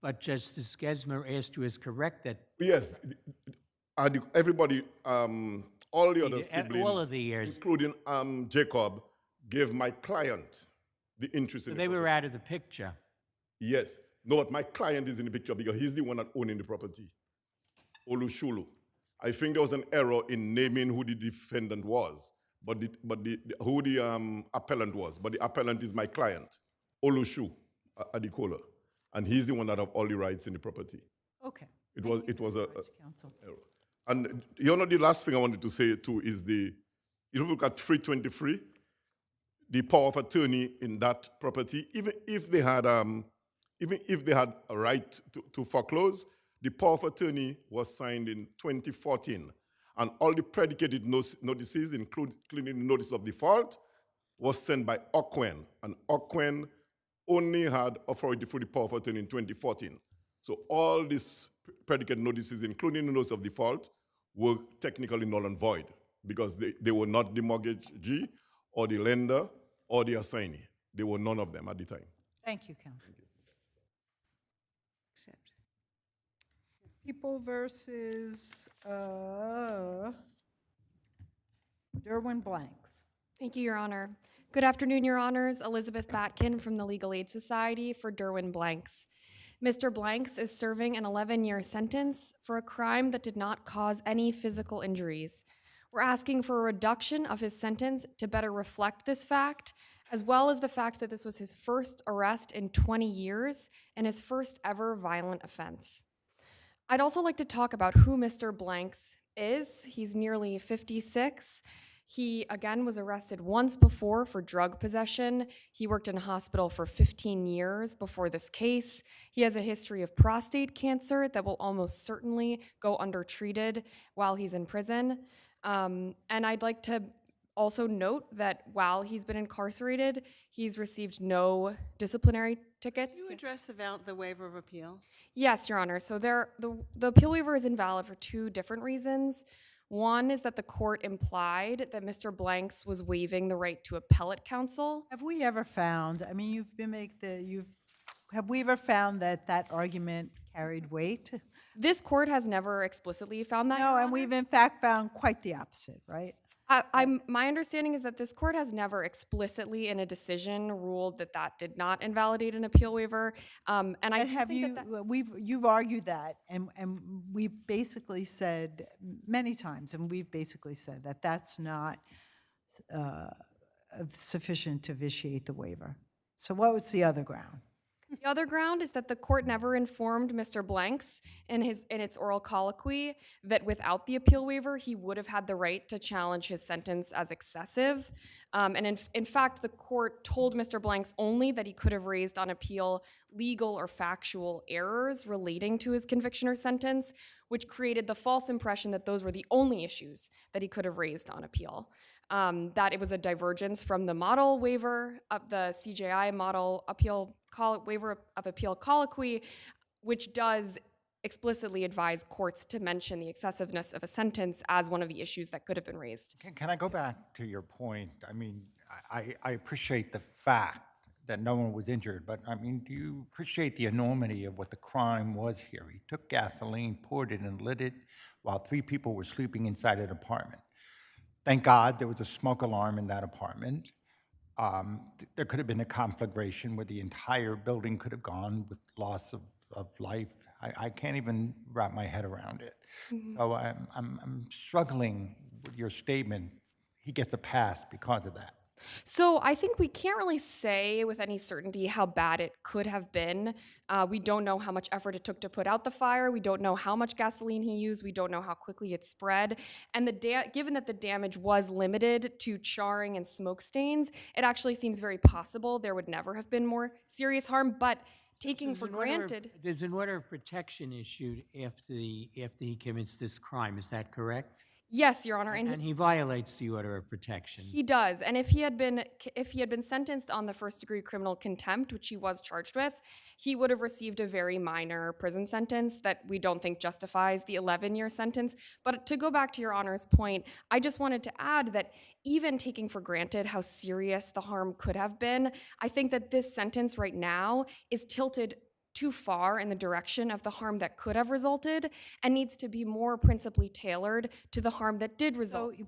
But Justice Gesmer asked you is correct that... Yes, everybody, all the other siblings, all of the years, including Jacob, gave my client the interest in the they property. were out of the picture. Yes. No, but my client is in the picture because he's the one that owning the property. Olushulu. I think there was an error in naming who the defendant was, who the appellant was. But the appellant is my client, Olushu Adikola. And he's the one that have all the rights in the property. Okay. It was a Counsel. error. And you know, the last thing I wanted to say too is if you look at 323, the power of attorney in that property, even if they had a right to foreclose, the power of attorney was signed in 2014. And all the predicated notices, including the notice of default, was sent by Ocwen. And Ocwen only had authority for the power of attorney in 2014. So all these predicate notices, including the notice of default, were technically null and void because they were not the mortgagee or the lender or the assignee. They were none of them at the time. Thank you, counsel. People versus Derwin Blanks. Thank you, Your Honor. Good afternoon, Your Honors. Elizabeth Batkin from the Legal Aid Society for Derwin Blanks. Mr. Blanks is serving an 11-year sentence for a crime that did not cause any physical injuries. We're asking for a reduction of his sentence to better reflect this fact, as well as the fact that this was his first arrest in 20 years and his first ever violent offense. I'd also like to talk about who Mr. Blanks is. He's nearly 56. He, again, was arrested once before for drug possession. He worked in a hospital for 15 years before this case. He has a history of prostate cancer that will almost certainly go undertreated while he's in prison. And I'd like to also note that while he's been incarcerated, he's received no disciplinary tickets. Can you address the waiver of appeal? Yes, Your Honor. So the appeal waiver is invalid for two different reasons. One is that the court implied that Mr. Blanks was waiving the right to appellate counsel. Have we ever found, I mean, have we ever found that that argument carried weight? This court has never explicitly found that. No, Your and Honor. we've in fact found quite the opposite, right? My understanding is that this court has never explicitly in a decision ruled that that did not invalidate an appeal waiver. And I But do have think you, you've argued that, and we've basically said many times, and we've basically said that that's not sufficient to vitiate the waiver. So what was the other ground? The other ground is that the court never informed Mr. Blanks in its oral colloquy that without the appeal waiver, he would have had the right to challenge his sentence as excessive. And in fact, the court told Mr. Blanks only that he could have raised on appeal legal or factual errors relating to his conviction or sentence, which created the false impression that those were the only issues that he could have raised on appeal. That it was a divergence from the model waiver of the CJI model waiver of appeal colloquy, which does explicitly advise courts to mention the excessiveness of a sentence as one of the issues that could have been raised. Can I go back to your point? I mean, I appreciate the fact that no one was injured, but I mean, do you appreciate the enormity of what the crime was here? He took gasoline, poured it, and lit it while 3 people were sleeping inside an apartment. Thank God there was a smoke alarm in that apartment. There could have been a conflagration where the entire building could have gone with loss of life. I can't even wrap my head around it. So I'm struggling with your statement. He gets a pass because of that. So I think we can't really say with any certainty how bad it could have been. We don't know how much effort it took to put out the fire. We don't know how much gasoline he used. We don't know how quickly it spread. And given that the damage was limited to charring and smoke stains, it actually seems very possible there would never have been more serious harm. But taking for granted, There's an order of protection issued after he commits this crime. Is that correct? yes, Your Honor, And he violates the order of protection. he does. And if he had been sentenced on the first-degree criminal contempt, which he was charged with, he would have received a very minor prison sentence that we don't think justifies the 11-year sentence. But to go back to Your Honor's point, I just wanted to add that even taking for granted how serious the harm could have been, I think that this sentence right now is tilted too far in the direction of the harm that could have resulted and needs to be more principally tailored to the harm that did result. So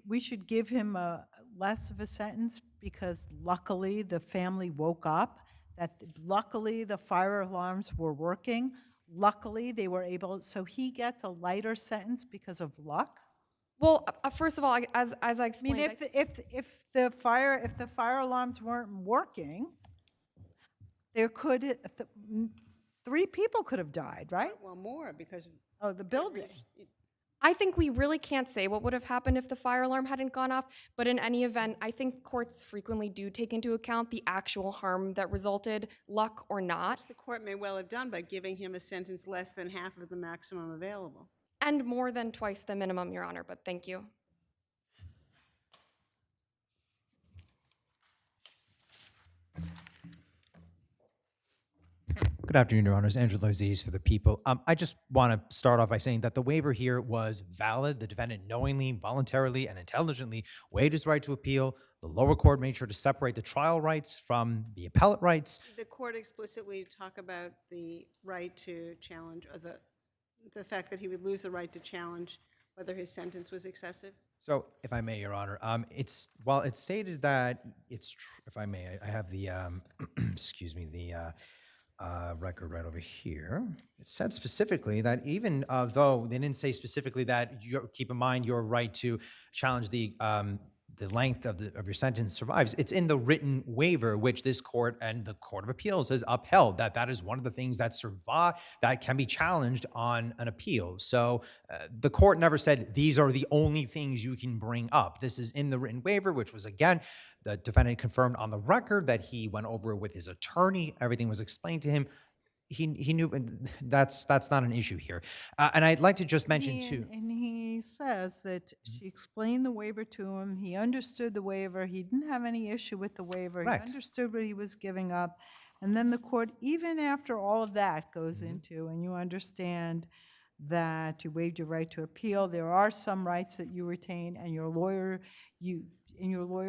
we should give him a less of a sentence because luckily the family woke up, that luckily the fire alarms were working, luckily they were able, so he gets a lighter sentence because of luck? Well, first of all, as I I explained, mean, if the fire alarms weren't working, there could 3 people could have died, right? Well, more because of the building. I think we really can't say what would have happened if the fire alarm hadn't gone off, but in any event, I think courts frequently do take into account the actual harm that resulted, luck or not. The court may well have done by giving him a sentence less than half of the maximum available. And more than twice the minimum, Your Honor, but thank you. Good afternoon, Your Honors. Angelo Aziz for the people. I just want to start off by saying that the waiver here was valid. The defendant knowingly, voluntarily, and intelligently waived his right to appeal. The lower court made sure to separate the trial rights from the appellate rights. Did the court explicitly talk about the right to challenge, or the fact that he would lose the right to challenge whether his sentence was excessive? So, if I may, Your Honor, it's stated that it's if I may, I have the excuse me, the record right over here. It said specifically that even though they didn't say specifically that keep in mind your right to challenge the length of your sentence survives, it's in the written waiver, which this court and the Court of Appeals has upheld, that is one of the things that survive, that can be challenged on an appeal. So the court never said these are the only things you can bring up. This is in the written waiver, which was, again, the defendant confirmed on the record that he went over it with his attorney. Everything was explained to him. He knew that's not an issue here. And I'd like to just mention too. And he says that she explained the waiver to him. He understood the waiver. He didn't have any issue with the waiver. Correct. He understood what he was giving up. And then the court, even after all of that goes into, and you understand that you waived your right to appeal. There are some rights that you retain, and your lawyer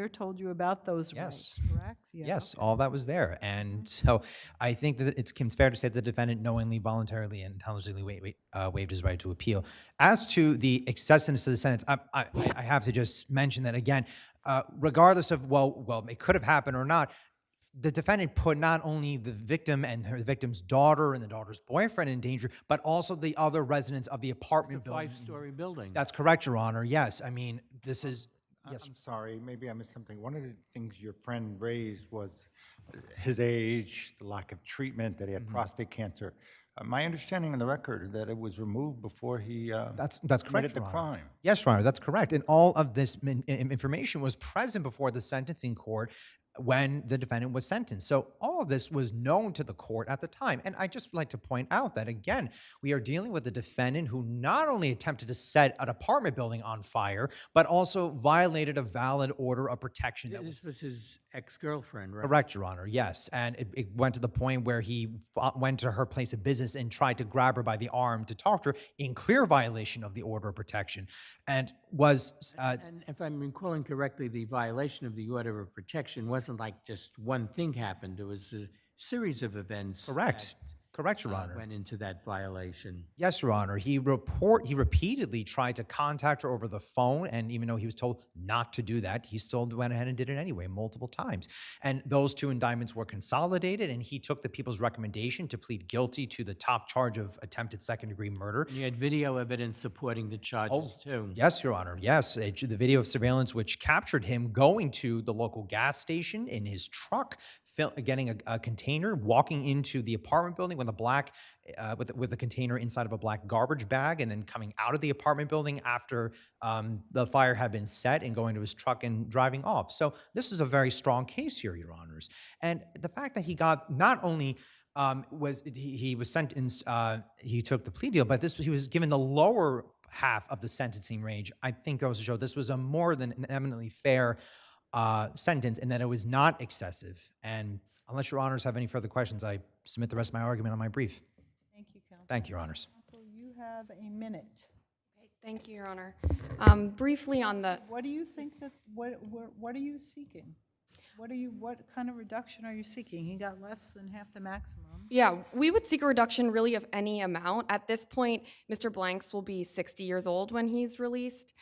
told you about those rights, correct? Yeah, Yes, okay. all that was there. And so I think that it's fair to say the defendant knowingly, voluntarily, and intelligently waived his right to appeal. As to the excessiveness of the sentence, I have to just mention that again, regardless of, well, it could have happened or not, the defendant put not only the victim and the victim's daughter and the daughter's boyfriend in danger, but also the other residents of the apartment It's a building. five-story building. That's correct, Your Honor. Yes. I mean, this is, yes. I'm sorry, maybe I missed something. One of the things your friend raised was his age, the lack of treatment, that he had prostate cancer. My understanding on the record that it was removed before he That's committed correct, the Your Honor. crime. Yes, Your Honor, that's correct. And all of this information was present before the sentencing court when the defendant was sentenced. So all of this was known to the court at the time. And I just like to point out that, again, we are dealing with a defendant who not only attempted to set an apartment building on fire, but also violated a valid order of protection. This was his ex-girlfriend, right? Correct, Your Honor, yes. And it went to the point where he went to her place of business and tried to grab her by the arm to talk to her in clear violation of the order of protection. And was... And if I'm recalling correctly, the violation of the order of protection wasn't like just one thing happened. It was a series of events. Correct. Correct, Your Honor. Went into that violation. Yes, Your Honor. He repeatedly tried to contact her over the phone, and even though he was told not to do that, he still went ahead and did it anyway, multiple times. And those two indictments were consolidated, and he took the people's recommendation to plead guilty to the top charge of attempted second-degree murder. And you had video evidence supporting the charges, too. Yes, Your Honor. Yes, the video of surveillance which captured him going to the local gas station in his truck, getting a container, walking into the apartment building with a black, with a container inside of a black garbage bag, and then coming out of the apartment building after the fire had been set and going to his truck and driving off. So this is a very strong case here, Your Honors. And the fact that he got not only he was sentenced, he took the plea deal, but he was given the lower half of the sentencing range, I think goes to show this was a more than an eminently fair sentence, and that it was not excessive. And unless Your Honors have any further questions, I submit the rest of my argument on my brief. Thank you, Counsel. Thank you, Your Honors. Counsel, you have a minute. Thank you, Your Honor. Briefly on the... What do you think that, what are you seeking? What kind of reduction are you seeking? He got less than half the maximum. Yeah, we would seek a reduction really of any amount. At this point, Mr. Blanks will be 60 years old when he's released.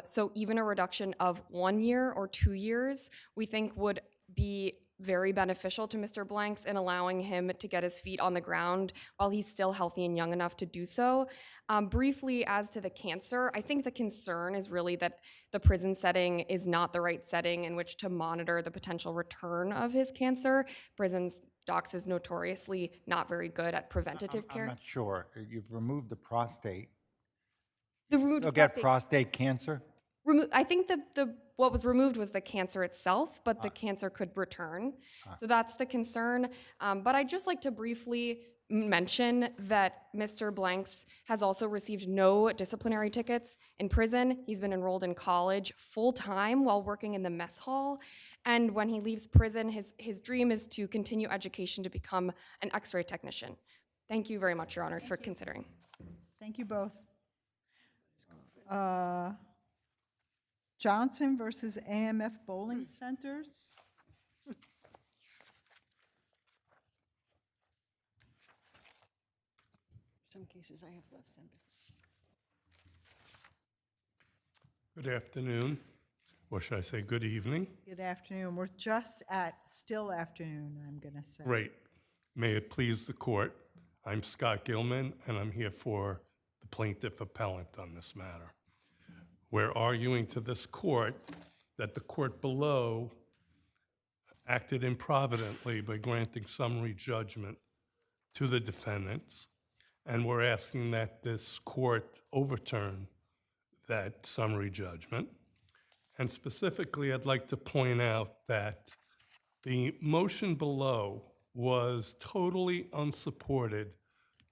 So even a reduction of 1 year or 2 years, we think would be very beneficial to Mr. Blanks in allowing him to get his feet on the ground while he's still healthy and young enough to do so. Briefly, as to the cancer, I think the concern is really that the prison setting is not the right setting in which to monitor the potential return of his cancer. Prisons, docs is notoriously not very good at preventative care. I'm not sure. You've removed the prostate. The removed You'll get prostate cancer? I think what was removed was the cancer itself, but the cancer could return. So that's the concern. But I'd just like to briefly mention that Mr. Blanks has also received no disciplinary tickets in prison. He's been enrolled in college full-time while working in the mess hall. And when he leaves prison, his dream is to continue education to become an X-ray technician. Thank you very much, Your Honors, for considering. Thank you both. Johnson versus AMF Bowling Centers. Some cases I have less than. Good afternoon, or should I say good evening? Good afternoon. We're just at still afternoon, I'm going to say. Great. May it please the court, I'm Scott Gilman, and I'm here for the plaintiff appellant on this matter. We're arguing to this court that the court below acted improvidently by granting summary judgment to the defendants, and we're asking that this court overturn that summary judgment. And specifically, I'd like to point out that the motion below was totally unsupported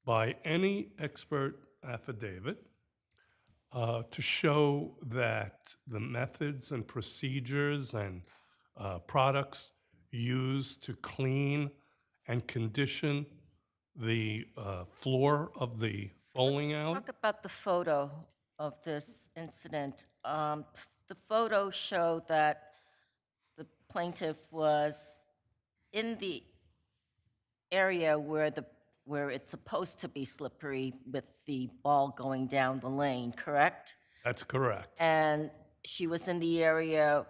by any expert affidavit to show that the methods and procedures and products used to clean and condition the floor of the bowling alley. Talk about the photo of this incident. The photo showed that the plaintiff was in the area where it's supposed to be slippery with the ball going down the lane, correct? That's correct. And she was in the area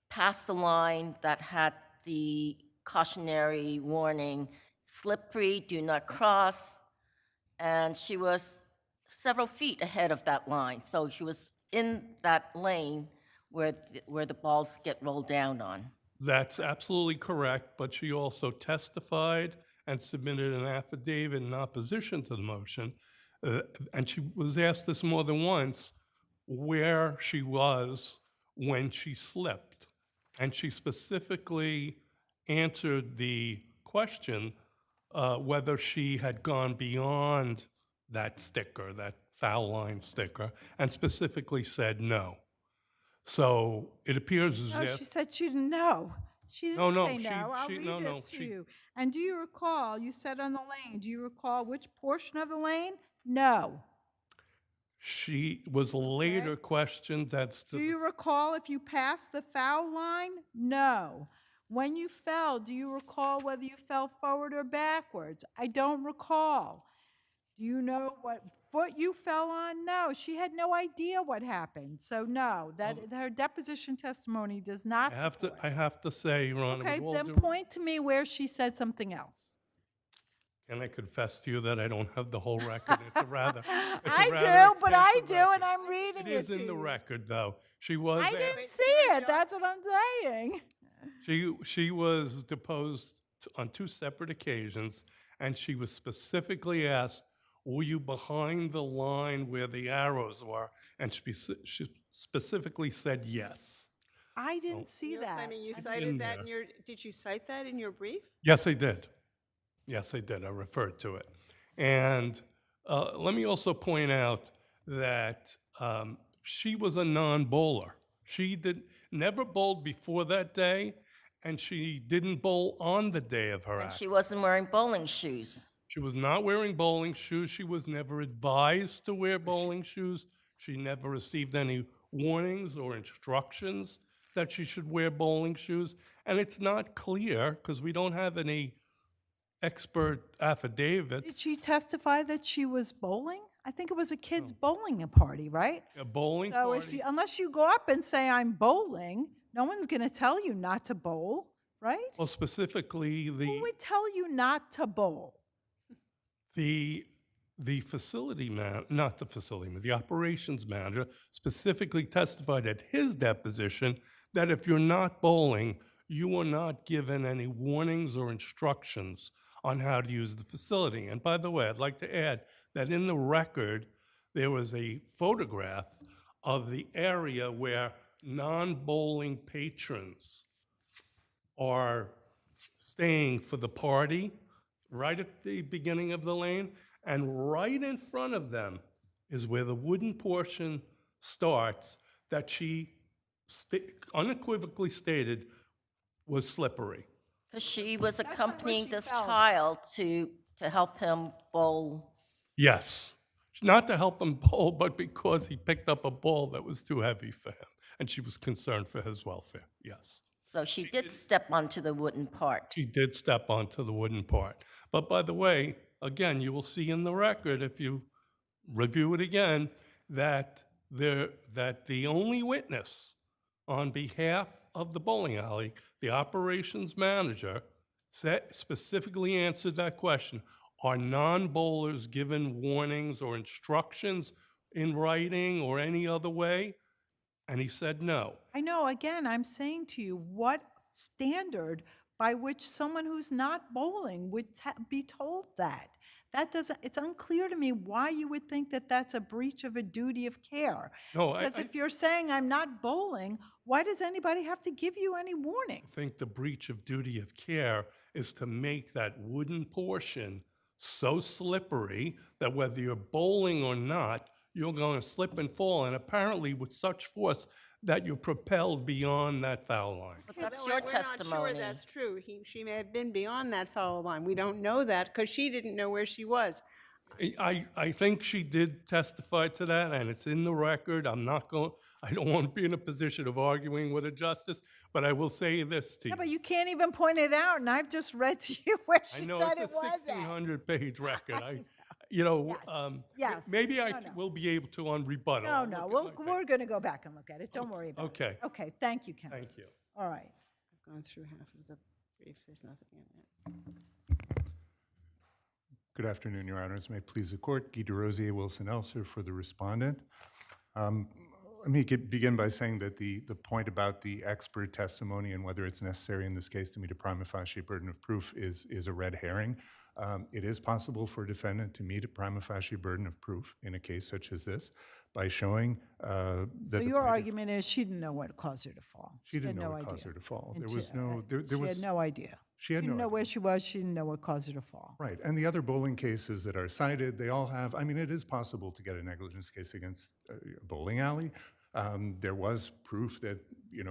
past the line that had the cautionary warning, slippery, do not cross, and she was several feet ahead of that line. So she was in that lane where the balls get rolled down on. That's absolutely correct, but she also testified and submitted an affidavit in opposition to the motion, and she was asked this more than once, where she was when she slipped. And she specifically answered the question whether she had gone beyond that sticker, that foul line sticker, and specifically said no. So it appears as No, if... she said she didn't know. She didn't No, say no. I'll read this to you. And do you recall, you said on the lane, do you recall which portion of the lane? No. She was later questioned. Do you recall if you passed the foul line? No. When you fell, do you recall whether you fell forward or backwards? I don't recall. Do you know what foot you fell on? No, she had no idea what happened. So no, her deposition testimony does not support. I have to say, Your Honor, Okay, with all then due- point to me where she said something else. Can I confess to you that I don't have the whole record? It's a rather, I do, but I extensive do, record. and I'm reading it It is to in the you. record, though. She was. I didn't see it. That's what I'm saying. She was deposed on 2 separate occasions, and she was specifically asked, "Were you behind the line where the arrows were?" And she specifically said yes. I didn't see You're that. claiming you in cited that there. in your, did you cite that in your brief? Yes, I did. Yes, I did. I referred to it. And let me also point out that she was a non-bowler. She never bowled before that day, and she didn't bowl on the day of her And accident. she wasn't wearing bowling shoes. She was not wearing bowling shoes. She was never advised to wear bowling shoes. She never received any warnings or instructions that she should wear bowling shoes. And it's not clear, because we don't have any expert affidavits. Did she testify that she was bowling? I think it was a kid's bowling party, right? A bowling So party. unless you go up and say, I'm bowling, no one's going to tell you not to bowl, right? Well, specifically, Who would tell you not to bowl? the facility man, not the facility man, the operations manager specifically testified at his deposition that if you're not bowling, you are not given any warnings or instructions on how to use the facility. And by the way, I'd like to add that in the record, there was a photograph of the area where non-bowling patrons are staying for the party, right at the beginning of the lane, and right in front of them is where the wooden portion starts that she unequivocally stated was slippery. Because she was accompanying she this fell. child to help him bowl. Yes, not to help him bowl, but because he picked up a ball that was too heavy for him, and she was concerned for his welfare, yes. So she did step onto the wooden part. She did step onto the wooden part. But by the way, again, you will see in the record, if you review it again, that the only witness on behalf of the bowling alley, the operations manager, specifically answered that question. Are non-bowlers given warnings or instructions in writing or any other way? And he said no. I know, again, I'm saying to you, what standard by which someone who's not bowling would be told that? That doesn't, it's unclear to me why you would think that that's a breach of a duty of care. No, Because if you're saying I'm not bowling, why does anybody have to give you any warning? I think the breach of duty of care is to make that wooden portion so slippery that whether you're bowling or not, you're going to slip and fall, and apparently with such force that you're propelled beyond that foul line. But that's No, your we're not testimony. sure that's true. She may have been beyond that foul line. We don't know that because she didn't know where she was. I think she did testify to that, and it's in the record. I don't want to be in a position of arguing with a justice, but I will say this to you. Yeah, but you can't even point it out, and I've just read to you where I she know said it's it a was at. 1,600-page record. Yes. Maybe I will be able to on rebuttal. I'll No, look at my we're going to go back and look at it. Don't worry about Okay. it. Okay, thank you, counsel. Thank you. All right. I've gone through half of the brief. There's nothing in it. Good afternoon, Your Honors. May it please the Court. Guy DeRosier, Wilson-Elser for the respondent. Let me begin by saying that the point about the expert testimony and whether it's necessary in this case to meet a prima facie burden of proof is a red herring. It is possible for a defendant to meet a prima facie burden of proof in a case such as this by showing that So your argument is she didn't know what caused her to fall. she didn't know had what caused her to fall. There Until- was no, there She was had no idea. She had no didn't know idea. where she was. She didn't know what caused her to fall. Right, and the other bowling cases that are cited, they all have, I mean, it is possible to get a negligence case against a bowling alley. There was proof that,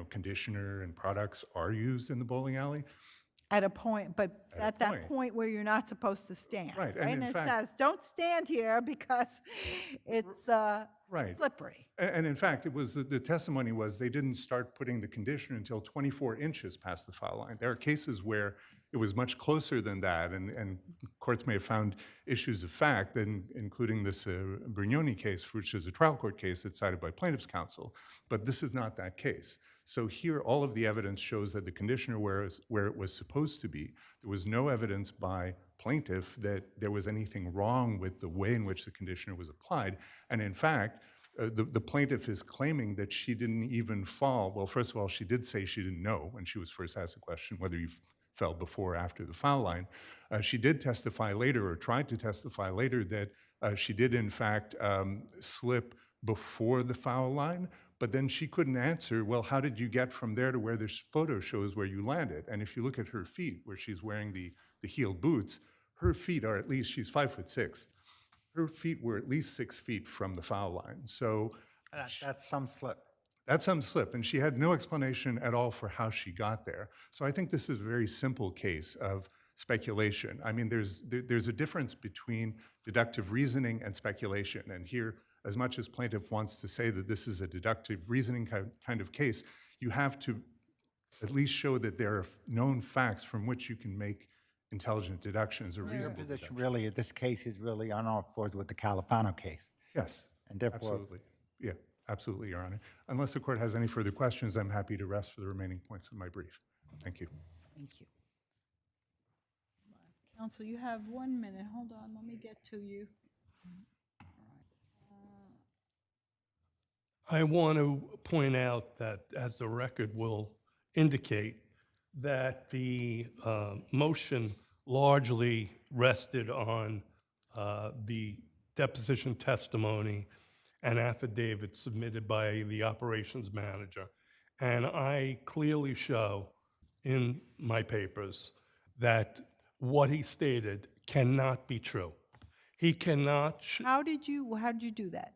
conditioner and products are used in the bowling alley. At a point, but At a at that point. point where you're not supposed to stand. Right, and in it fact- says, don't stand here because it's Right. slippery. And in fact, it was, the testimony was they didn't start putting the conditioner until 24 inches past the foul line. There are cases where it was much closer than that, and courts may have found issues of fact, including this Brignoni case, which is a trial court case that's cited by plaintiff's counsel, but this is not that case. So here, all of the evidence shows that the conditioner where it was supposed to be. There was no evidence by plaintiff that there was anything wrong with the way in which the conditioner was applied. And in fact, the plaintiff is claiming that she didn't even fall. Well, first of all, she did say she didn't know when she was first asked the question whether you fell before or after the foul line. She did testify later, or tried to testify later, that she did in fact slip before the foul line, but then she couldn't answer, well, how did you get from there to where this photo shows where you landed? And if you look at her feet, where she's wearing the heeled boots, her feet are at least, she's 5'6". Her feet were at least 6 feet from the foul line. So That's some slip. that's some slip, and she had no explanation at all for how she got there. So I think this is a very simple case of speculation. I mean, there's a difference between deductive reasoning and speculation, and here, as much as plaintiff wants to say that this is a deductive reasoning kind of case, you have to at least show that there are known facts from which you can make intelligent deductions or Your reasonable position deductions. really, this case is really on all fours with the Califano case. Yes, And therefore, absolutely. Yeah, absolutely, Your Honor. Unless the court has any further questions, I'm happy to rest for the remaining points of my brief. Thank you. Thank you. Counsel, you have 1 minute. Hold on, let me get to you. I want to point out that, as the record will indicate, that the motion largely rested on the deposition testimony and affidavit submitted by the operations manager. And I clearly show in my papers that what he stated cannot be true. He cannot, How did you do that?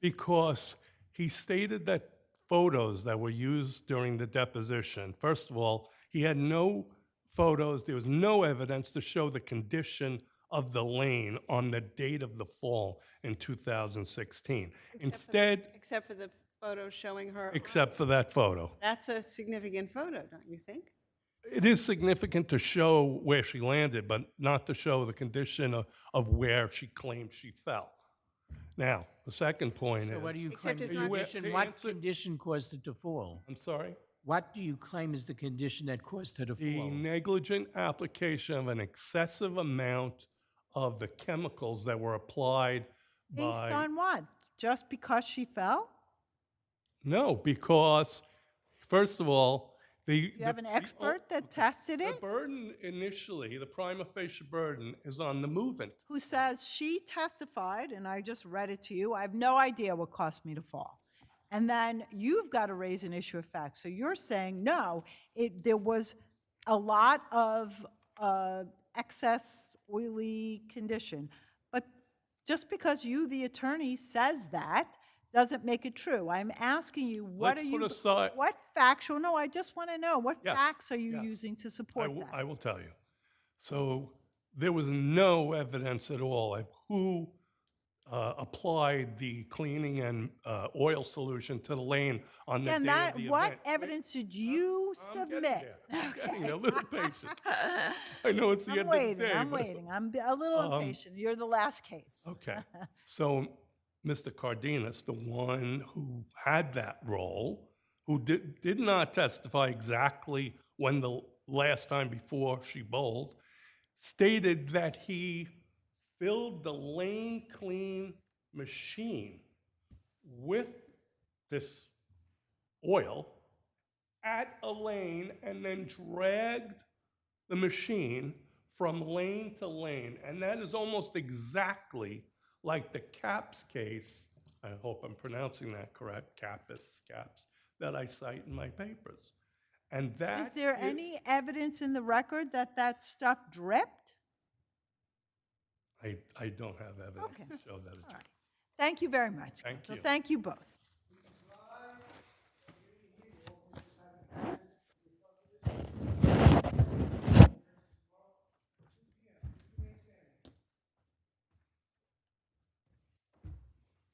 because he stated that photos that were used during the deposition, first of all, he had no photos, there was no evidence to show the condition of the lane on the date of the fall in 2016. Instead, Except for the photo showing her. except for that photo. That's a significant photo, don't you think? It is significant to show where she landed, but not to show the condition of where she claimed she fell. Now, the second point So is. what do you Except claim it's is not- the condition, To what answer- condition caused it to fall? I'm sorry? What do you claim is the condition that caused her to The fall? negligent application of an excessive amount of the chemicals that were applied Based by. on what? Just because she fell? No, because, first of all, You have an expert that tested The it? burden initially, the prima facie burden, is on the movement. Who says she testified, and I just read it to you, I have no idea what caused me to fall. And then you've got to raise an issue of fact. So you're saying, no, there was a lot of excess oily condition. But just because you, the attorney, says that, doesn't make it true. I'm asking you, what Let's are you, put aside- what factual, no, I just want to know, what Yes, facts are you yes. using to support that? I will tell you. So there was no evidence at all of who applied the cleaning and oil solution to the lane on the Again, day that, of the what event. evidence did you I'm getting submit? there. I'm getting there. A little patient. I know it's the I'm end waiting, of the day. I'm but- waiting. I'm a little impatient. You're the last case. Okay. So Mr. Cardenas, the one who had that role, who did not testify exactly when the last time before she bowled, stated that he filled the lane clean machine with this oil at a lane and then dragged the machine from lane to lane. And that is almost exactly like the Caps case, I hope I'm pronouncing that correct, Caps, that I cite in my papers. And that Is there any evidence in the record that that stuff dripped? I don't have evidence Okay. to show that. All right. Thank you very much. Thank counsel. you. Thank you both.